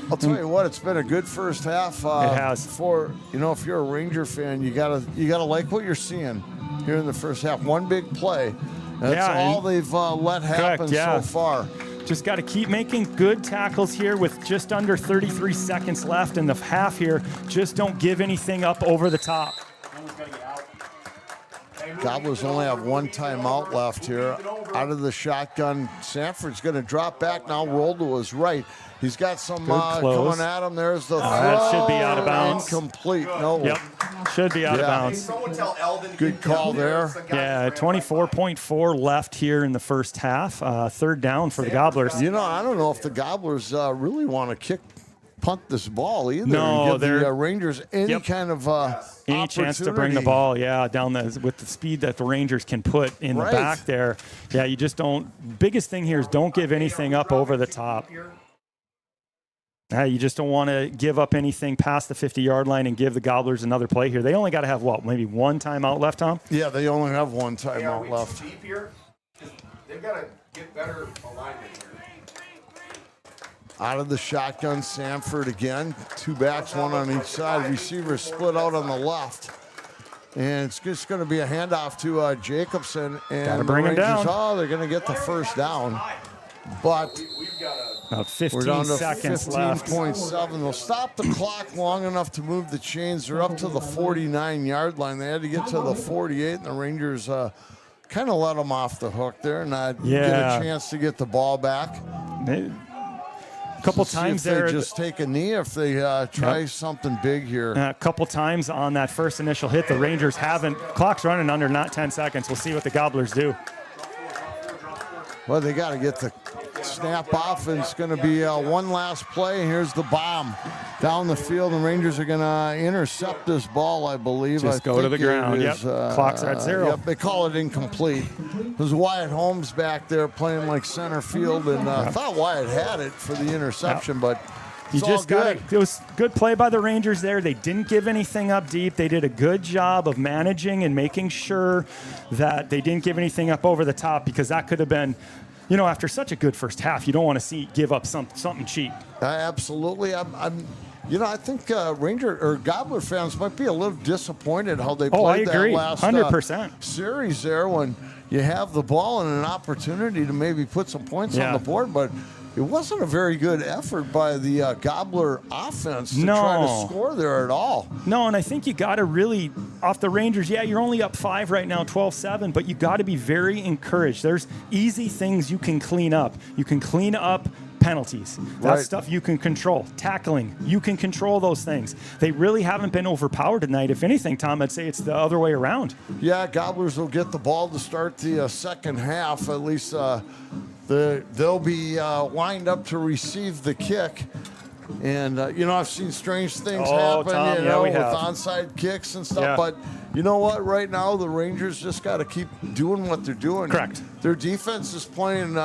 I'll tell you what, it's been a good first half. It has. For if you're a Ranger fan, you gotta like what you're seeing here in the first half. One big play. That's all they've let happen so far. Just got to keep making good tackles here with just under 33 seconds left in the half here. Just don't give anything up over the top. Gobblers only have 1 timeout left here. Out of the shotgun, Sanford's going to drop back now, roll to his right. He's got some coming at him. There's the throw. That should be out of bounds. Incomplete. No. Yep. Should be out of bounds. Good call there. Yeah, 24.4 left here in the first half. Third down for the Gobblers. I don't know if the Gobblers really want to punt this ball either. No, and give the Rangers any kind of any chance to bring the ball, down with the speed that the Rangers can put in the back there. Yeah, you just don't. Biggest thing here is don't give anything up over the top. You just don't want to give up anything past the 50-yard line and give the Gobblers another play here. They only got to have maybe 1 timeout left, Tom? Yeah, they only have 1 timeout left. Deep here? They've got to get better alignment here. Out of the shotgun, Sanford again. 2 backs, 1 on each side. Receivers split out on the left. And it's just going to be a handoff to Jacobson. And gotta bring him down. They're going to get the first down. But about 15 we're down to seconds left. 15.7. They'll stop the clock long enough to move the chains. They're up to the 49-yard line. They had to get to the 48, and the Rangers kind of let them off the hook there and not Yeah. get a chance to get the ball back. A couple times if there. they just take a knee, if they try something big here. A couple times on that first initial hit, the Rangers haven't. Clock's running under not 10 seconds. We'll see what the Gobblers do. Well, they got to get the snap off, and it's going to be one last play. Here's the bomb down the field, and Rangers are going to intercept this ball, I believe. Just go to the ground. Yep. Clocks are at 0. Yep, they call it incomplete. There's Wyatt Holmes back there playing like center field, and I thought Wyatt had it for the interception, but it's all good. It was good play by the Rangers there. They didn't give anything up deep. They did a good job of managing and making sure that they didn't give anything up over the top, because that could have been, after such a good first half, you don't want to give up something cheap. Absolutely. I think Ranger or Gobbler fans might be a little disappointed how they played I agree. that last 100%. Series there, when you have the ball and an opportunity to maybe put some points on the board, but it wasn't a very good effort by the Gobbler offense to try to score there at all. No, and I think you got to really, off the Rangers, you're only up 5 right now, 12-7, but you got to be very encouraged. There's easy things you can clean up. You can clean up penalties. That's stuff you can control. Tackling, you can control those things. They really haven't been overpowered tonight. If anything, Tom, I'd say it's the other way around. Yeah, Gobblers will get the ball to start the second half. At least they'll be lined up to receive the kick. And, I've seen strange things happen, Tom, with onside kicks and stuff. Yeah. But you know what? Right now, the Rangers just got to keep doing what they're doing. Correct. Their defense is playing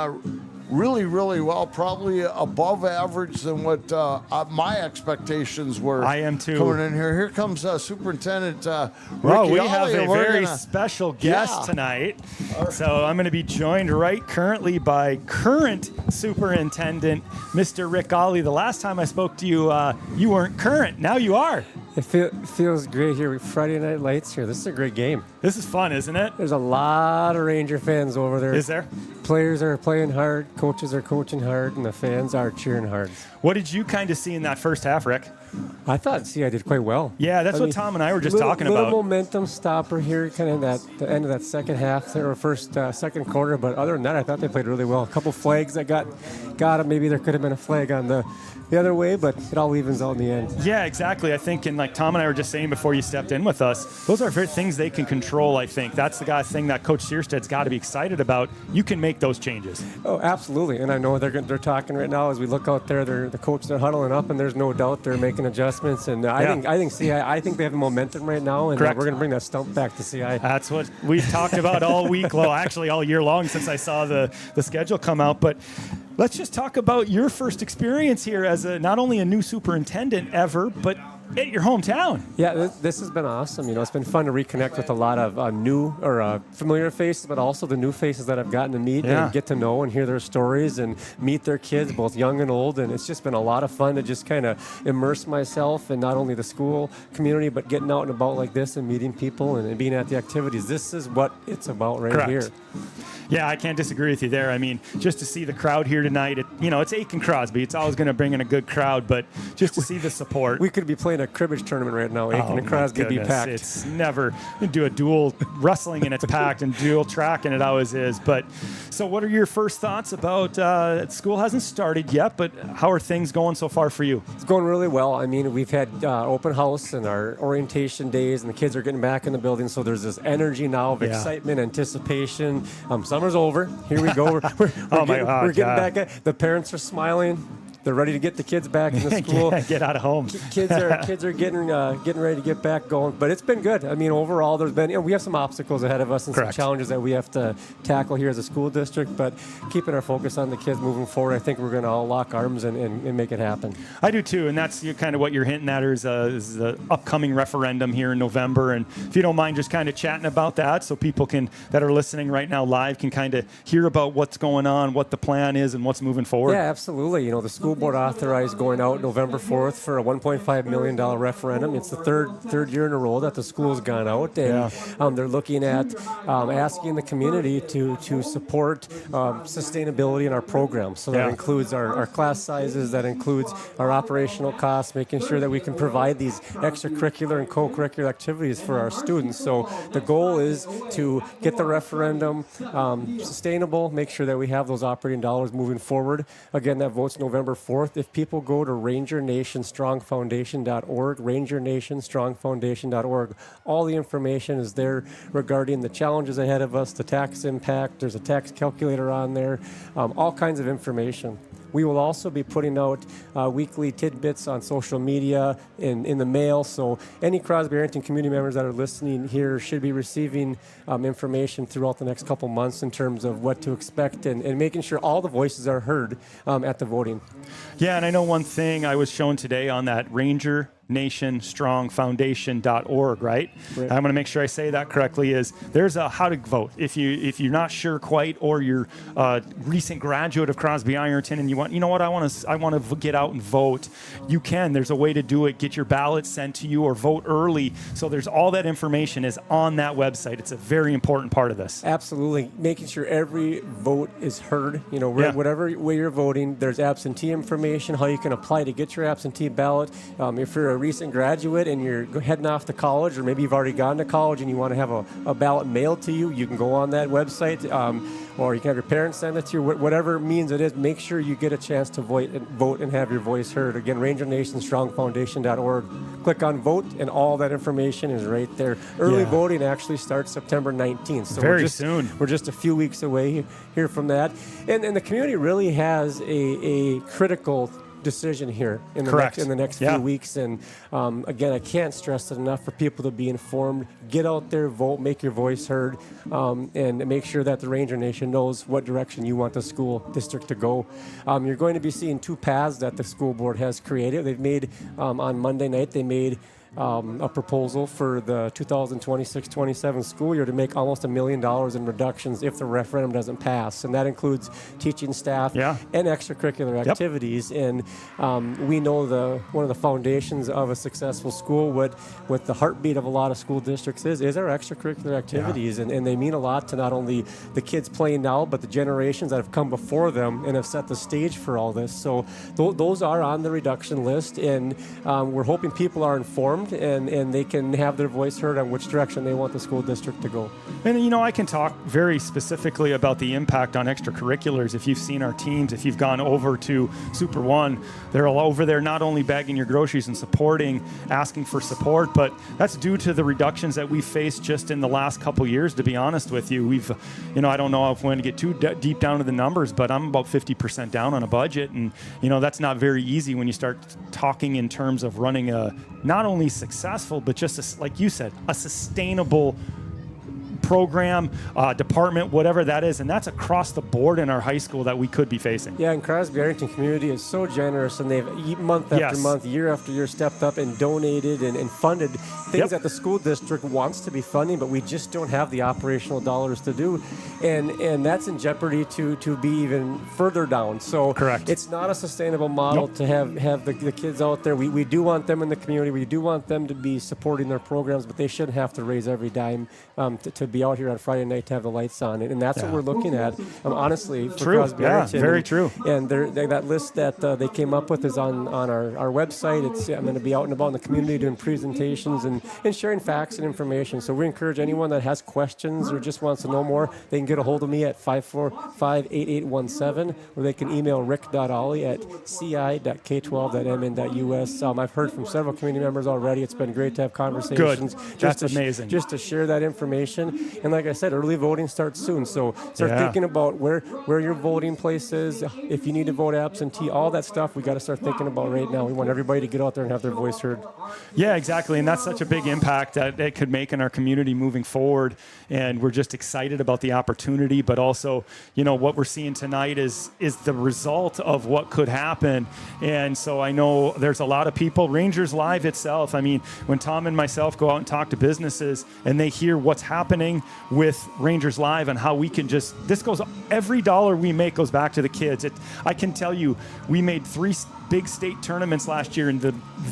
really, really well, probably above average than what my expectations were. I am too. Coming in here. Here comes Superintendent Ricky Well, we Ollie, have a and we're very gonna- special guest tonight. So I'm going to be joined currently by current Superintendent, Mr. Rick Ollie. The last time I spoke to you, you weren't current. Now you are. It feels great here with Friday Night Lights here. This is a great game. This is fun, isn't it? There's a lot of Ranger fans over there. Is there? Players are playing hard, coaches are coaching hard, and the fans are cheering hard. What did you kind of see in that first half, Rick? I thought I did quite well. Yeah, that's what Tom and I were just talking about. Little momentum stopper here, kind of the end of that second half or second quarter. But other than that, I thought they played really well. A couple flags that got them. Maybe there could have been a flag on the other way, but it all evens out in the end. Yeah, exactly. I think, and like Tom and I were just saying before you stepped in with us, those are things they can control. I think that's the thing that Coach Searsted's got to be excited about. You can make those changes. Oh, absolutely. And I know they're talking right now as we look out there. The coaches are huddling up, and there's no doubt they're making adjustments. And I think they have the momentum right now, and we're going to bring that stump back to CI. That's what we've talked about all week. Well, actually all year long since I saw the schedule come out. But let's just talk about your first experience here as not only a new superintendent ever, but at your hometown. Yeah, this has been awesome. It's been fun to reconnect with a lot of new or familiar faces, but also the new faces that I've gotten to meet and get to know and hear their stories and meet their kids, both young and old. And it's just been a lot of fun to just kind of immerse myself in not only the school community, but getting out and about like this and meeting people and being at the activities. This is what it's about right here. Yeah, I can't disagree with you there. I mean, just to see the crowd here tonight, it's Aitkin Crosby. It's always going to bring in a good crowd, but just to see the support. We could be playing a cribbage tournament right now. Aitkin and Crosby would be packed. It's never, you do a dual wrestling and it's packed and dual track and it always is. But so what are your first thoughts about, school hasn't started yet, but how are things going so far for you? It's going really well. I mean, we've had open house and our orientation days and the kids are getting back in the building. So there's this energy now of excitement, anticipation. Summer's over. Here we go. We're getting back at the parents are smiling. They're ready to get the kids back in the school. Get out of home. Kids are getting ready to get back going. But it's been good. I mean, overall, there's been we have some obstacles ahead of us and some challenges that we have to tackle here as a school district. But keeping our focus on the kids moving forward, I think we're going to all lock arms and make it happen. I do too, and that's kind of what you're hinting at is the upcoming referendum here in November. And if you don't mind just kind of chatting about that, so people that are listening right now live can kind of hear about what's going on, what the plan is, and what's moving forward. Yeah, absolutely. The school board authorized going out November 4th for a $1.5 million referendum. It's the third year in a row that the school's gone out, and they're looking at asking the community to support sustainability in our programs. So that includes our class sizes, that includes our operational costs, making sure that we can provide these extracurricular and co-curricular activities for our students. So the goal is to get the referendum sustainable, make sure that we have those operating dollars moving forward. Again, that vote's November 4th. If people go to rangernationstrongfoundation.org, rangernationstrongfoundation.org, all the information is there regarding the challenges ahead of us, the tax impact. There's a tax calculator on there, all kinds of information. We will also be putting out weekly tidbits on social media, in the mail. So any Crosby-Arrington community members that are listening here should be receiving information throughout the next couple months in terms of what to expect and making sure all the voices are heard at the voting. Yeah, and I know one thing I was shown today on that rangernationstrongfoundation.org, right? I'm going to make sure I say that correctly. Is there's a how to vote if you're not sure quite, or you're a recent graduate of Crosby-Arrington and you want I want to get out and vote. You can. There's a way to do it. Get your ballot sent to you or vote early. So there's all that information is on that website. It's a very important part of this. Absolutely, making sure every vote is heard. Whatever way you're voting, there's absentee information, how you can apply to get your absentee ballot. If you're a recent graduate and you're heading off to college, or maybe you've already gone to college and you want to have a ballot mailed to you, you can go on that website, or you can have your parents send it to you. Whatever means it is, make sure you get a chance to vote and have your voice heard. Again, rangernationstrongfoundation.org. Click on vote, and all that information is right there. Early voting actually starts September 19th. So very soon. We're just a few weeks away here from that. And the community really has a critical decision here in the next few weeks. And again, I can't stress it enough for people to be informed. Get out there, vote, make your voice heard, and make sure that the Ranger Nation knows what direction you want the school district to go. You're going to be seeing two paths that the school board has created. They've made, on Monday night, they made a proposal for the 2026-27 school year to make almost $1 million in reductions if the referendum doesn't pass, and that includes teaching staff and extracurricular activities. And we know one of the foundations of a successful school, what the heartbeat of a lot of school districts is our extracurricular activities, and they mean a lot to not only the kids playing now, but the generations that have come before them and have set the stage for all this. So those are on the reduction list, and we're hoping people are informed and they can have their voice heard on which direction they want the school district to go. And I can talk very specifically about the impact on extracurriculars. If you've seen our teams, if you've gone over to Super One, they're all over there not only bagging your groceries and supporting, asking for support, but that's due to the reductions that we've faced just in the last couple years, to be honest with you. We've, I don't know if we're going to get too deep down to the numbers, but I'm about 50% down on a budget, and that's not very easy when you start talking in terms of running a not only successful, but just like you said, a sustainable program, department, whatever that is, and that's across the board in our high school that we could be facing. Yeah, and Crosby-Arrington community is so generous, and they've month after month, year after year stepped up and donated and funded things that the school district wants to be funding, but we just don't have the operational dollars to do, and that's in jeopardy to be even further down. So it's not a sustainable model to have the kids out there. We do want them in the community. We do want them to be supporting their programs, but they shouldn't have to raise every dime to be out here on Friday night to have the lights on, and that's what we're looking at. Honestly, for Crosby-Arrington, very true. And that list that they came up with is on our website. I'm going to be out and about in the community doing presentations and sharing facts and information. So we encourage anyone that has questions or just wants to know more, they can get a hold of me at 545-8817, or they can email rick.ollie@ci.k12.mn.us. I've heard from several community members already. It's been great to have conversations. Good. That's amazing. Just to share that information. And like I said, early voting starts soon. So start thinking about where your voting place is. If you need to vote absentee, all that stuff we got to start thinking about right now. We want everybody to get out there and have their voice heard. Yeah, exactly. And that's such a big impact that it could make in our community moving forward. And we're just excited about the opportunity, but also, what we're seeing tonight is the result of what could happen. And so I know there's a lot of people, Rangers Live itself. I mean, when Tom and myself go out and talk to businesses and they hear what's happening talking with Rangers Live and how we can every dollar we make goes back to the kids. I can tell you, we made 3 big state tournaments last year, and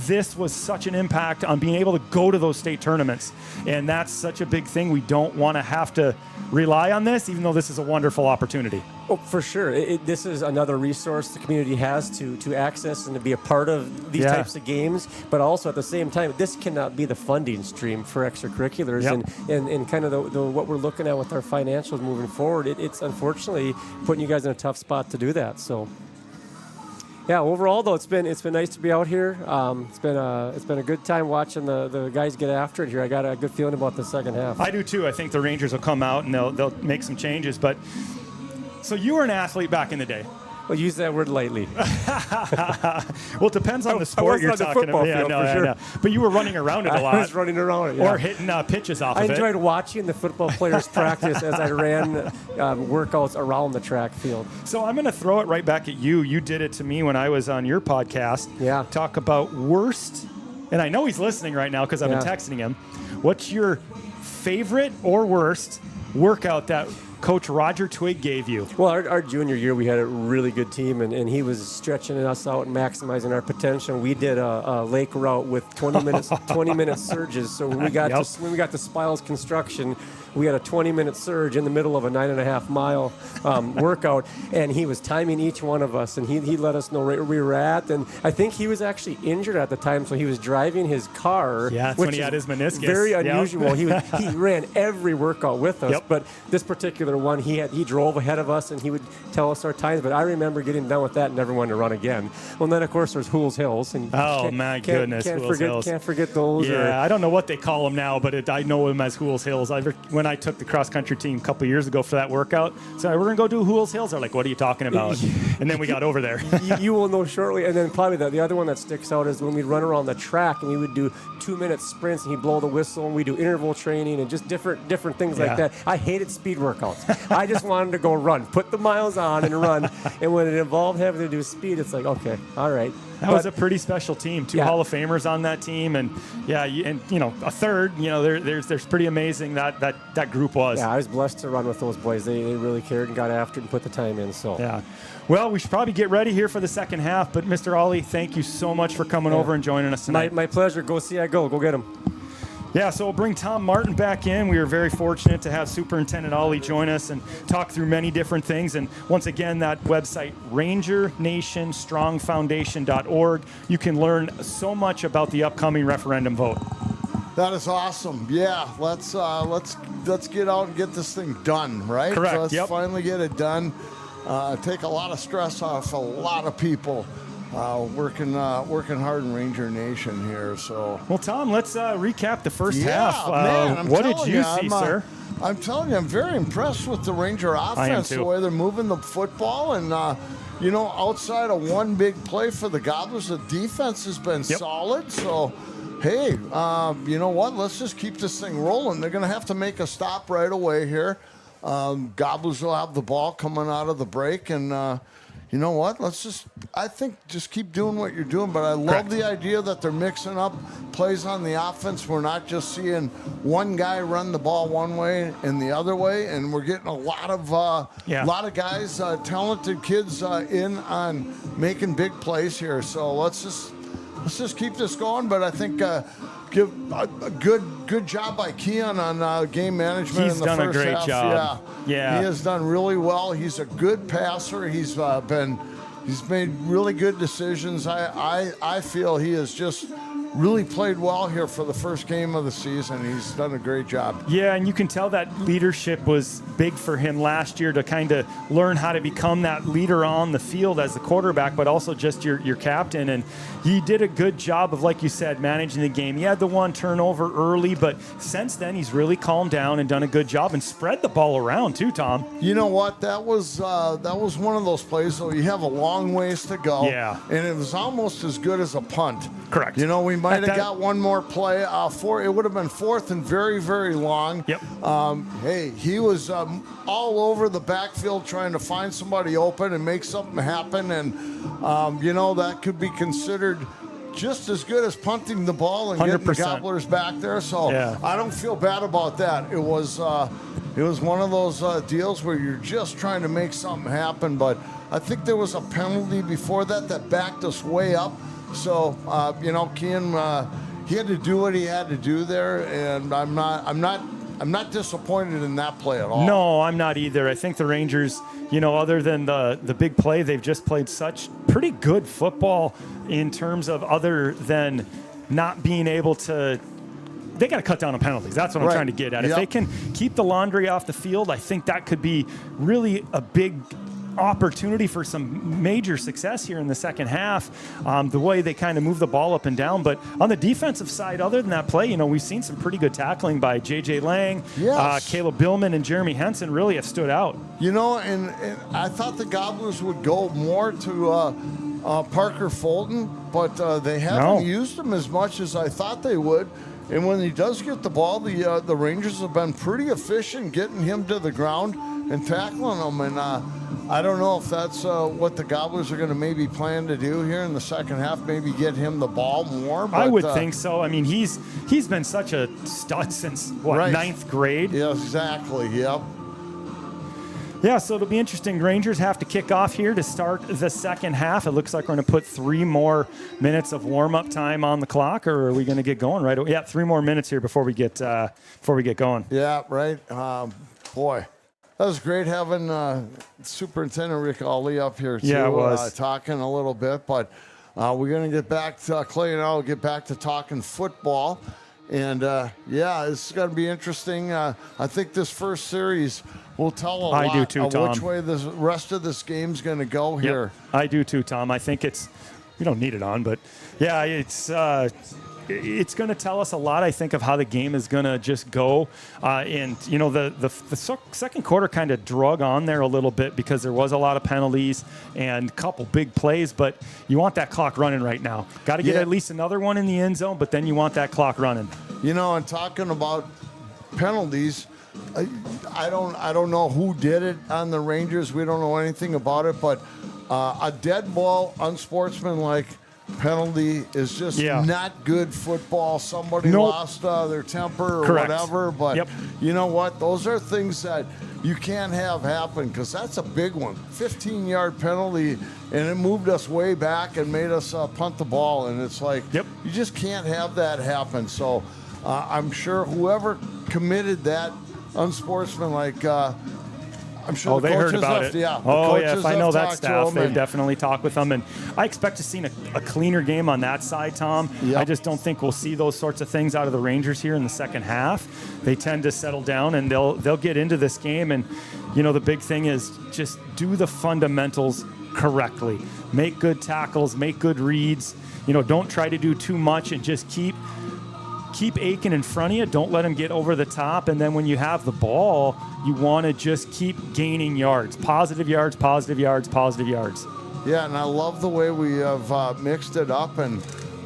this was such an impact on being able to go to those state tournaments. And that's such a big thing. We don't want to have to rely on this, even though this is a wonderful opportunity. Oh, for sure. This is another resource the community has to access and to be a part of these types of games. But also at the same time, this cannot be the funding stream for extracurriculars. And kind of what we're looking at with our financials moving forward, it's unfortunately putting you guys in a tough spot to do that. So. Yeah, overall though, it's been nice to be out here. It's been a good time watching the guys get after it here. I got a good feeling about the second half. I do too. I think the Rangers will come out and they'll make some changes. But so you were an athlete back in the day. Well, use that word lightly. Well, it depends on the sport you're talking about. Yeah, no, sure. But you were running around it a lot. I was running around it, or hitting pitches off of it. I enjoyed watching the football players practice as I ran workouts around the track field. So I'm going to throw it right back at you. You did it to me when I was on your podcast. Yeah. Talk about worst, and I know he's listening right now because I've been texting him. What's your favorite or worst workout that Coach Roger Twigg gave you? Well, our junior year, we had a really good team, and he was stretching us out and maximizing our potential. We did a lake route with 20-minute surges. So when we got to Spiles Construction, we had a 20-minute surge in the middle of a 9.5-mile workout, and he was timing each one of us, and he let us know right where we were at. And I think he was actually injured at the time, so he was driving his car. Yeah, that's when he had his meniscus. Very unusual. He ran every workout with us, but this particular one, he drove ahead of us, and he would tell us our times. But I remember getting done with that and never wanted to run again. Well, then of course there's Hools Hills, and can't forget those. Yeah, I don't know what they call them now, but I know them as Hools Hills. When I took the cross country team a couple years ago for that workout, so we're gonna go do Hools Hills. They're like, "What are you talking about?" And then we got over there. You will know shortly. And then probably the other one that sticks out is when we'd run around the track and we would do 2-minute sprints, and he'd blow the whistle, and we do interval training and just different things like that. I hated speed workouts. I just wanted to go run, put the miles on and run. And when it involved having to do speed, it's like, okay, all right. That was a pretty special team. 2 Hall of Famers on that team, and a third. There's pretty amazing that group was. Yeah, I was blessed to run with those boys. They really cared and got after it and put the time in. So yeah. Well, we should probably get ready here for the second half. But Mr. Ollie, thank you so much for coming over and joining us tonight. My pleasure. Go get them. Yeah, so we'll bring Tom Martin back in. We are very fortunate to have Superintendent Ollie join us and talk through many different things. And once again, that website, rangernationstrongfoundation.org. You can learn so much about the upcoming referendum vote. That is awesome. Yeah, let's get out and get this thing done, right? Correct. So let's finally get it done. Take a lot of stress off a lot of people. Working hard in Ranger Nation here. So, well, Tom, let's recap the first half. Man, what did you see, sir? I'm telling you, I'm very impressed with the Ranger offense, the way they're moving the football, and outside of one big play for the Gobblers, the defense has been solid. So, hey, you know what? Let's just keep this thing rolling. They're going to have to make a stop right away here. Gobblers will have the ball coming out of the break, and you know what? Just keep doing what you're doing. But I love the idea that they're mixing up plays on the offense. We're not just seeing one guy run the ball one way and the other way, and we're getting a lot of guys, talented kids in on making big plays here. So let's just keep this going. But I think give a good job by Keon on game management. He's in the done first a great half. job. Yeah, he has done really well. He's a good passer. He's made really good decisions. I feel he has just really played well here for the first game of the season. He's done a great job. Yeah, and you can tell that leadership was big for him last year to kind of learn how to become that leader on the field as the quarterback, but also just your captain. And he did a good job of, like you said, managing the game. He had the one turnover early, but since then he's really calmed down and done a good job and spread the ball around too, Tom. You know what? That was one of those plays, though. You have a long ways to go. Yeah. And it was almost as good as a punt. Correct. We might have got one more play. It would have been fourth and very, very long. Yep. Hey, he was all over the backfield trying to find somebody open and make something happen. And, that could be considered just as good as punting the ball and getting the 100%. Gobblers back there. So Yeah. I don't feel bad about that. It was one of those deals where you're just trying to make something happen. But I think there was a penalty before that backed us way up. So Kean, he had to do what he had to do there, and I'm not disappointed in that play at all. No, I'm not either. I think the Rangers, other than the big play, they've just played such pretty good football in terms of other than not being able to. They got to cut down on penalties. That's what I'm trying to get at. If they can keep the laundry off the field, I think that could be really a big opportunity for some major success here in the second half, the way they kind of move the ball up and down. But on the defensive side, other than that play, we've seen some pretty good tackling by J.J. Lang, Caleb Billman, and Jeremy Henson really have stood out. And I thought the Gobblers would go more to Parker Fulton, but they haven't used him as much as I thought they would. And when he does get the ball, the Rangers have been pretty efficient getting him to the ground and tackling him. And I don't know if that's what the Gobblers are going to maybe plan to do here in the second half, maybe get him the ball more. But, I would think so. I mean, he's been such a stud since, ninth grade? Yeah, exactly, yep. Yeah, so it'll be interesting. Rangers have to kick off here to start the second half. It looks like we're going to put 3 more minutes of warm-up time on the clock, or are we going to get going right away? Yeah, 3 more minutes here before we get going. Yeah, right. Boy, that was great having Superintendent Rick Ali up here too. Yeah, it was. Talking a little bit, but we're going to get back to Clay and I will get back to talking football. And it's going to be interesting. I think this first series will tell a lot do too, of Tom. which way the rest of this game's going to go here. Yep, I do too, Tom. I think we don't need it on, but yeah, it's going to tell us a lot, I think, of how the game is going to just go. And, the second quarter kind of drug on there a little bit because there was a lot of penalties and a couple big plays, but you want that clock running right now. Got to get at least another one in the end zone, but then you want that clock running. And talking about penalties, I don't know who did it on the Rangers. We don't know anything about it, but a dead ball, unsportsmanlike penalty is just not good football. Somebody lost their temper or whatever, but you know what? Those are things that you can't have happen because that's a big one. 15-yard penalty, and it moved us way back and made us punt the ball, and it's like you just can't have that happen. So I'm sure whoever committed that unsportsmanlike, I'm sure they heard about it. Yeah. If I know that staff, they've definitely talked with them. And I expect to see a cleaner game on that side, Tom. Yep. I just don't think we'll see those sorts of things out of the Rangers here in the second half. They tend to settle down, and they'll get into this game. And, the big thing is just do the fundamentals correctly. Make good tackles, make good reads. Don't try to do too much and just keep Aitkin in front of you. Don't let him get over the top. And then when you have the ball, you want to just keep gaining yards. Positive yards, positive yards, positive yards. Yeah, and I love the way we have mixed it up. And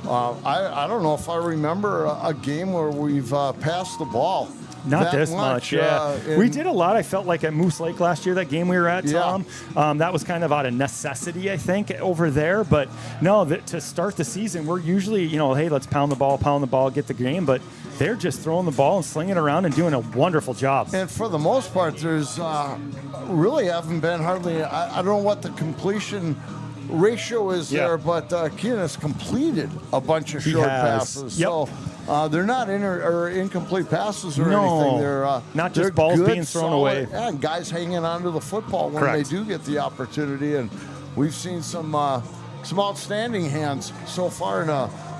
I don't know if I remember a game where we've passed the ball. Not this much, yeah. We did a lot, I felt like, at Moose Lake last year, that game we were at, Tom. Yeah. That was kind of out of necessity, I think, over there. But, no, to start the season, we're usually, hey, let's pound the ball, get the game. But they're just throwing the ball and slinging it around and doing a wonderful job. And for the most part, there's really haven't been hardly, I don't know what the completion ratio is there, but Kean has completed a bunch of short passes. Yep. So they're not incomplete passes or anything. They're not just balls being thrown away. Yeah, and guys hanging onto the football when they do get the opportunity. And we've seen some outstanding hands so far. And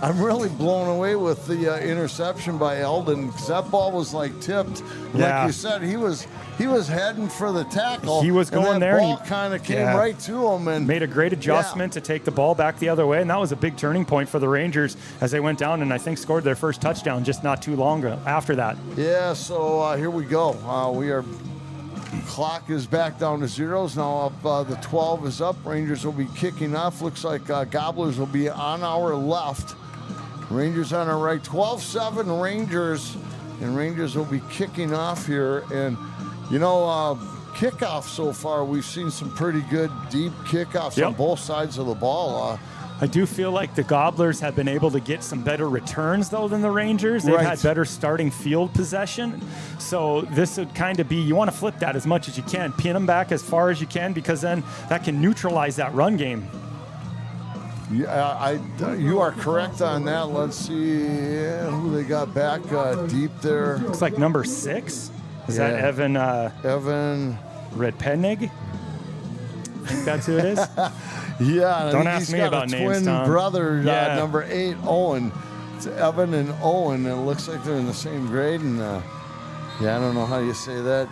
I'm really blown away with the interception by Eldon because that ball was like tipped. Like you said, he was heading for the tackle. He was going and there. Ball kind of came right to him and made a great adjustment to take the ball back the other way. And that was a big turning point for the Rangers as they went down and I think scored their first touchdown just not too long after that. Yeah, so here we go. Clock is back down to zeros. Now up the 12 is up. Rangers will be kicking off. Looks like Gobblers will be on our left. Rangers on our right. 12-7 Rangers. And Rangers will be kicking off here. And kickoff so far, we've seen some pretty good deep kickoffs on both sides of the ball. I do feel like the Gobblers have been able to get some better returns, though, than the Rangers. They've had better starting field possession. So this would kind of be, you want to flip that as much as you can. Pin them back as far as you can, because then that can neutralize that run game. Yeah, you are correct on that. Let's see who they got back deep there. Looks like number 6. Is that Evan Redpennig? I think that's who it is. Yeah, don't ask me about names, twin Tom. brother, number 8, Owen. It's Evan and Owen, and it looks like they're in the same grade. And I don't know how you say that,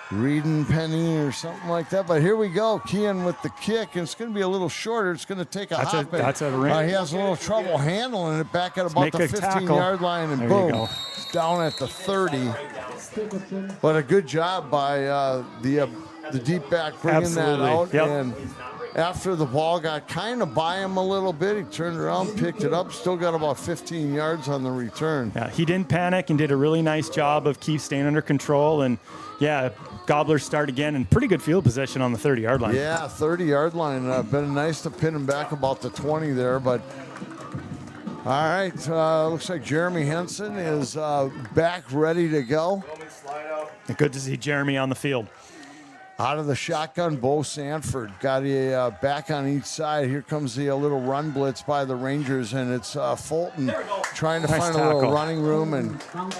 Reedon Penny or something like that. But here we go, Kean with the kick, and it's going to be a little shorter. It's going to take a hop. That's a ring. He has a little trouble handling it back at about the 15-yard line, and boom, it's down at the 30. But a good job by the deep back bringing that out. Yep. And after the ball got kind of by him a little bit, he turned around, picked it up, still got about 15 yards on the return. Yeah, he didn't panic and did a really nice job of staying under control. And Gobblers start again, and pretty good field possession on the 30-yard line. Yeah, 30-yard line. Been nice to pin him back about the 20 there, but all right. Looks like Jeremy Henson is back, ready to go. Good to see Jeremy on the field. Out of the shotgun, Bo Sanford got a back on each side. Here comes the little run blitz by the Rangers, and it's Fulton trying to find a little running room,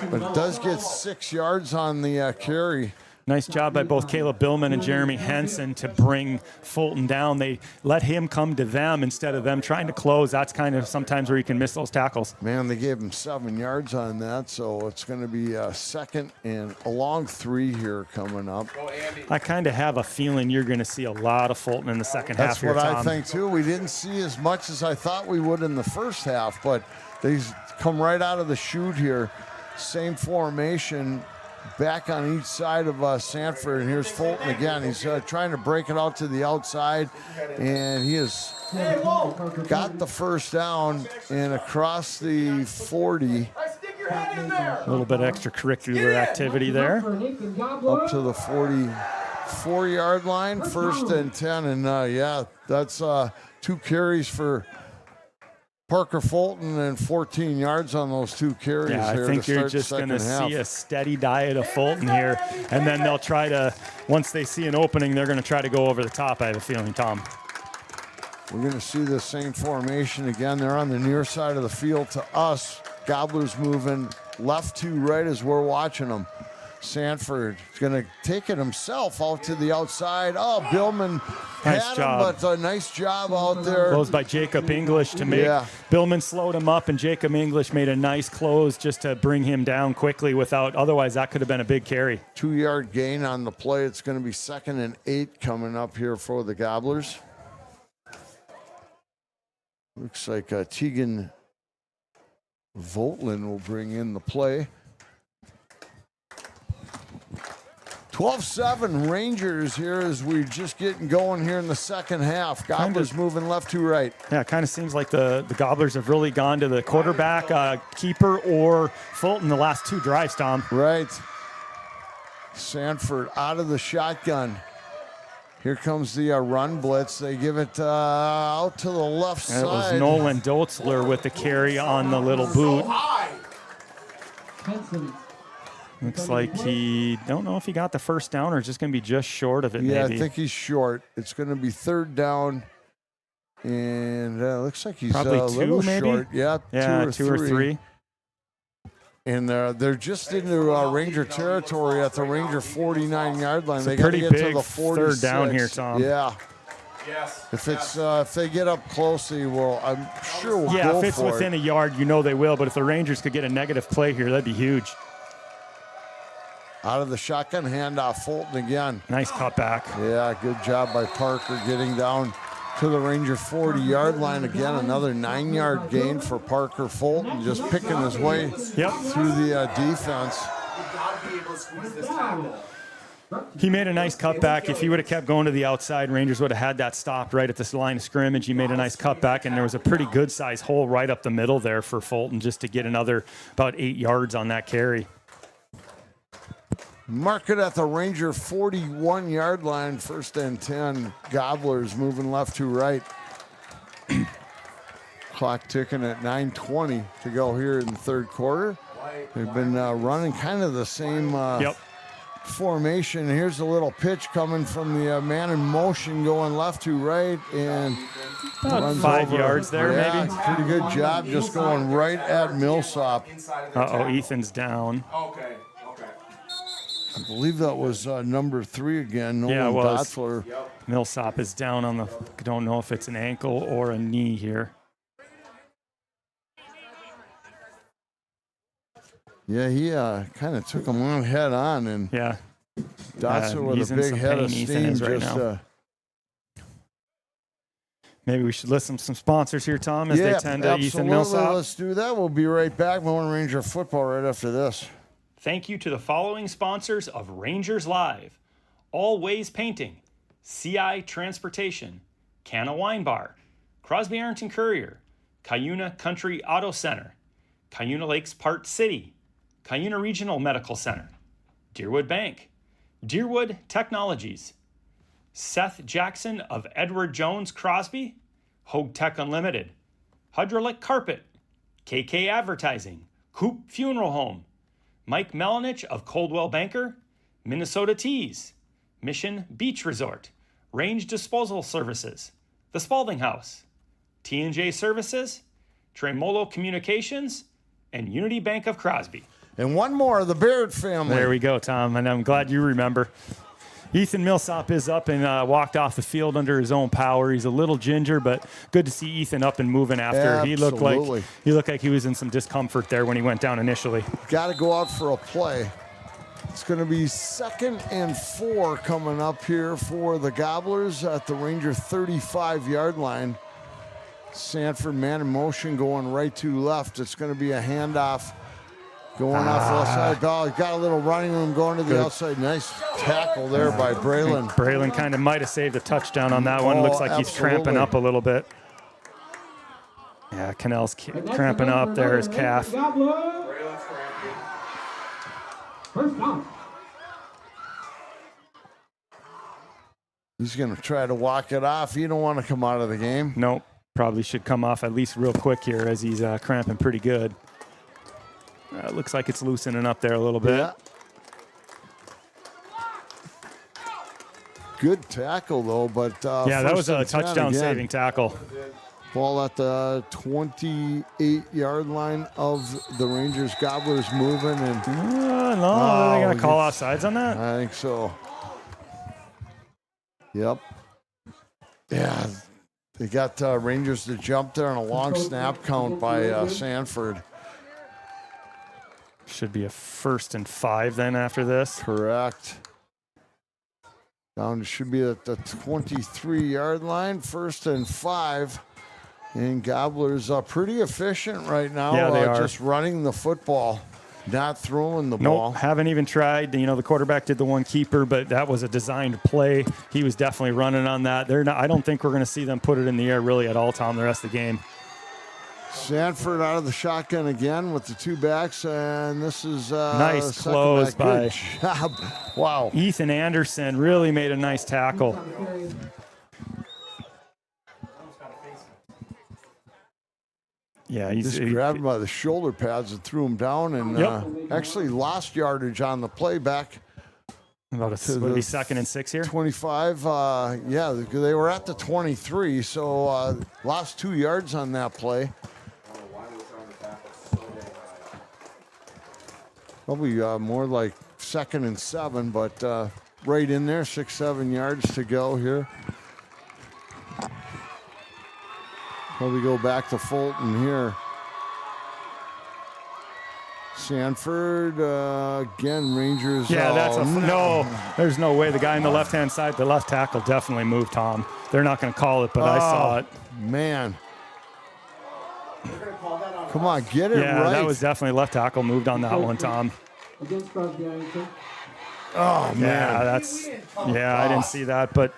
but it does get 6 yards on the carry. Nice job by both Caleb Billman and Jeremy Henson to bring Fulton down. They let him come to them instead of them trying to close. That's kind of sometimes where you can miss those tackles. Man, they gave him 7 yards on that, so it's going to be a second and a long 3 here coming up. I kind of have a feeling you're going to see a lot of Fulton in the second half here, Tom. That's what I think, too. We didn't see as much as I thought we would in the first half, but they come right out of the chute here. Same formation. Back on each side of Sanford, and here's Fulton again. He's trying to break it out to the outside, and he has got the first down and across the 40. A little bit extracurricular activity there. Up to the 44-yard line, 1st and 10, and that's 2 carries for Parker Fulton and 14 yards on those 2 carries. Yeah, I think you're just going to see a steady diet of Fulton here, and then they'll try to, once they see an opening, they're going to try to go over the top, I have a feeling, Tom. We're going to see the same formation again. They're on the near side of the field to us. Gobblers moving left to right as we're watching them. Sanford is going to take it himself out to the outside. Oh, Billman had him, but a nice job out there. Closed by Jacob English to make. Billman slowed him up, and Jacob English made a nice close just to bring him down quickly otherwise that could have been a big carry. 2-yard gain on the play. It's going to be 2nd and 8 coming up here for the Gobblers. Looks like Tegan Voltland will bring in the play. 12-7 Rangers here as we're just getting going here in the second half. Gobblers moving left to right. Yeah, it kind of seems like the Gobblers have really gone to the quarterback, keeper, or Fulton the last 2 drives, Tom. Right. Sanford out of the shotgun. Here comes the run blitz. They give it out to the left side. It was Nolan Dotzler with the carry on the little boot. Looks like don't know if he got the first down or just going to be just short of it. Yeah, maybe. I think he's short. It's going to be 3rd down, and looks like he's probably a 2, little maybe. Short. Yeah, 2 or 3. And they're just into Ranger territory at the Ranger 49-yard line. It's they a pretty got to get big to the 46. 3rd down here, Tom. Yeah. Yes. If they get up close, I'm sure we'll go for it. Yeah, if it's within a yard, they will. But if the Rangers could get a negative play here, that'd be huge. Out of the shotgun, handoff, Fulton again. Nice cutback. Yeah, good job by Parker getting down to the Ranger 40-yard line again. Another 9-yard gain for Parker Fulton, just picking his way through the defense. He made a nice cutback. If he would have kept going to the outside, Rangers would have had that stopped right at this line of scrimmage. He made a nice cutback, and there was a pretty good-sized hole right up the middle there for Fulton just to get another about 8 yards on that carry. Mark it at the Ranger 41-yard line, 1st and 10. Gobblers moving left to right. Clock ticking at 9:20 to go here in the third quarter. They've been running kind of the same formation. Here's a little pitch coming from the man in motion going left to right, and about 5 yards there, maybe. Pretty good job just going right at Millsop. Uh-oh, Ethan's down. Okay. I believe that was number 3 again, Nolan Yeah, it was. Dotzler. Millsop is down on the, don't know if it's an ankle or a knee here. Yeah, he kind of took him on head on, and Yeah. Dotzler with he's a in big some head of pain, Ethan steam is right just now. Maybe we should list some sponsors here, Tom, as they tend to. Ethan Millsop. Let's do that. We'll be right back. Lone Ranger football right after this. Thank you to the following sponsors of Rangers Live: All Ways Painting, CI Transportation, Canna Wine Bar, Crosby Arrington Courier, Cuyuna Country Auto Center, Cuyuna Lakes Part City, Cuyuna Regional Medical Center, Deerwood Bank, Deerwood Technologies, Seth Jackson of Edward Jones Crosby, Hogue Tech Unlimited, Hydraulic Carpet, KK Advertising, Coop Funeral Home, Mike Melanich of Coldwell Banker, Minnesota Teas, Mission Beach Resort, Range Disposal Services, The Spalding House, T&J Services, Tremolo Communications, and Unity Bank of Crosby. And one more, the Baird family. There we go, Tom, and I'm glad you remember. Ethan Millsop is up and walked off the field under his own power. He's a little ginger, but good to see Ethan up and moving after. Absolutely. He looked like he was in some discomfort there when he went down initially. Got to go out for a play. It's going to be 2nd and 4 coming up here for the Gobblers at the Ranger 35-yard line. Sanford man in motion going right to left. It's going to be a handoff going off the left side. Ball got a little running room going to the outside. Nice tackle there by Braylon. Braylon kind of might have saved a touchdown on that one. Looks like he's tramping up a little bit. Yeah, Cannell's cramping up there, his calf. First down. He's going to try to walk it off. You don't want to come out of the game. Nope, probably should come off at least real quick here as he's cramping pretty good. Looks like it's loosening up there a little bit. Yeah. Good tackle, though, but yeah, that was a touchdown-saving tackle. Ball at the 28-yard line of the Rangers. Gobblers moving. And no, are they going to call offsides on that? I think so. Yep. Yeah, they got Rangers to jump there on a long snap count by Sanford. Should be a 1st and 5 then after this. Correct. Down should be at the 23-yard line, 1st and 5. And Gobblers are pretty efficient right now. Yeah, they are. Just running the football, not throwing the ball. Nope, haven't even tried. You know, the quarterback did the one keeper, but that was a designed play. He was definitely running on that. I don't think we're going to see them put it in the air really at all, Tom, the rest of the game. Sanford out of the shotgun again with the 2 backs, and this is nice close by job. Wow. Ethan Anderson really made a nice tackle. Yeah, he grabbed him by the shoulder pads and threw him down, and actually lost yardage on the playback. About a 2nd and 6 here. 25. Yeah, they were at the 23, so lost 2 yards on that play. Probably more like 2nd and 7, but right in there, 6-7 yards to go here. Probably go back to Fulton here. Sanford, again, Rangers. Yeah, that's no, there's no way. The guy on the left-hand side, the left tackle definitely moved, Tom. They're not going to call it, but I saw it. Man. Come on, get it right. Yeah, that was definitely left tackle moved on that one, Tom. Oh, man. Yeah, I didn't see that, but.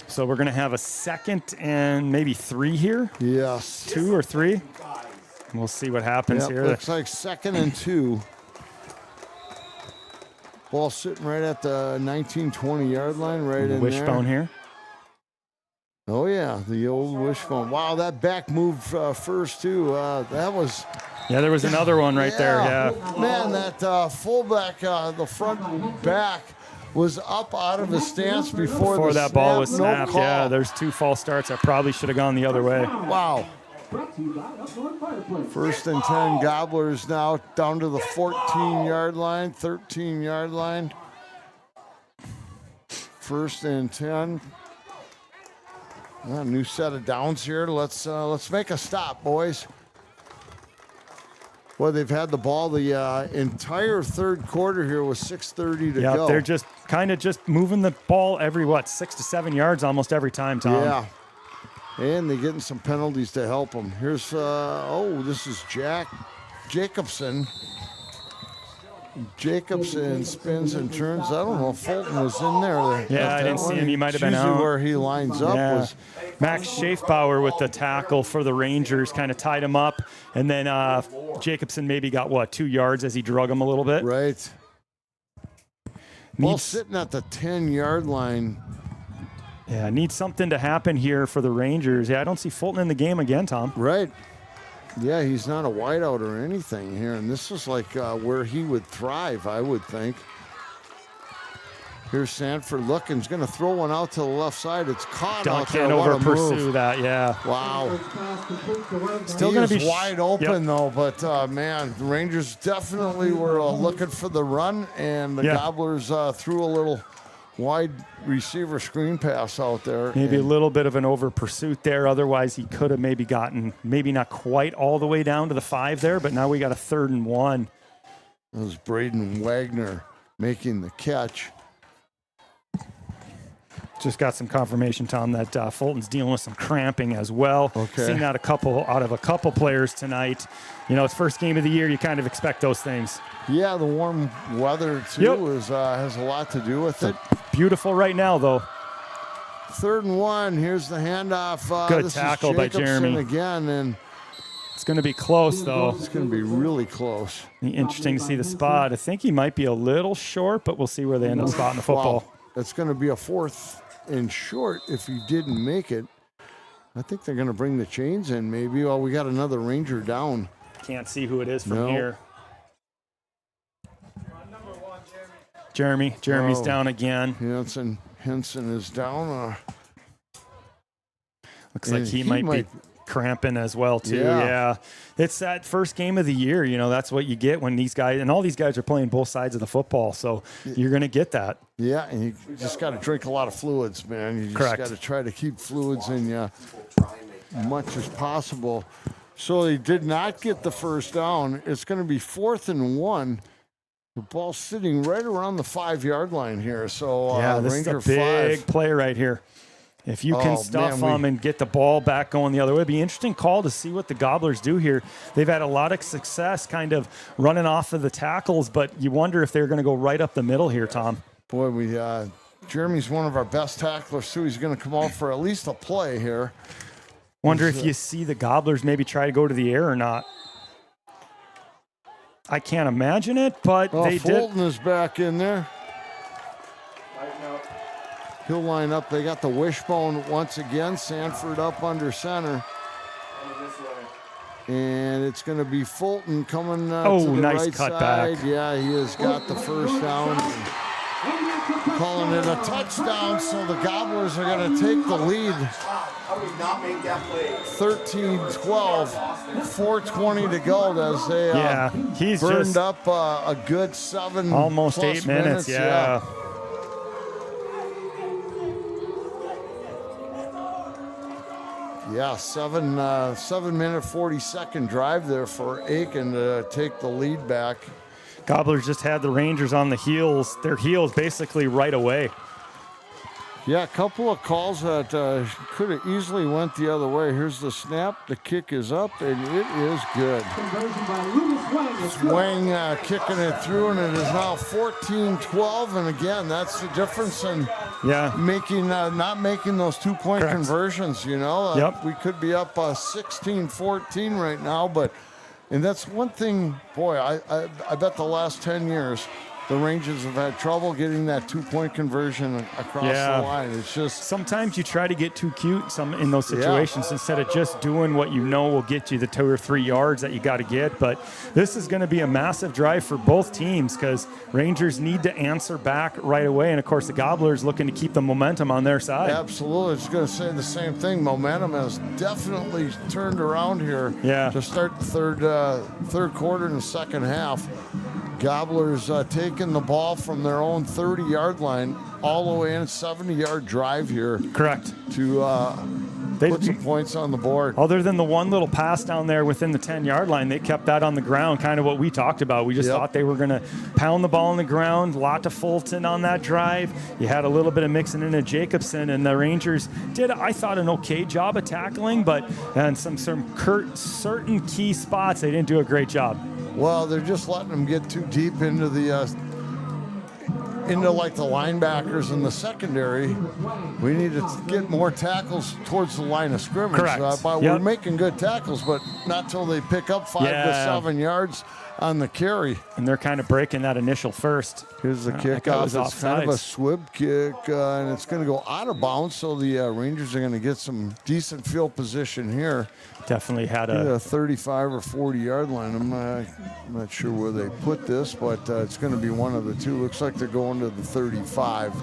So we're going to have a 2nd and maybe 3 here? Yes. 2 or 3? We'll see what happens here. Looks like 2nd and 2. Ball sitting right at the 19-20 yard line, right in wishbone there. here. Oh, yeah, the old wishbone. Wow, that back move first, too. That was... Yeah, there was another one right there, yeah. Man, that fullback, the front back, was up out of his stance before that ball was snapped. No yeah, there's 2 false starts that probably should have gone the other way. Wow. First and 10, Gobblers now down to the 14-yard line, 13-yard line. First and 10. New set of downs here. Let's make a stop, boys. Well, they've had the ball the entire third quarter here with 6:30 to go. Yeah, they're just kind of just moving the ball every, 6 to 7 yards almost every time, Tom. Yeah. And they're getting some penalties to help them. Here's, this is Jacobson. Jacobson spins and turns. I don't know if Fulton was in there. Yeah, I didn't see him. He might have been usually out. Where he lines up was Max Schaefbauer with the tackle for the Rangers, kind of tied him up. And then Jacobson maybe got, 2 yards as he drug him a little bit. Right. Ball sitting at the 10-yard line. Yeah, needs something to happen here for the Rangers. Yeah, I don't see Fulton in the game again, Tom. Right. Yeah, he's not a wideout or anything here, and this is like where he would thrive, I would think. Here's Sanford looking. He's going to throw one out to the left side. It's caught out there. Can't over pursue that, yeah. Wow. Still going to be wide open, though, but, man, the Rangers definitely were looking for the run, and the Gobblers threw a little wide receiver screen pass out there. Maybe a little bit of an over pursuit there. Otherwise, he could have maybe gotten, maybe not quite all the way down to the 5 there, but now we got a 3rd and 1. That was Braden Wagner making the catch. Just got some confirmation, Tom, that Fulton's dealing with some cramping as well. Okay. Seen that out of a couple players tonight. It's first game of the year. You kind of expect those things. Yeah, the warm weather, too, has a lot to do with it. Beautiful right now, though. 3rd and 1. Here's the handoff. Good tackle by Jeremy. Again, and it's going to be close, though. It's going to be really close. Interesting to see the spot. I think he might be a little short, but we'll see where they end up spotting the football. Wow. It's going to be a 4th and short if he didn't make it. I think they're going to bring the chains in maybe. Well, we got another Ranger down. Can't see who it is from here. Jeremy's down again. Henson is down. Looks like he might be cramping as well, too. Yeah. It's that first game of the year. That's what you get when these guys, and all these guys are playing both sides of the football, so you're going to get that. Yeah, and you just got to drink a lot of fluids, man. You just got to try to keep fluids in you much as possible. So they did not get the first down. It's going to be 4th and 1. The ball's sitting right around the 5-yard line here. So this Ranger is a big play right here. If you can stuff them and get the ball back going the other way, it'd be an interesting call to see what the Gobblers do here. They've had a lot of success kind of running off of the tackles, but you wonder if they're going to go right up the middle here, Tom. Boy, Jeremy's one of our best tacklers, too. He's going to come out for at least a play here. Wonder if you see the Gobblers maybe try to go to the air or not. I can't imagine it, but they did. Fulton is back in there. He'll line up. They got the wishbone once again. Sanford up under center. And it's going to be Fulton coming to the nice right cut side. back. Yeah, he has got the first down. Calling it a touchdown, so the Gobblers are going to take the lead. 13-12, 4:20 to go as they he's burned just up a good 7 almost 8 minutes. Yeah. Yeah, 7-minute 40-second drive there for Aitkin to take the lead back. Gobblers just had the Rangers on their heels basically right away. Yeah, a couple of calls that could have easily went the other way. Here's the snap. The kick is up, and it is good. Wang kicking it through, and it is now 14-12. And again, that's the difference in making not making those 2-point conversions. We could be up 16-14 right now, and that's one thing. Boy, I bet the last 10 years, the Rangers have had trouble getting that 2-point conversion across the line. It's just sometimes you try to get too cute in those situations instead of just doing what you know will get you the 2 or 3 yards that you got to get. But this is going to be a massive drive for both teams because Rangers need to answer back right away. And, of course, the Gobblers looking to keep the momentum on their side. Absolutely. I was going to say the same thing. Momentum has definitely turned around here to start the third quarter and the second half. Gobblers taking the ball from their own 30-yard line all the way in, 70-yard drive here. Correct. To put some points on the board. Other than the one little pass down there within the 10-yard line, they kept that on the ground, kind of what we talked about. We just thought they were going to pound the ball on the ground. A lot to Fulton on that drive. You had a little bit of mixing in a Jacobson, and the Rangers did, I thought, an okay job of tackling, but in some certain key spots, they didn't do a great job. Well, they're just letting them get too deep into the like the linebackers in the secondary. We need to get more tackles towards the line of scrimmage. Correct. We're making good tackles, but not till they pick up 5 to 7 yards on the carry. And they're kind of breaking that initial first. Here's the kickoff. It's kind of a swib kick, and it's going to go out of bounds, so the Rangers are going to get some decent field position here. Definitely had a 35 or 40-yard line. I'm not sure where they put this, but it's going to be one of the two. Looks like they're going to the 35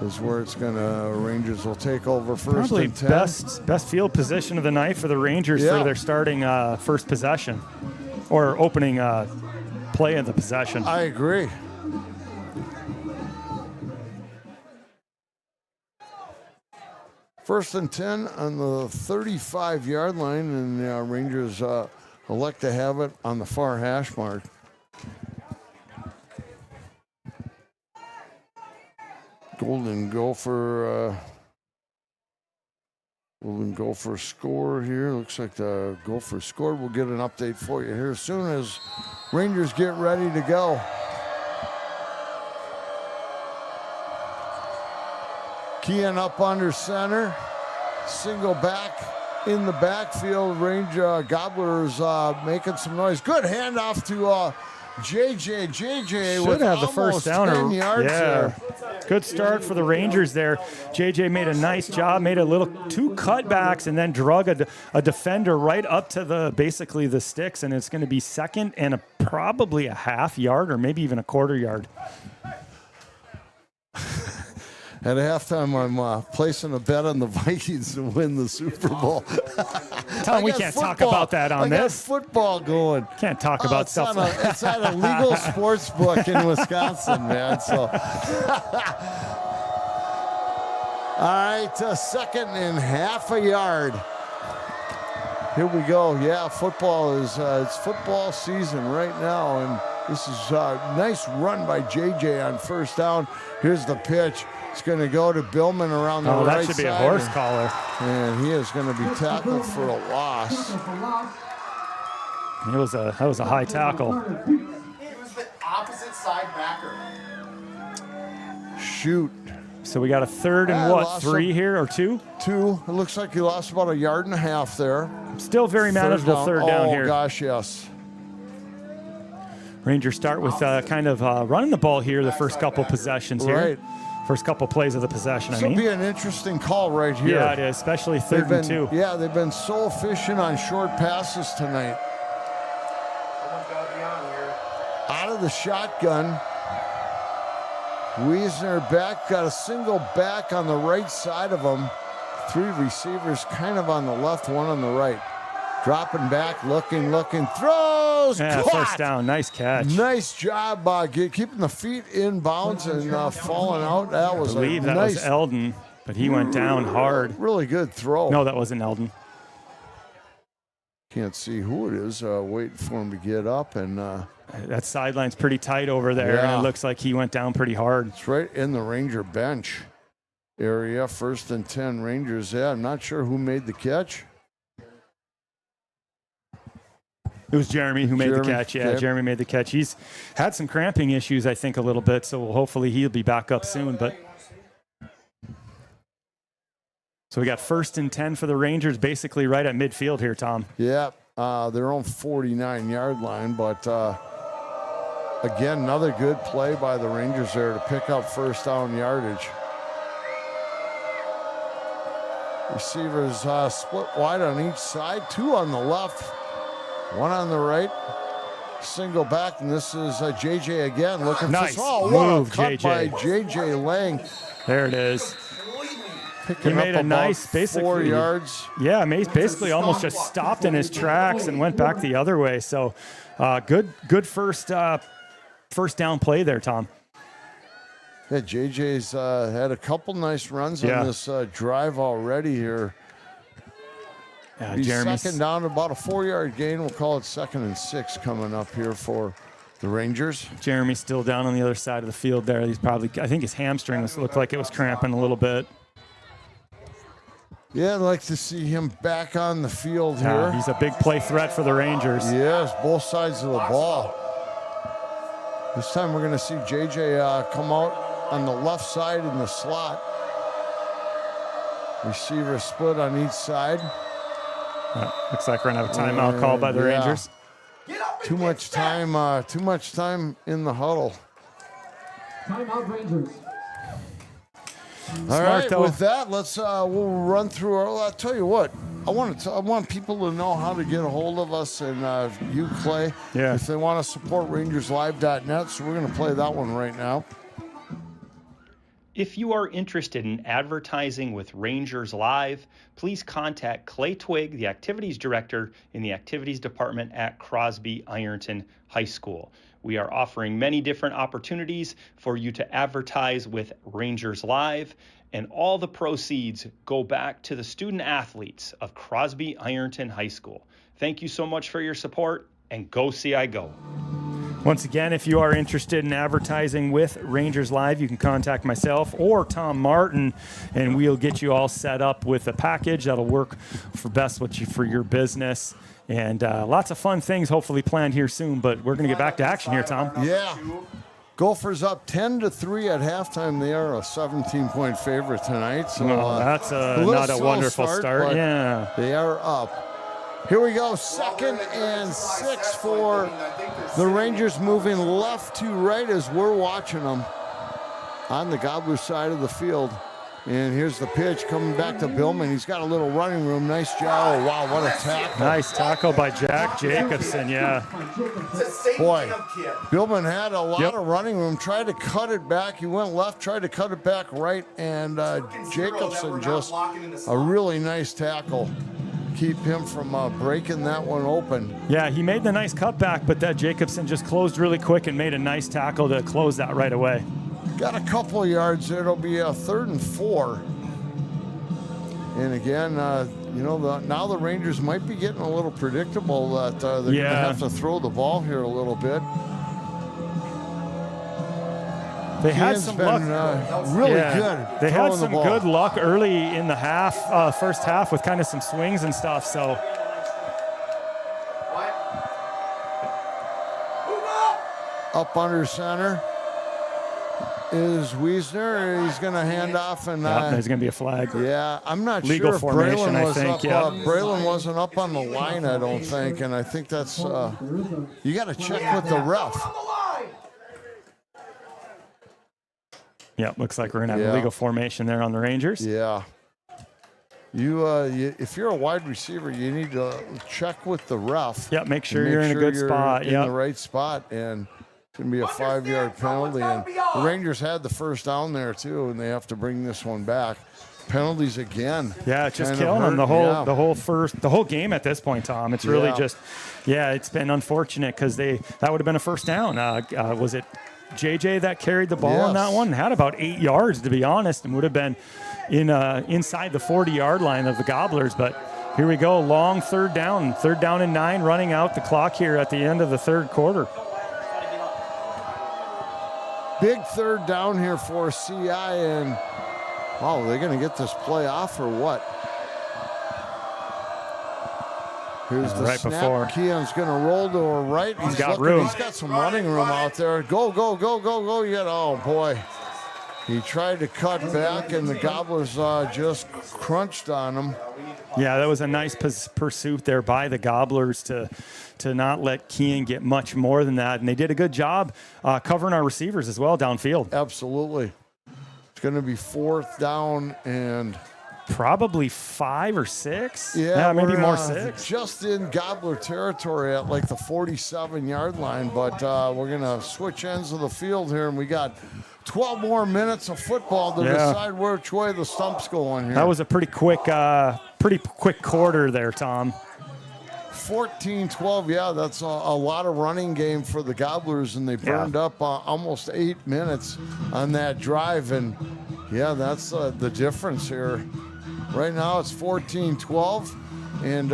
is where it's going to. Rangers will take over first and 10. Best field position of the night for the Rangers for their starting first possession or opening play of the possession. I agree. First and 10 on the 35-yard line, and the Rangers elect to have it on the far hash mark. Golden Gopher score here. Looks like the Gopher scored. We'll get an update for you here as soon as Rangers get ready to go. Keying up under center. Single back in the backfield. Gobblers making some noise. Good handoff to JJ. JJ should have the first down. 10 yards there. Good start for the Rangers there. JJ made a nice job, made a little 2 cutbacks, and then drug a defender right up to basically the sticks, and it's going to be second and probably a half yard or maybe even a quarter yard. At halftime, I'm placing a bet on the Vikings to win the Super Bowl. Tom, we can't talk about that on this. I got football going. Can't talk about stuff. It's at a legal sports book in Wisconsin, man. So, all right, second and half a yard. Here we go. Yeah, football is it's football season right now, and this is a nice run by JJ on first down. Here's the pitch. It's going to go to Billman around the right side. Oh, that should be a horse collar. And he is going to be tackled for a loss. That was a high tackle. He was the opposite side backer. Shoot. So we got a third and 3 here, or 2? 2. It looks like he lost about a yard and a half there. Still very manageable third down here. Oh, gosh, yes. Rangers start with kind of running the ball here the first couple possessions here. Right. First couple plays of the possession, This will be an interesting call right here. Yeah, it is, especially third and 2. Yeah, they've been so efficient on short passes tonight. Someone's got to be on here. Out of the shotgun. Wiesner back, got a single back on the right side of him. 3 receivers kind of on the left, 1 on the right. Dropping back, looking, throws, yeah, caught. First down, nice catch. Nice job keeping the feet in bounds and falling out. That was I believe that was Eldon, but he went down hard. Really good throw. No, that wasn't Eldon. Can't see who it is. Waiting for him to get up. And that sideline's pretty tight over there, and it looks like he went down pretty hard. It's right in the Ranger bench area. First and 10 Rangers. Yeah, I'm not sure who made the catch. It was Jeremy who made the catch. Yeah, Jeremy made the catch. He's had some cramping issues, I think, a little bit, so hopefully he'll be back up soon. But so we got first and 10 for the Rangers, basically right at midfield here, Tom. Yeah, their own 49-yard line, but Again, another good play by the Rangers there to pick up first down yardage. Receivers split wide on each side, 2 on the left, 1 on the right. Single back, and this is JJ again looking nice for. Oh, move, what a cut JJ. by JJ Lang. There it is. Picking He made up a nice, about basically 4 yards. Yeah, basically almost just stopped in his tracks and went back the other way. So, good first down play there, Tom. Yeah, JJ's had a couple nice runs on this drive already here. Yeah, He's Jeremy's second down, about a 4-yard gain. We'll call it 2nd and 6 coming up here for the Rangers. Jeremy's still down on the other side of the field there. He's probably, I think his hamstring looked like it was cramping a little bit. Yeah, I'd like to see him back on the field here. He's a big play threat for the Rangers. Yes, both sides of the ball. This time we're going to see JJ come out on the left side in the slot. Receiver split on each side. Looks like we're going to have a timeout called by the Rangers. Too much time in the huddle. Timeout Rangers. All right, with that, let's we'll run through I'll tell you what. I want people to know how to get a hold of us and you, Clay, if they want to support rangerslive.net. So we're going to play that one right now. If you are interested in advertising with Rangers Live, please contact Clay Twigg, the Activities Director in the Activities Department at Crosby Ironton High School. We are offering many different opportunities for you to advertise with Rangers Live, and all the proceeds go back to the student athletes of Crosby Ironton High School. Thank you so much for your support, and go CI Go. Once again, if you are interested in advertising with Rangers Live, you can contact myself or Tom Martin, and we'll get you all set up with a package that'll work for your business. And lots of fun things hopefully planned here soon, but we're going to get back to action here, Tom. Yeah. Gophers up 10-3 at halftime. They are a 17-point favorite tonight. So that's not a wonderful start. Yeah. They are up. Here we go, 2nd and 6 for the Rangers, moving left to right as we're watching them on the Gobbler side of the field. And here's the pitch coming back to Billman. He's got a little running room. Nice job. Oh, wow, what a tackle. Nice tackle by Jack Jacobson, yeah. Boy, Billman had a lot of running room, tried to cut it back. He went left, tried to cut it back right, and Jacobson just a really nice tackle. Keep him from breaking that one open. Yeah, he made the nice cutback, but that Jacobson just closed really quick and made a nice tackle to close that right away. Got a couple of yards there. It'll be a 3rd and 4. And again, now the Rangers might be getting a little predictable that they're going to have to throw the ball here a little bit. They had some luck. Really good. They had some good luck early in the first half with kind of some swings and stuff. So up under center is Wiesner. He's going to hand off, and there's going to be a flag. Yeah, I'm not Legal sure if formation, Braylon was I think, up. Braylon wasn't up on the line, I don't think, and I think that's you got to check with the ref. Yeah, looks like we're going to have a legal formation there on the Rangers. Yeah. If you're a wide receiver, you need to check with the ref. Yeah, make sure you're in a good spot. In the right spot, and it's going to be a 5-yard penalty. And the Rangers had the first down there, too, and they have to bring this one back. Penalties again. Yeah, it's just killing them the whole game at this point, Tom. It's really just, it's been unfortunate because that would have been a first down. Was it JJ that carried the ball on that one? Had about 8 yards, to be honest, and would have been inside the 40-yard line of the Gobblers. But here we go, long third down and 9, running out the clock here at the end of the third quarter. Big third down here for CI, and they're going to get this play off or what? Here's the snap. Before. Keon's going to roll to a right. He's got room. He's got some running room out there. Go. You got, oh, boy. He tried to cut back, and the Gobblers just crunched on him. Yeah, that was a nice pursuit there by the Gobblers to not let Kean get much more than that. And they did a good job covering our receivers as well downfield. Absolutely. It's going to be 4th down and probably 5 or 6. Yeah, maybe more 6. Just in Gobbler territory at like the 47-yard line, but we're going to switch ends of the field here, and we got 12 more minutes of football to decide which way the stump's going here. That was a pretty quick quarter there, Tom. 14-12, yeah, that's a lot of running game for the Gobblers, and they burned up almost 8 minutes on that drive, and yeah, that's the difference here. Right now it's 14-12, and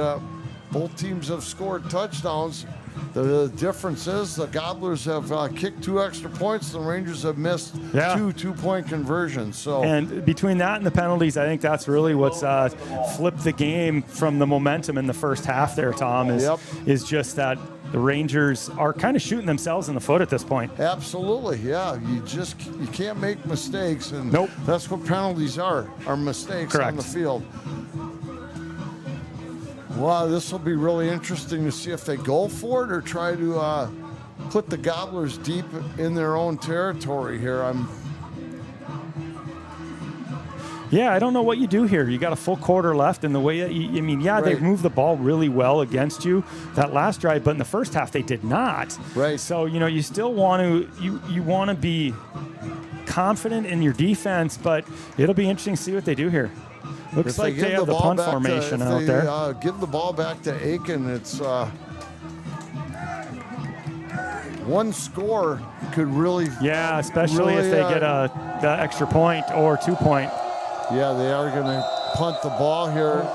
both teams have scored touchdowns. The difference is the Gobblers have kicked 2 extra points. The Rangers have missed 2 two-point conversions. So, and between that and the penalties, I think that's really what's flipped the game from the momentum in the first half there, Tom, is just that the Rangers are kind of shooting themselves in the foot at this point. Absolutely, yeah. You can't make mistakes, and that's what penalties are mistakes on the field. Wow, this will be really interesting to see if they go for it or try to put the Gobblers deep in their own territory here. Yeah, I don't know what you do here. You got a full quarter left, and the way that they moved the ball really well against you that last drive, but in the first half they did not. Right. So you still want to be confident in your defense, but it'll be interesting to see what they do here. Looks like they have the punt formation out there. Give the ball back to Aitkin. It's one score could really. Yeah, especially if they get the extra point or 2-point. Yeah, they are going to punt the ball here.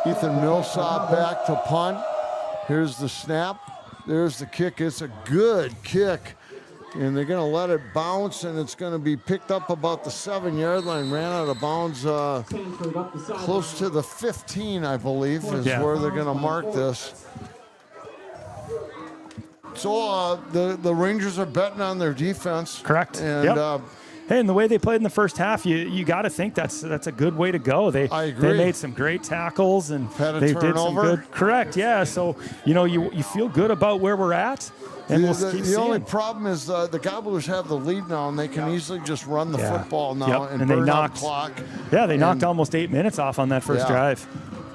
Ethan Millsap back to punt. Here's the snap. There's the kick. It's a good kick. And they're going to let it bounce, and it's going to be picked up about the 7-yard line. Ran out of bounds close to the 15, I believe, is where they're going to mark this. So the Rangers are betting on their defense. Correct. And hey, and the way they played in the first half, you got to think that's a good way to go. I agree. They made some great tackles, and they did some good. Correct. Yeah. So you feel good about where we're at. And the only problem is the Gobblers have the lead now, and they can easily just run the football now and they burn knocked up clock. Yeah, they knocked almost 8 minutes off on that first drive.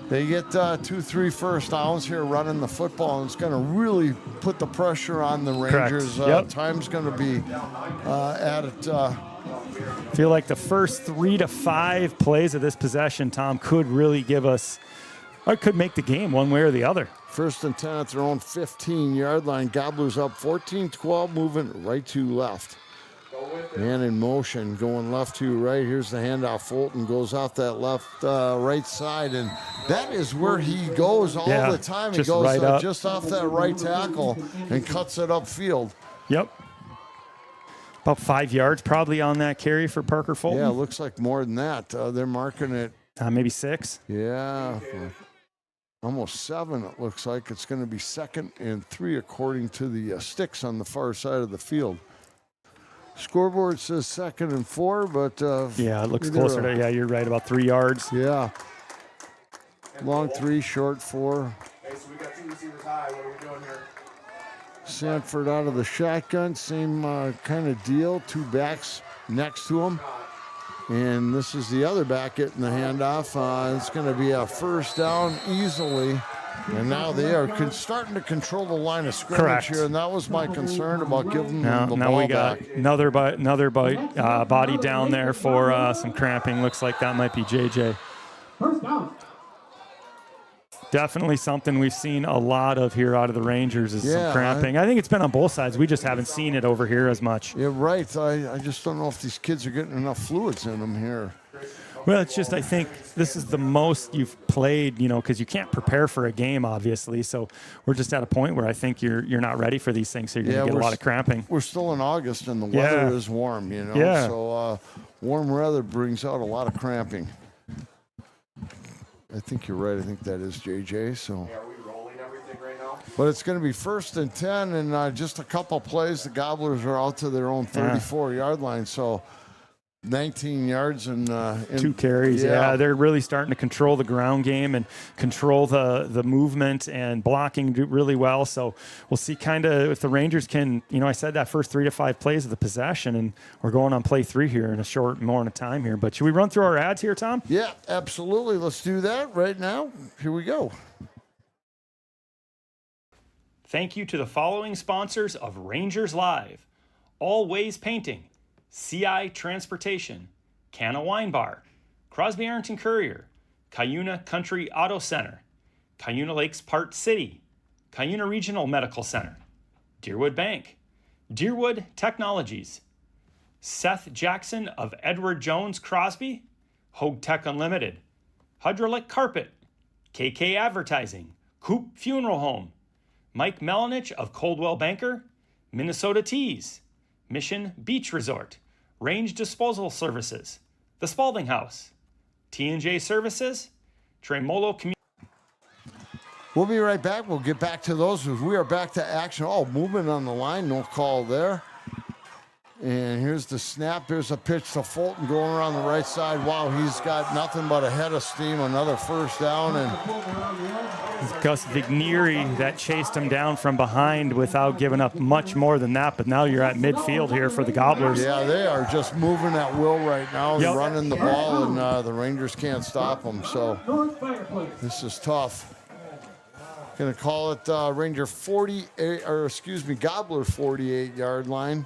They get 2-3 first downs here running the football, and it's going to really put the pressure on the Rangers. Time's going to be at it. I feel like the first 3 to 5 plays of this possession, Tom, could really give us, or could make the game one way or the other. 1st and 10 at their own 15-yard line. Gobblers up 14-12, moving right to left. Man in motion, going left to right. Here's the handoff. Fulton goes off that left, right side, and that is where he goes all the time. He goes right just off that right tackle and cuts it upfield. Yep. About 5 yards probably on that carry for Parker Fulton. Yeah, it looks like more than that. They're marking it. Maybe 6. Yeah. Almost 7, it looks like. It's going to be 2nd and 3 according to the sticks on the far side of the field. Scoreboard says 2nd and 4, but... it looks closer to... Yeah, you're right, about 3 yards. Yeah. Long 3, short 4. Hey, so we got 2 receivers high. What are we doing here? Sanford out of the shotgun. Same kind of deal. 2 backs next to him. And this is the other back getting the handoff. It's going to be a first down easily. And now they are starting to control the line of scrimmage here. And that was my concern about giving them the ball back. Another body down there for some cramping. Looks like that might be JJ. First down. Definitely something we've seen a lot of here out of the Rangers is some cramping. I think it's been on both sides. We just haven't seen it over here as much. Yeah, right. I just don't know if these kids are getting enough fluids in them here. Well, it's just I think this is the most you've played, because you can't prepare for a game, obviously. So we're just at a point where I think you're not ready for these things, so you're going to get a lot of cramping. We're still in August, and the weather is warm, Yeah. So warm weather brings out a lot of cramping. I think you're right. I think that is JJ. So. Yeah, are we rolling everything right now? But it's going to be 1st and 10, and just a couple plays. The Gobblers are out to their own 34-yard line. So 19 yards and 2 carries. Yeah, they're really starting to control the ground game and control the movement and blocking really well. So we'll see kind of if the Rangers can, I said that first 3 to 5 plays of the possession, and we're going on play 3 here in a short amount of time here. But should we run through our ads here, Tom? Yeah, absolutely. Let's do that right now. Here we go. Thank you to the following sponsors of Rangers Live: All Ways Painting, CI Transportation, Canna Wine Bar, Crosby Ironton Courier, Cuyuna Country Auto Center, Cuyuna Lakes Part City, Cuyuna Regional Medical Center, Deerwood Bank, Deerwood Technologies, Seth Jackson of Edward Jones Crosby, Hogue Tech Unlimited, Hydraulic Carpet, KK Advertising, Coop Funeral Home, Mike Melanich of Coldwell Banker, Minnesota Teas, Mission Beach Resort, Range Disposal Services, The Spalding House, T&J Services, Tremolo Community. We'll be right back. We'll get back to those. We are back to action. Oh, movement on the line. No call there. And here's the snap. Here's a pitch to Fulton going around the right side. Wow, he's got nothing but a head of steam. Another first down. And Gus Vignieri that chased him down from behind without giving up much more than that. But now you're at midfield here for the Gobblers. Yeah, they are just moving at will right now, running the ball, and the Rangers can't stop them. So this is tough. Gonna call it Ranger 48, or excuse me, Gobbler 48-yard line.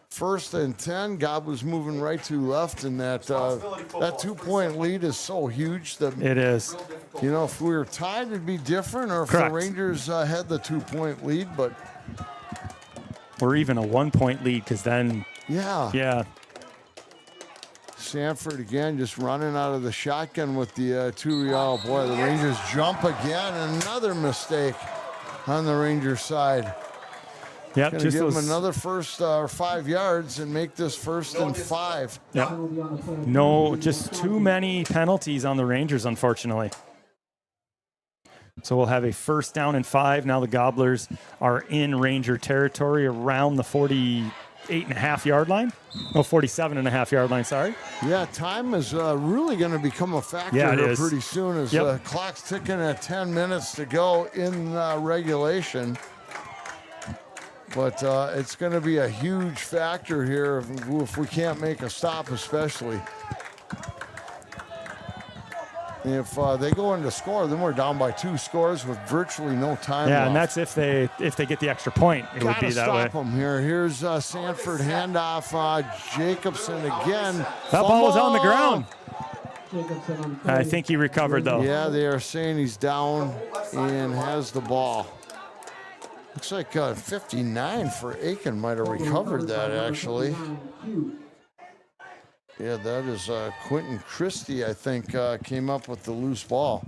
1st and 10. Gobblers moving right to left, and that 2-point lead is so huge that it is. If we were tied, it'd be different, or if Correct. the Rangers had the 2-point lead, but or even a 1-point lead, because then yeah. Sanford again just running out of the shotgun with the 2. Oh boy, the Rangers jump again. Another mistake on the Rangers side. Yep, Gonna give them another first 5 yards and make this 1st and 5. Yep. No, just too many penalties on the Rangers, unfortunately. So we'll have a 1st down and 5. Now the Gobblers are in Ranger territory around the 48.5-yard line. Oh, 47.5-yard line, sorry. Yeah, time is really going to become a factor here pretty soon as the clock's ticking at 10 minutes to go in regulation. But it's going to be a huge factor here if we can't make a stop, especially. If they go in to score, then we're down by 2 scores with virtually no time left. Yeah, and that's if they get the extra point. It would be that way. Stop them here. Here's Sanford handoff. Jacobson again. That ball was on the ground. I think he recovered, though. Yeah, they are saying he's down and has the ball. Looks like 59 for Aitkin might have recovered that, actually. Yeah, that is Quentin Christie, I think, came up with the loose ball.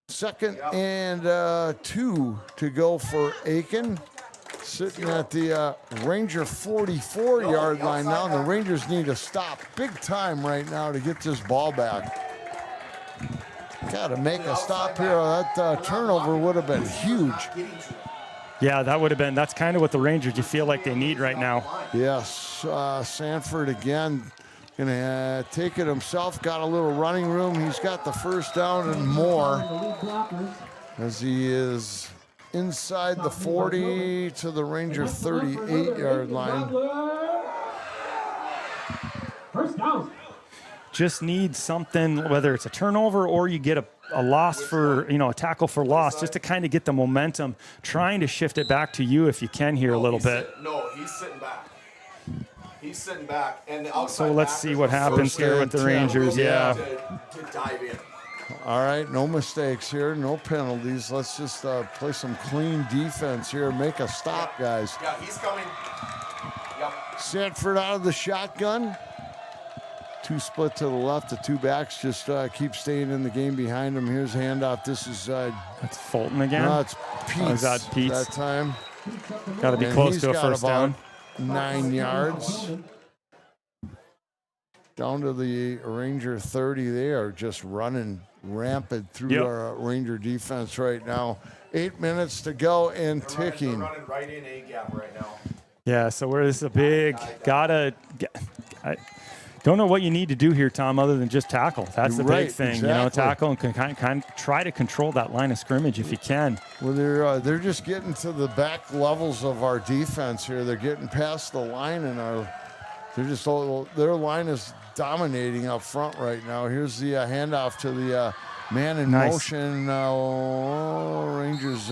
2nd and 2 to go for Aitkin. Sitting at the Ranger 44-yard line now. The Rangers need to stop big time right now to get this ball back. Got to make a stop here. That turnover would have been huge. Yeah, that would have been. That's kind of what the Rangers you feel like they need right now. Yes, Sanford again going to take it himself. Got a little running room. He's got the 1st down and more as he is inside the 40 to the Ranger 38-yard line. 1st down. Just need something, whether it's a turnover or you get a loss for, a tackle for loss, just to kind of get the momentum, trying to shift it back to you if you can here a little bit. He's sitting back. He's sitting back. And the outside so let's see what happens here with the Rangers. Yeah. To dive in. All right, no mistakes here, no penalties. Let's just play some clean defense here. Make a stop, guys. Yeah, he's coming. Yep. Sanford out of the shotgun. 2 split to the left. The 2 backs just keep staying in the game behind him. Here's handoff. This is that's Fulton again. No, it's Pete. Is that Pete that time? Got to be close to a 1st down. 9 yards. Down to the Ranger 30. They are just running rampant through our Ranger defense right now. 8 minutes to go and ticking. They're running right in A gap right now. Yeah, so where this is a big, I don't know what you need to do here, Tom, other than just tackle. That's the big thing, exactly. tackle and kind of try to control that line of scrimmage if you can. Well, they're just getting to the back levels of our defense here. They're getting past the line, and their line is dominating up front right now. Here's the handoff to the man in motion. Rangers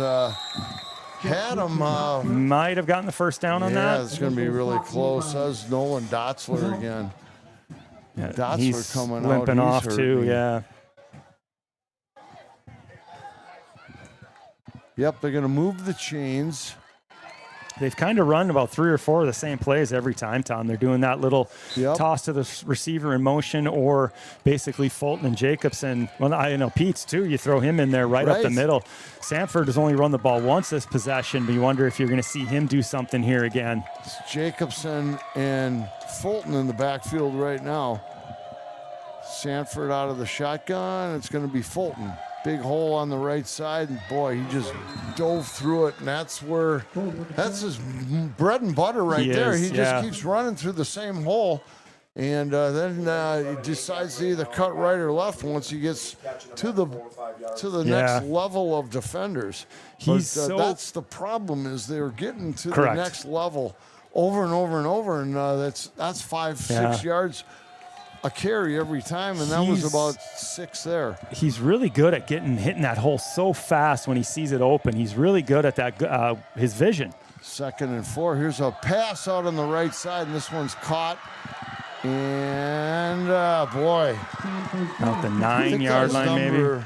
had him. Might have gotten the first down on that. Yeah, it's going to be really close. That's Nolan Dotzler again. Yeah, Dotzler he's coming limping out. off too. Yeah. Yep, they're going to move the chains. They've kind of run about 3 or 4 of the same plays every time, Tom. They're doing that little toss to the receiver in motion, or basically Fulton and Jacobson. Well, I know Pete's too. You throw him in there right up the middle. Sanford has only run the ball once this possession, but you wonder if you're going to see him do something here again. It's Jacobson and Fulton in the backfield right now. Sanford out of the shotgun. It's going to be Fulton. Big hole on the right side, and boy, he just dove through it, and that's his bread and butter right there. He just keeps running through the same hole, and then he decides to either cut right or left once he gets to the next level of defenders. That's the problem, is they're getting to the next level over and over and over, and that's 5-6 yards a carry every time, and that was about 6 there. He's really good at hitting that hole so fast when he sees it open. He's really good at that, his vision. 2nd and 4. Here's a pass out on the right side, and this one's caught. And, boy. Out the 9-yard line, maybe.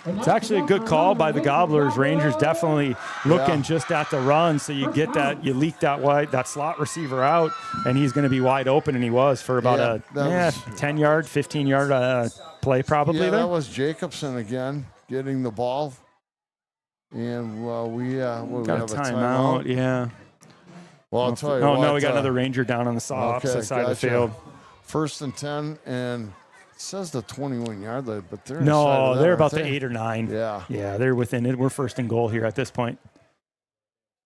It's actually a good call by the Gobblers. Rangers definitely looking just at the run, so you get that, you leak that slot receiver out, and he's going to be wide open, and he was for about a 10-yard, 15-yard play probably there. That was Jacobson again getting the ball, and we have a timeout. Yeah. Well, I'll tell you what. Oh, no, we got another Ranger down on the opposite side of the field. 1st and 10, and it says the 21-yard line, but they're they're about the 8 or 9. Yeah, they're within it. We're 1st and goal here at this point.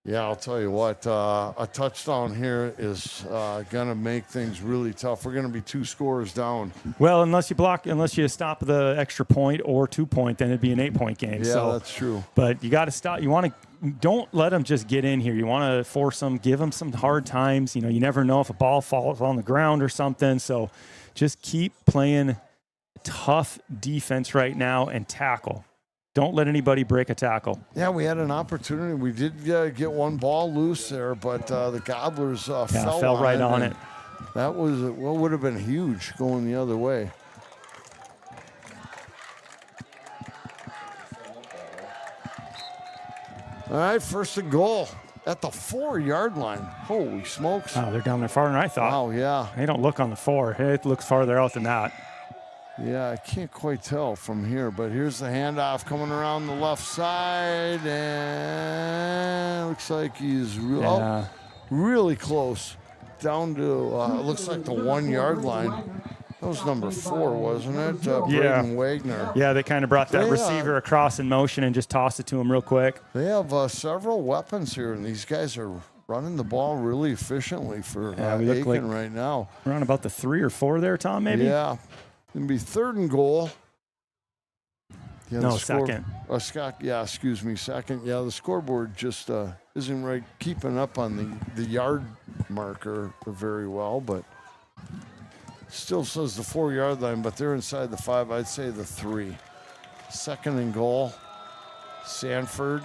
Yeah, I'll tell you what. A touchdown here is going to make things really tough. We're going to be 2 scores down. Well, unless you stop the extra point or 2-point, then it'd be an 8-point game. Yeah, that's true. But you got to stop. Don't let them just get in here. You want to force them, give them some hard times. You never know if a ball falls on the ground or something. So just keep playing tough defense right now and tackle. Don't let anybody break a tackle. Yeah, we had an opportunity. We did get one ball loose there, but the Gobblers fell right on it. That would have been huge going the other way. All right, 1st and goal at the 4-yard line. Holy smokes. Oh, they're down there farther than I thought. Oh, yeah. They don't look on the 4. It looks farther out than that. Yeah, I can't quite tell from here, but here's the handoff coming around the left side, and looks like he's really close. Down to, looks like the 1-yard line. That was number 4, wasn't it? Braden Wagner. Yeah, they kind of brought that receiver across in motion and just tossed it to him real quick. They have several weapons here, and these guys are running the ball really efficiently for Aitkin right now. We're on about the 3 or 4 there, Tom, maybe? Yeah. Going to be 3rd and goal. Yeah, no, second. Excuse me, second. Yeah, the scoreboard just isn't right keeping up on the yard marker very well, but still says the 4-yard line, but they're inside the 5. I'd say the 3. 2nd and goal. Sanford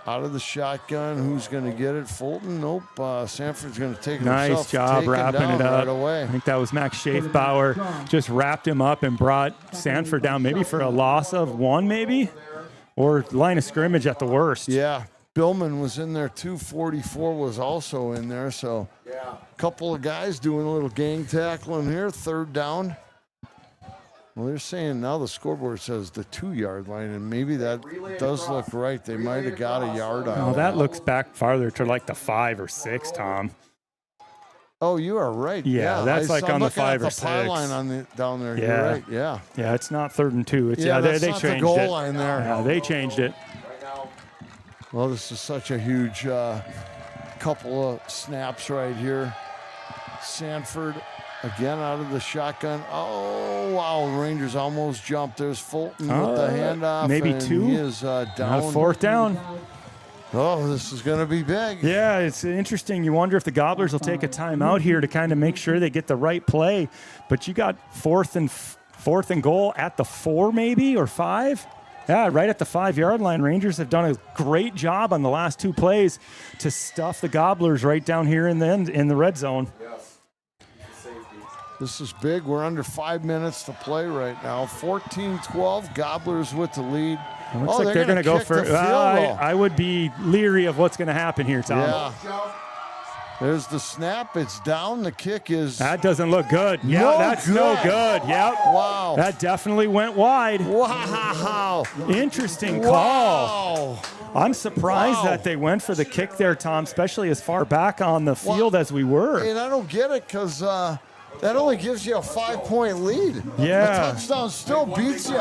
out of the shotgun. Who's going to get it? Fulton? Nope. Sanford's going to take it himself. Nice job wrapping it up. Right away. I think that was Max Schaefbauer. Just wrapped him up and brought Sanford down, maybe for a loss of 1, maybe, or line of scrimmage at the worst. Yeah. Billman was in there too. 44 was also in there. So a couple of guys doing a little gang tackling here. 3rd down. Well, they're saying now the scoreboard says the 2-yard line, and maybe that does look right. They might have got a yard on it. Oh, that looks back farther to like the 5 or 6, Tom. Oh, you are right. Yeah, that's like on the 5 or 6. The pylon down there. Yeah. You're right. Yeah. Yeah, it's not 3rd and 2. It's, that's they not changed the goal it. line there. Yeah, they changed it. Well, this is such a huge couple of snaps right here. Sanford again out of the shotgun. Oh, wow. The Rangers almost jumped. There's Fulton with the handoff. Maybe two. He is down. Fourth down. Oh, this is going to be big. Yeah, it's interesting. You wonder if the Gobblers will take a timeout here to kind of make sure they get the right play. But you got fourth and goal at the 4 maybe, or 5. Yeah, right at the 5-yard line. Rangers have done a great job on the last 2 plays to stuff the Gobblers right down here in the end, in the red zone. Yes. Safety. This is big. We're under 5 minutes to play right now. 14-12, Gobblers with the lead. It looks like they're going to go for I would be leery of what's going to happen here, Tom. Yeah. There's the snap. It's down. The kick is... That doesn't look good. Yeah, that's no good. Yep. Wow. That definitely went wide. Wow. Interesting call. I'm surprised that they went for the kick there, Tom, especially as far back on the field as we were. And I don't get it because that only gives you a 5-point lead. Yeah. A touchdown still beats you.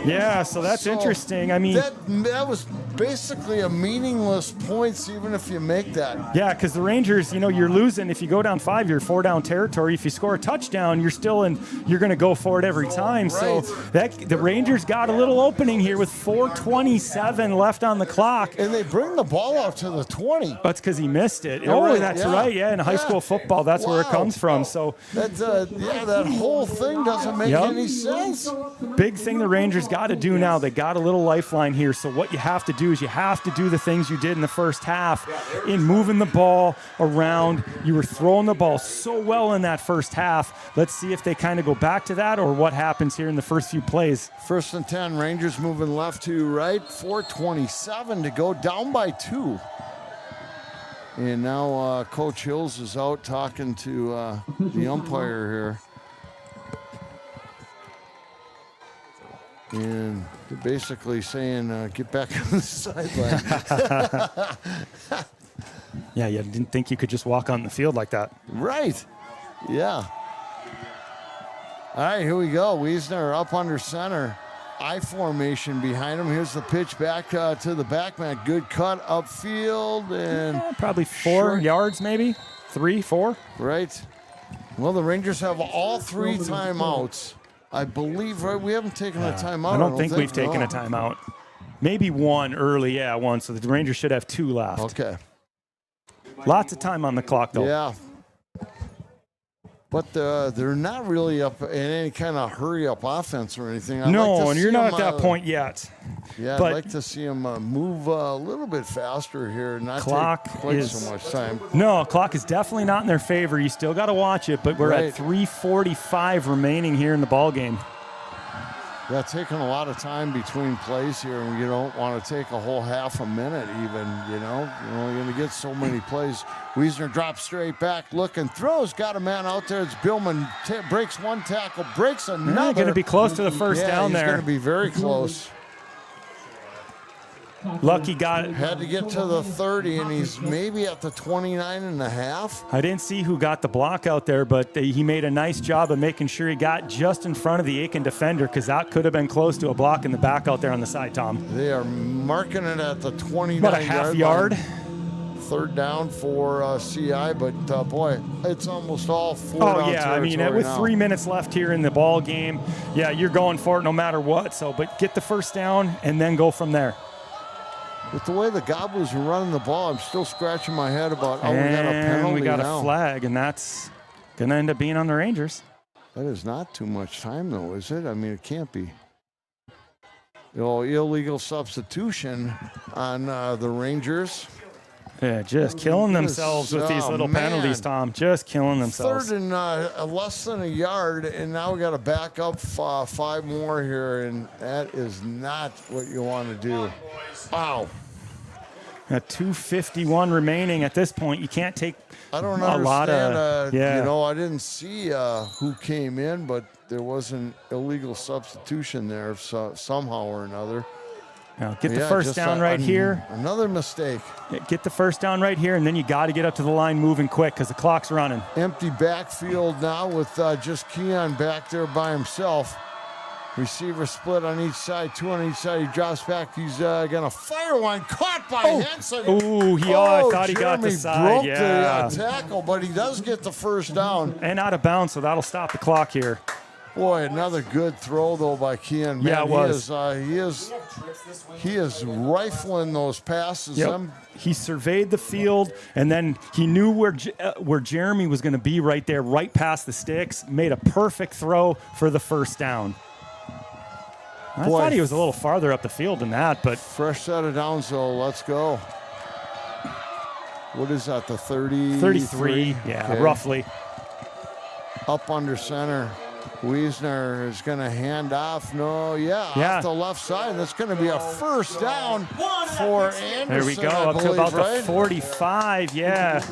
Yeah, so that's interesting. I mean, that was basically a meaningless points even if you make that. Yeah, because the Rangers, you're losing. If you go down 5, you're 4 down territory. If you score a touchdown, you're going to go for it every time. Right. So the Rangers got a little opening here with 4:27 left on the clock. And they bring the ball out to the 20. That's because he missed it. That's yeah. right. Yeah, in high school football, that's where it comes from. So that whole thing doesn't make any sense. Big thing the Rangers got to do now. They got a little lifeline here. So what you have to do is you have to do the things you did in the first half in moving the ball around. You were throwing the ball so well in that first half. Let's see if they kind of go back to that or what happens here in the first few plays. 1st and 10, Rangers moving left to right. 4:27 to go, down by 2. And now Coach Hills is out talking to the umpire here. And they're basically saying, get back on the sideline. Yeah, you didn't think you could just walk on the field like that. Right. Yeah. All right, here we go. Wiesner up under center. I formation behind him. Here's the pitch back to the back man. Good cut upfield. And probably 4 yards, maybe 3, 4. Right. Well, the Rangers have all 3 timeouts. I believe, right? We haven't taken a timeout. I don't think we've taken a timeout. Maybe 1 early, 1. So the Rangers should have 2 left. Okay. Lots of time on the clock, though. Yeah. But they're not really up in any kind of hurry-up offense or anything. And you're not at that point yet. Yeah, but I'd like to see them move a little bit faster here, not take quite so much time. No, clock is definitely not in their favor. You still got to watch it, but we're at 3:45 remaining here in the ball game. Yeah, taking a lot of time between plays here, and you don't want to take a whole half a minute even, You're only going to get so many plays. Wiesner drops straight back, looking, throws, got a man out there. It's Billman, breaks 1 tackle, breaks another. Going to be close to the first down there. He's going to be very close. Lucky got it. Had to get to the 30, and he's maybe at the 29 and a half. I didn't see who got the block out there, but he made a nice job of making sure he got just in front of the Aitkin defender, because that could have been close to a block in the back out there on the side, Tom. They are marking it at the 29 about a half yard. 3rd down for CI, but boy, it's almost all 4 down territory. I mean, with 3 minutes left here in the ball game, you're going for it no matter what. So, but get the first down and then go from there. With the way the Gobblers are running the ball, I'm still scratching my head about, we got a penalty we got now. A flag, and that's going to end up being on the Rangers. That is not too much time, though, is it? I mean, it can't be. Illegal substitution on the Rangers. Yeah, just killing themselves with these little penalties, Tom. Just killing themselves. 3rd and less than a yard, and now we got to back up 5 more here, and that is not what you want to do. Wow. At 2:51 remaining at this point, you can't take I don't a lot understand. of. I didn't see who came in, but there was an illegal substitution there somehow or another. Now get the first down right here. Another mistake. Get the first down right here, and then you got to get up to the line moving quick because the clock's running. Empty backfield now with just Keon back there by himself. Receiver split on each side, 2 on each side. He drops back. He's going to fire one. Caught by Henson. Ooh, I thought he got the side. Broke the tackle, but he does get the first down. And out of bounds, so that'll stop the clock here. Boy, another good throw, though, by Kean. Yeah, it was. He is rifling those passes. Yep. He surveyed the field, and then he knew where Jeremy was going to be right there, right past the sticks. Made a perfect throw for the first down. I thought he was a little farther up the field than that, but... Fresh set of downs, though. Let's go. What is that, the 30? 33, yeah, okay. Roughly. Up under center. Wiesner is going to hand off. Off the left side. That's going to be a first down for Anderson. There we go, up to about the 45, yeah.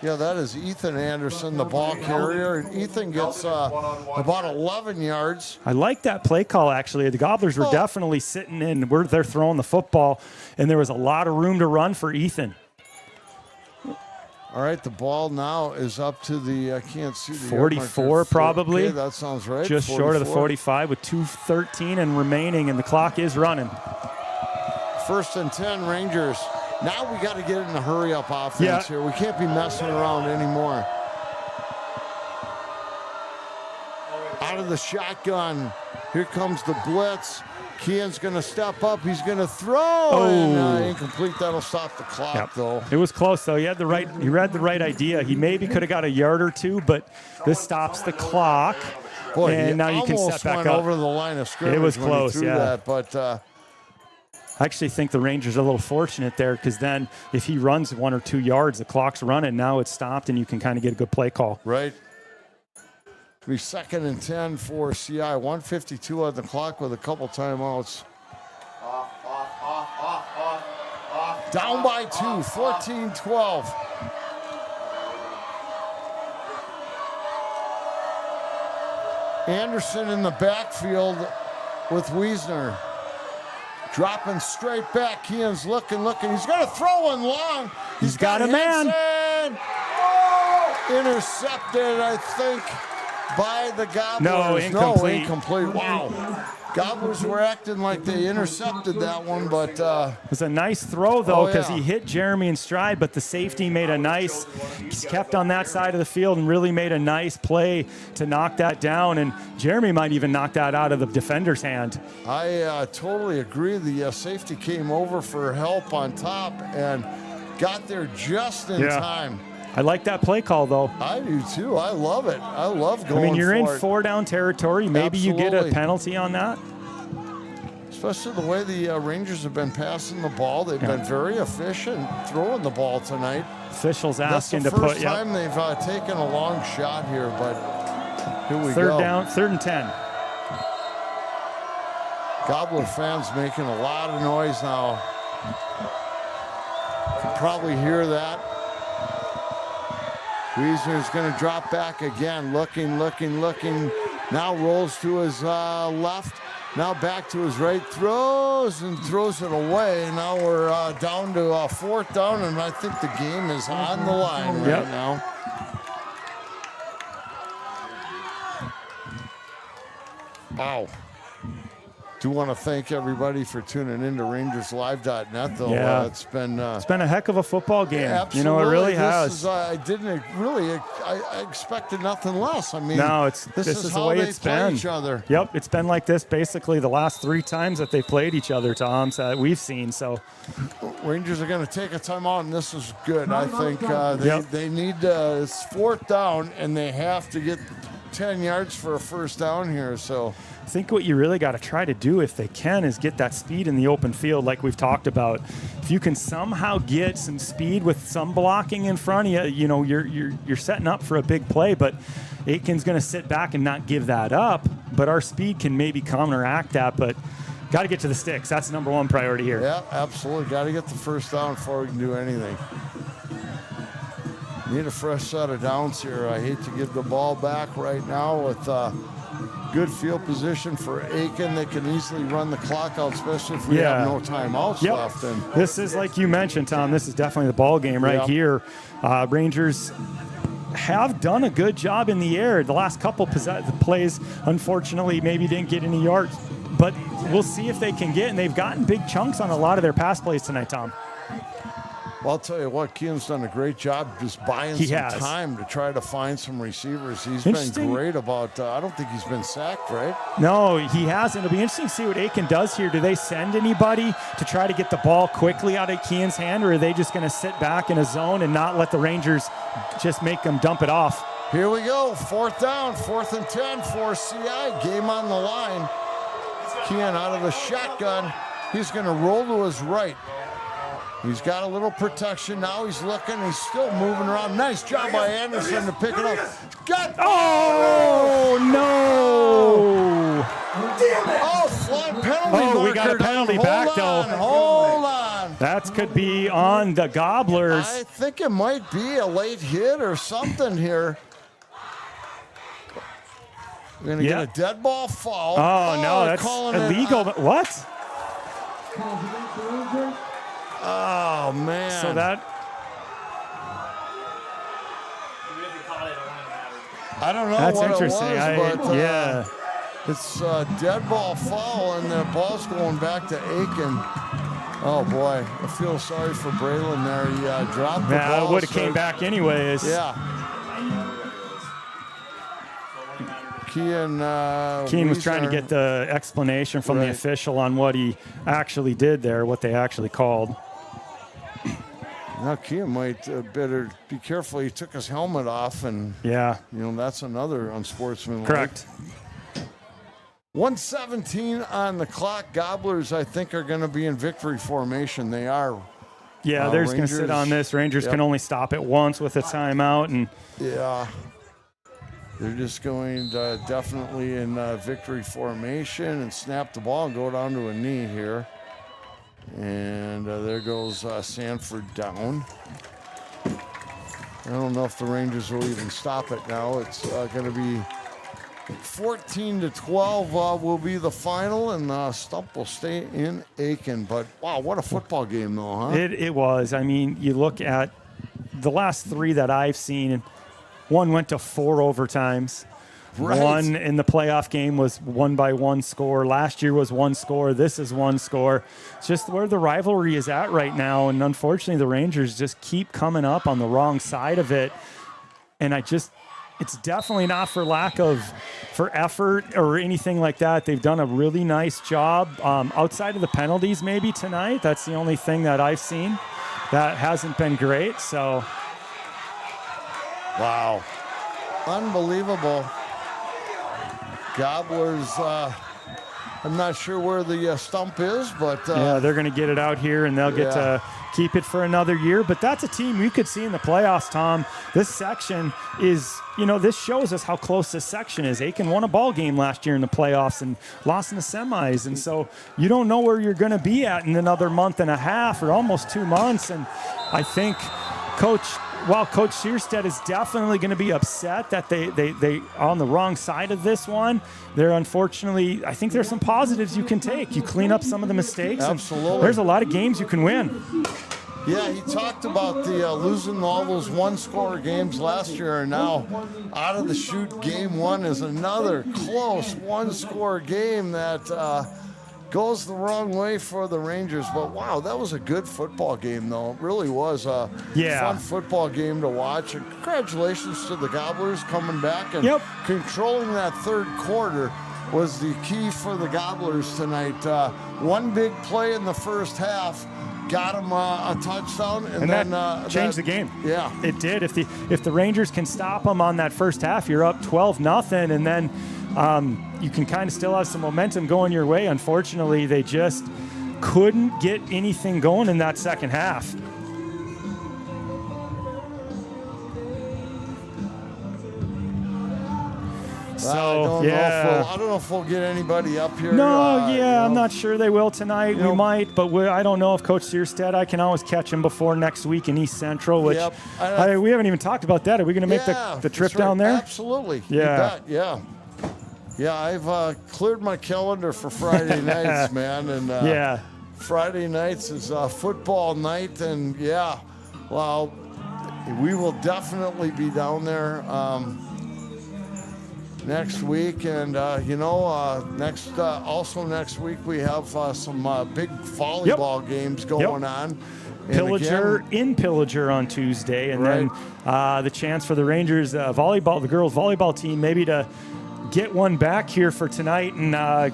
Yeah, that is Ethan Anderson, the ball carrier. And Ethan gets about 11 yards. I like that play call, actually. The Gobblers were definitely sitting in where they're throwing the football, and there was a lot of room to run for Ethan. All right, the ball now is up to the, I can't see the 44 probably. Okay, that sounds right. Just 44. Short of the 45 with 2:13 and remaining, and the clock is running. 1st and 10, Rangers. Now we got to get in a hurry-up offense here. We can't be messing around anymore. Out of the shotgun. Here comes the blitz. Kean's going to step up. He's going to throw. And incomplete. That'll stop the clock, though. It was close, though. He had the right idea. He maybe could have got a yard or two, but this stops the clock. Boy, and now you can step back went up. Over the line of scrimmage. It was when close, he threw that, but I actually think the Rangers are a little fortunate there, because then if he runs 1 or 2 yards, the clock's running. Now it's stopped, and you can kind of get a good play call. Right. It'll be 2nd and 10 for CI. 1:52 on the clock with a couple timeouts. Down by 2, 14-12. Anderson in the backfield with Wiesner. Dropping straight back. Kean's looking. He's going to throw one long. He's got a man. Intercepted, I think, by the Gobblers. No, incomplete. Wow. Gobblers were acting like they intercepted that one, but... it was a nice throw, though, because he hit Jeremy in stride, but the safety made a nice... kept on that side of the field and really made a nice play to knock that down, and Jeremy might even knock that out of the defender's hand. I totally agree. The safety came over for help on top and got there just in time. I like that play call, though. I do, too. I love it. I love going for it. I mean, you're in 4-down territory. Maybe you get a penalty on that. Especially the way the Rangers have been passing the ball. They've been very efficient throwing the ball tonight. Officials asking to put... That's the first time they've taken a long shot here, but here we go. 3rd down, 3rd and 10. Gobbler fans making a lot of noise now. You can probably hear that. Wiesner's going to drop back again, looking. Now rolls to his left. Now back to his right. Throws it away. Now we're down to 4th down, and I think the game is on the line right now. Wow. Do want to thank everybody for tuning into RangersLive.net, though. Yeah. It's been a heck of a football game. Absolutely. You know, it really has. I expected nothing less. I mean, no, this is the how way they it's play been. each other. Yep, it's been like this basically the last 3 times that they played each other, Tom, that we've seen. So Rangers are going to take a timeout, and this is good. I think they need it's 4th down, and they have to get 10 yards for a first down here. So I think what you really got to try to do, if they can, is get that speed in the open field like we've talked about. If you can somehow get some speed with some blocking in front of you, you know, you're setting up for a big play, but Aitkin's going to sit back and not give that up, but our speed can maybe counteract that, but got to get to the sticks. That's number 1 priority here. Yeah, absolutely. Got to get the first down before we can do anything. Need a fresh set of downs here. I hate to give the ball back right now with good field position for Aitkin. They can easily run the clock out, especially if we have no timeouts left. And this is, like you mentioned, Tom, this is definitely the ball game right here. Rangers have done a good job in the air. The last couple plays, unfortunately, maybe didn't get any yards. But we'll see if they can get, and they've gotten big chunks on a lot of their pass plays tonight, Tom. Well, I'll tell you what, Kean's done a great job just buying time to try to find some receivers. He's been great about, I don't think he's been sacked, right? No, he hasn't. It'll be interesting to see what Aitkin does here. Do they send anybody to try to get the ball quickly out of Kean's hand, or are they just going to sit back in a zone and not let the Rangers just make them dump it off? Here we go, 4th down, 4th and 10 for CI. Game on the line. Kean out of the shotgun. He's going to roll to his right. He's got a little protection now. He's looking. He's still moving around. Nice job by Anderson to pick it up. Oh, no. Oh, flag penalty. Oh, we got a penalty back, though. Hold on. That could be on the Gobblers. I think it might be a late hit or something here. We're going to get a dead ball foul. Oh, no, that's illegal. What? Oh, man. So that... I don't know that's what interesting. it was, but yeah. it's a dead ball foul, and the ball's going back to Aitkin. Oh, boy. I feel sorry for Braylon there. He dropped the ball. It would have came back anyways. Yeah. Kean was trying to get the explanation from the official on what he actually did there, what they actually called. Now Kean might better be careful. He took his helmet off, and that's another unsportsmanlike. Correct. 1:17 on the clock. Gobblers, I think, are going to be in victory formation. They are. Yeah, they're just going to sit on this. Rangers can only stop it once with a timeout, and they're just going definitely in victory formation and snap the ball and go down to a knee here. And there goes Sanford down. I don't know if the Rangers will even stop it now. It's going to be 14-12 will be the final, and Stump will stay in Aitkin. But, wow, what a football game, though, huh? It was. I mean, you look at the last three that I've seen, and one went to 4 overtimes. Right. One in the playoff game was 1-by-1 score. Last year was 1 score. This is 1 score. It's just where the rivalry is at right now, and unfortunately the Rangers just keep coming up on the wrong side of it. And it's definitely not for effort or anything like that. They've done a really nice job outside of the penalties maybe tonight. That's the only thing that I've seen that hasn't been great. So, wow, unbelievable. Gobblers, I'm not sure where the stump is, but... they're going to get it out here, and they'll get to keep it for another year. But that's a team we could see in the playoffs, Tom. This section is, this shows us how close this section is. Aitkin won a ball game last year in the playoffs and lost in the semis. And so you don't know where you're going to be at in another month and a half or almost 2 months. And I think Coach Searstead is definitely going to be upset that they are on the wrong side of this one. They're unfortunately, I think there's some positives you can take. You clean up some of the mistakes. Absolutely. There's a lot of games you can win. Yeah, he talked about the losing all those 1-score games last year, and now out of the chute, game 1 is another close 1-score game that goes the wrong way for the Rangers. But wow, that was a good football game, though. It really was a fun football game to watch. And congratulations to the Gobblers coming back and controlling that third quarter was the key for the Gobblers tonight. One big play in the first half got him a touchdown, and then that changed the game. Yeah, it did. If the Rangers can stop them on that first half, you're up 12-0, and then you can kind of still have some momentum going your way. Unfortunately, they just couldn't get anything going in that second half. So, I don't know if we'll get anybody up here. I'm not sure they will tonight. We might, but I don't know if Coach Searstead, I can always catch him before next week in East Central, which we haven't even talked about that. Are we going to make the trip down there? Absolutely. Yeah. Yeah, I've cleared my calendar for Friday nights, man. And Friday nights is football night, and we will definitely be down there next week, and next week we have some big volleyball games going on. Pillager in Pillager on Tuesday, and then the chance for the Rangers the girls volleyball team maybe to get one back here for tonight and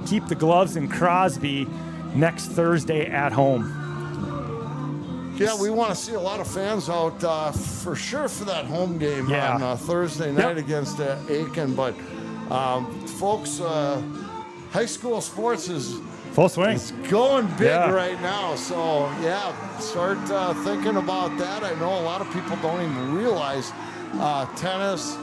keep the gloves in Crosby next Thursday at home. Yeah, we want to see a lot of fans out for sure for that home game on Thursday night against Aitkin. But folks, high school sports is full swing. It's going big right now. So start thinking about that. I know a lot of people don't even realize tennis,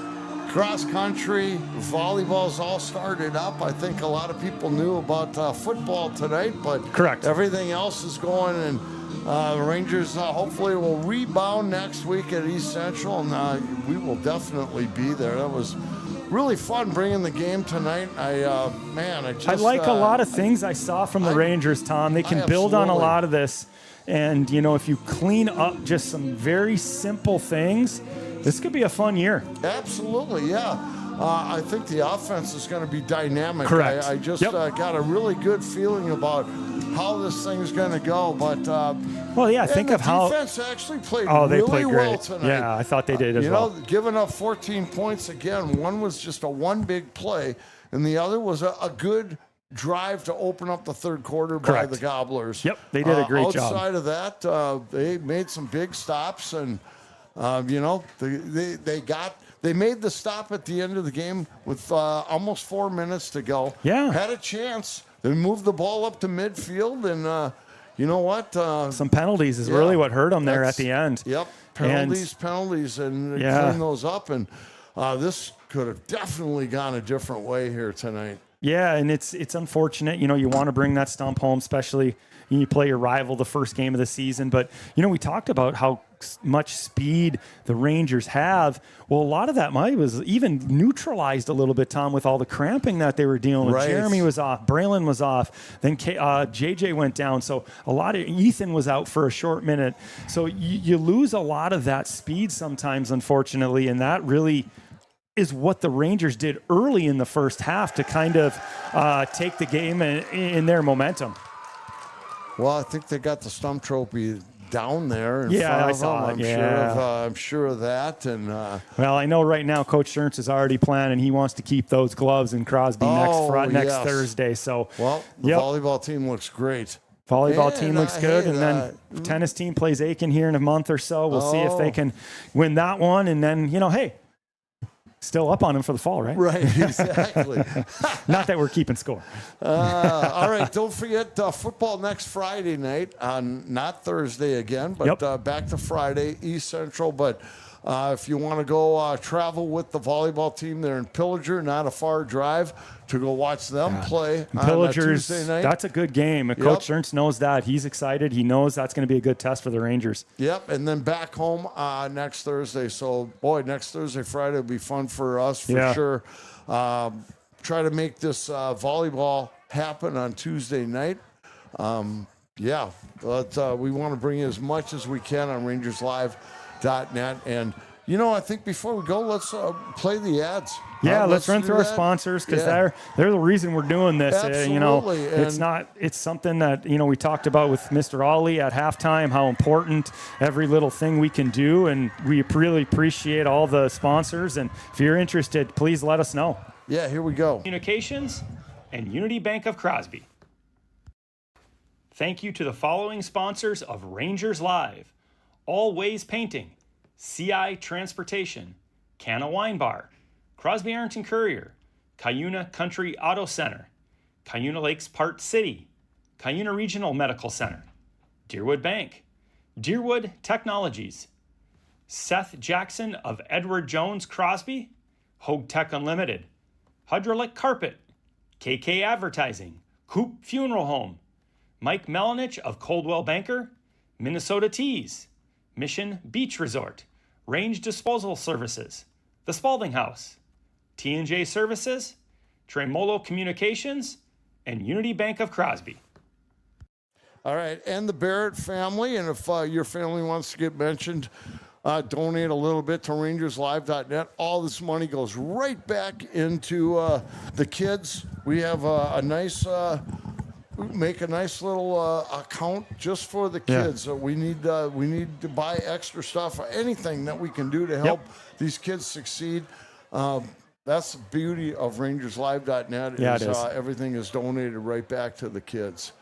cross country, volleyball's all started up. I think a lot of people knew about football tonight, but everything else is going, and the Rangers hopefully will rebound next week at East Central, and we will definitely be there. That was really fun bringing the game tonight. I like a lot of things I saw from the Rangers, Tom. They can build on a lot of this, and if you clean up just some very simple things, this could be a fun year. Absolutely, yeah. I think the offense is going to be dynamic. Correct. I just got a really good feeling about how this thing's going to go. But think of how defense actually played they really played great. well tonight. Yeah, I thought they did as well. Giving up 14 points again. One was just one big play, and the other was a good drive to open up the third quarter by the Gobblers. Yep, they did a great job. Outside of that, they made some big stops, and they made the stop at the end of the game with almost 4 minutes to go. Yeah. Had a chance. They moved the ball up to midfield, and you know what? Some penalties is really what hurt them there at the end. Yep. Penalties, and clean those up. And this could have definitely gone a different way here tonight. Yeah, and it's unfortunate. You want to bring that stump home, especially when you play your rival the first game of the season. But, we talked about how much speed the Rangers have. Well, a lot of that was even neutralized a little bit, Tom, with all the cramping that they were dealing with. Right. Jeremy was off. Braylon was off. Then JJ went down. So a lot of Ethan was out for a short minute. So you lose a lot of that speed sometimes, unfortunately, and that really is what the Rangers did early in the first half to kind of take the game in their momentum. Well, I think they got the stump trophy down there in front I of saw them. it. I'm sure of that. And well, I know right now Coach Stearns is already planning. He wants to keep those gloves in Crosby next Thursday. So, the volleyball team looks great. Volleyball team looks good, and then the tennis team plays Aitkin here in a month or so. We'll see if they can win that one, and then still up on him for the fall, right? Right, exactly. Not that we're keeping score. All right, don't forget football next Friday night, not Thursday again, but back to Friday, East Central. But if you want to go travel with the volleyball team, they're in Pillager, not a far drive, to go watch them play on Tuesday night. That's a good game. Coach Stearns knows that. He's excited. He knows that's going to be a good test for the Rangers. Yep, and then back home next Thursday. So, next Thursday, Friday will be fun for us for sure. Try to make this volleyball happen on Tuesday night. But we want to bring you as much as we can on RangersLive.net. And, I think before we go, let's play the ads. Yeah, let's run through our sponsors, because they're the reason we're doing this. Absolutely. It's something that, we talked about with Mr. Ollie at halftime, how important every little thing we can do. And we really appreciate all the sponsors. And if you're interested, please let us know. Yeah, here we go. Communications and Unity Bank of Crosby. Thank you to the following sponsors of Rangers Live: All Ways Painting, CI Transportation, Canna Wine Bar, Crosby Ironton Courier, Cuyuna Country Auto Center, Cuyuna Lakes Part City, Cuyuna Regional Medical Center, Deerwood Bank, Deerwood Technologies, Seth Jackson of Edward Jones Crosby, Hogue Tech Unlimited, Hydraulic Carpet, KK Advertising, Coop Funeral Home, Mike Melanich of Coldwell Banker, Minnesota Teas, Mission Beach Resort, Range Disposal Services, The Spalding House, T&J Services, Tremolo Communications, and Unity Bank of Crosby. All right, and the Barrett family. And if your family wants to get mentioned donate a little bit to rangerslive.net. All this money goes right back into the kids. We have a nice... make a nice little account just for the kids. So we need to buy extra stuff, anything that we can do to help these kids succeed. That's the beauty of rangerslive.net. Yeah, it is. Everything is donated right back to the kids.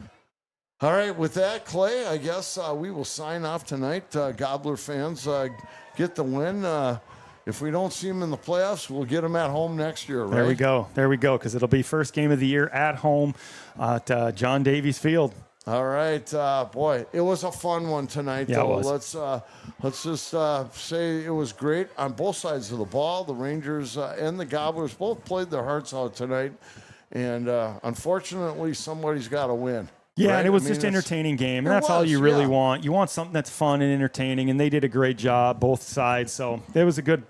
All right, with that, Clay, I guess we will sign off tonight. Gobbler fans get the win. If we don't see them in the playoffs, we'll get them at home next year, right? There we go, because it'll be first game of the year at home at John Davies Field. All right, boy, it was a fun one tonight. Yeah, though. it was. Let's just say it was great on both sides of the ball. The Rangers and the Gobblers both played their hearts out tonight, and unfortunately, somebody's got to win. Yeah, right? and it was just an entertaining game, and that's all you really want. You want something that's fun and entertaining, and they did a great job, both sides. So it was a good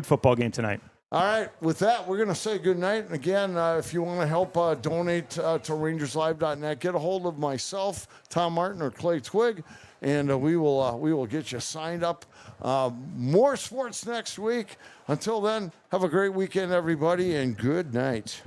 football game tonight. All right, with that, we're going to say goodnight. And again, if you want to help donate to rangerslive.net, get a hold of myself, Tom Martin, or Clay Twig, and we will get you signed up. More sports next week. Until then, have a great weekend, everybody, and good night.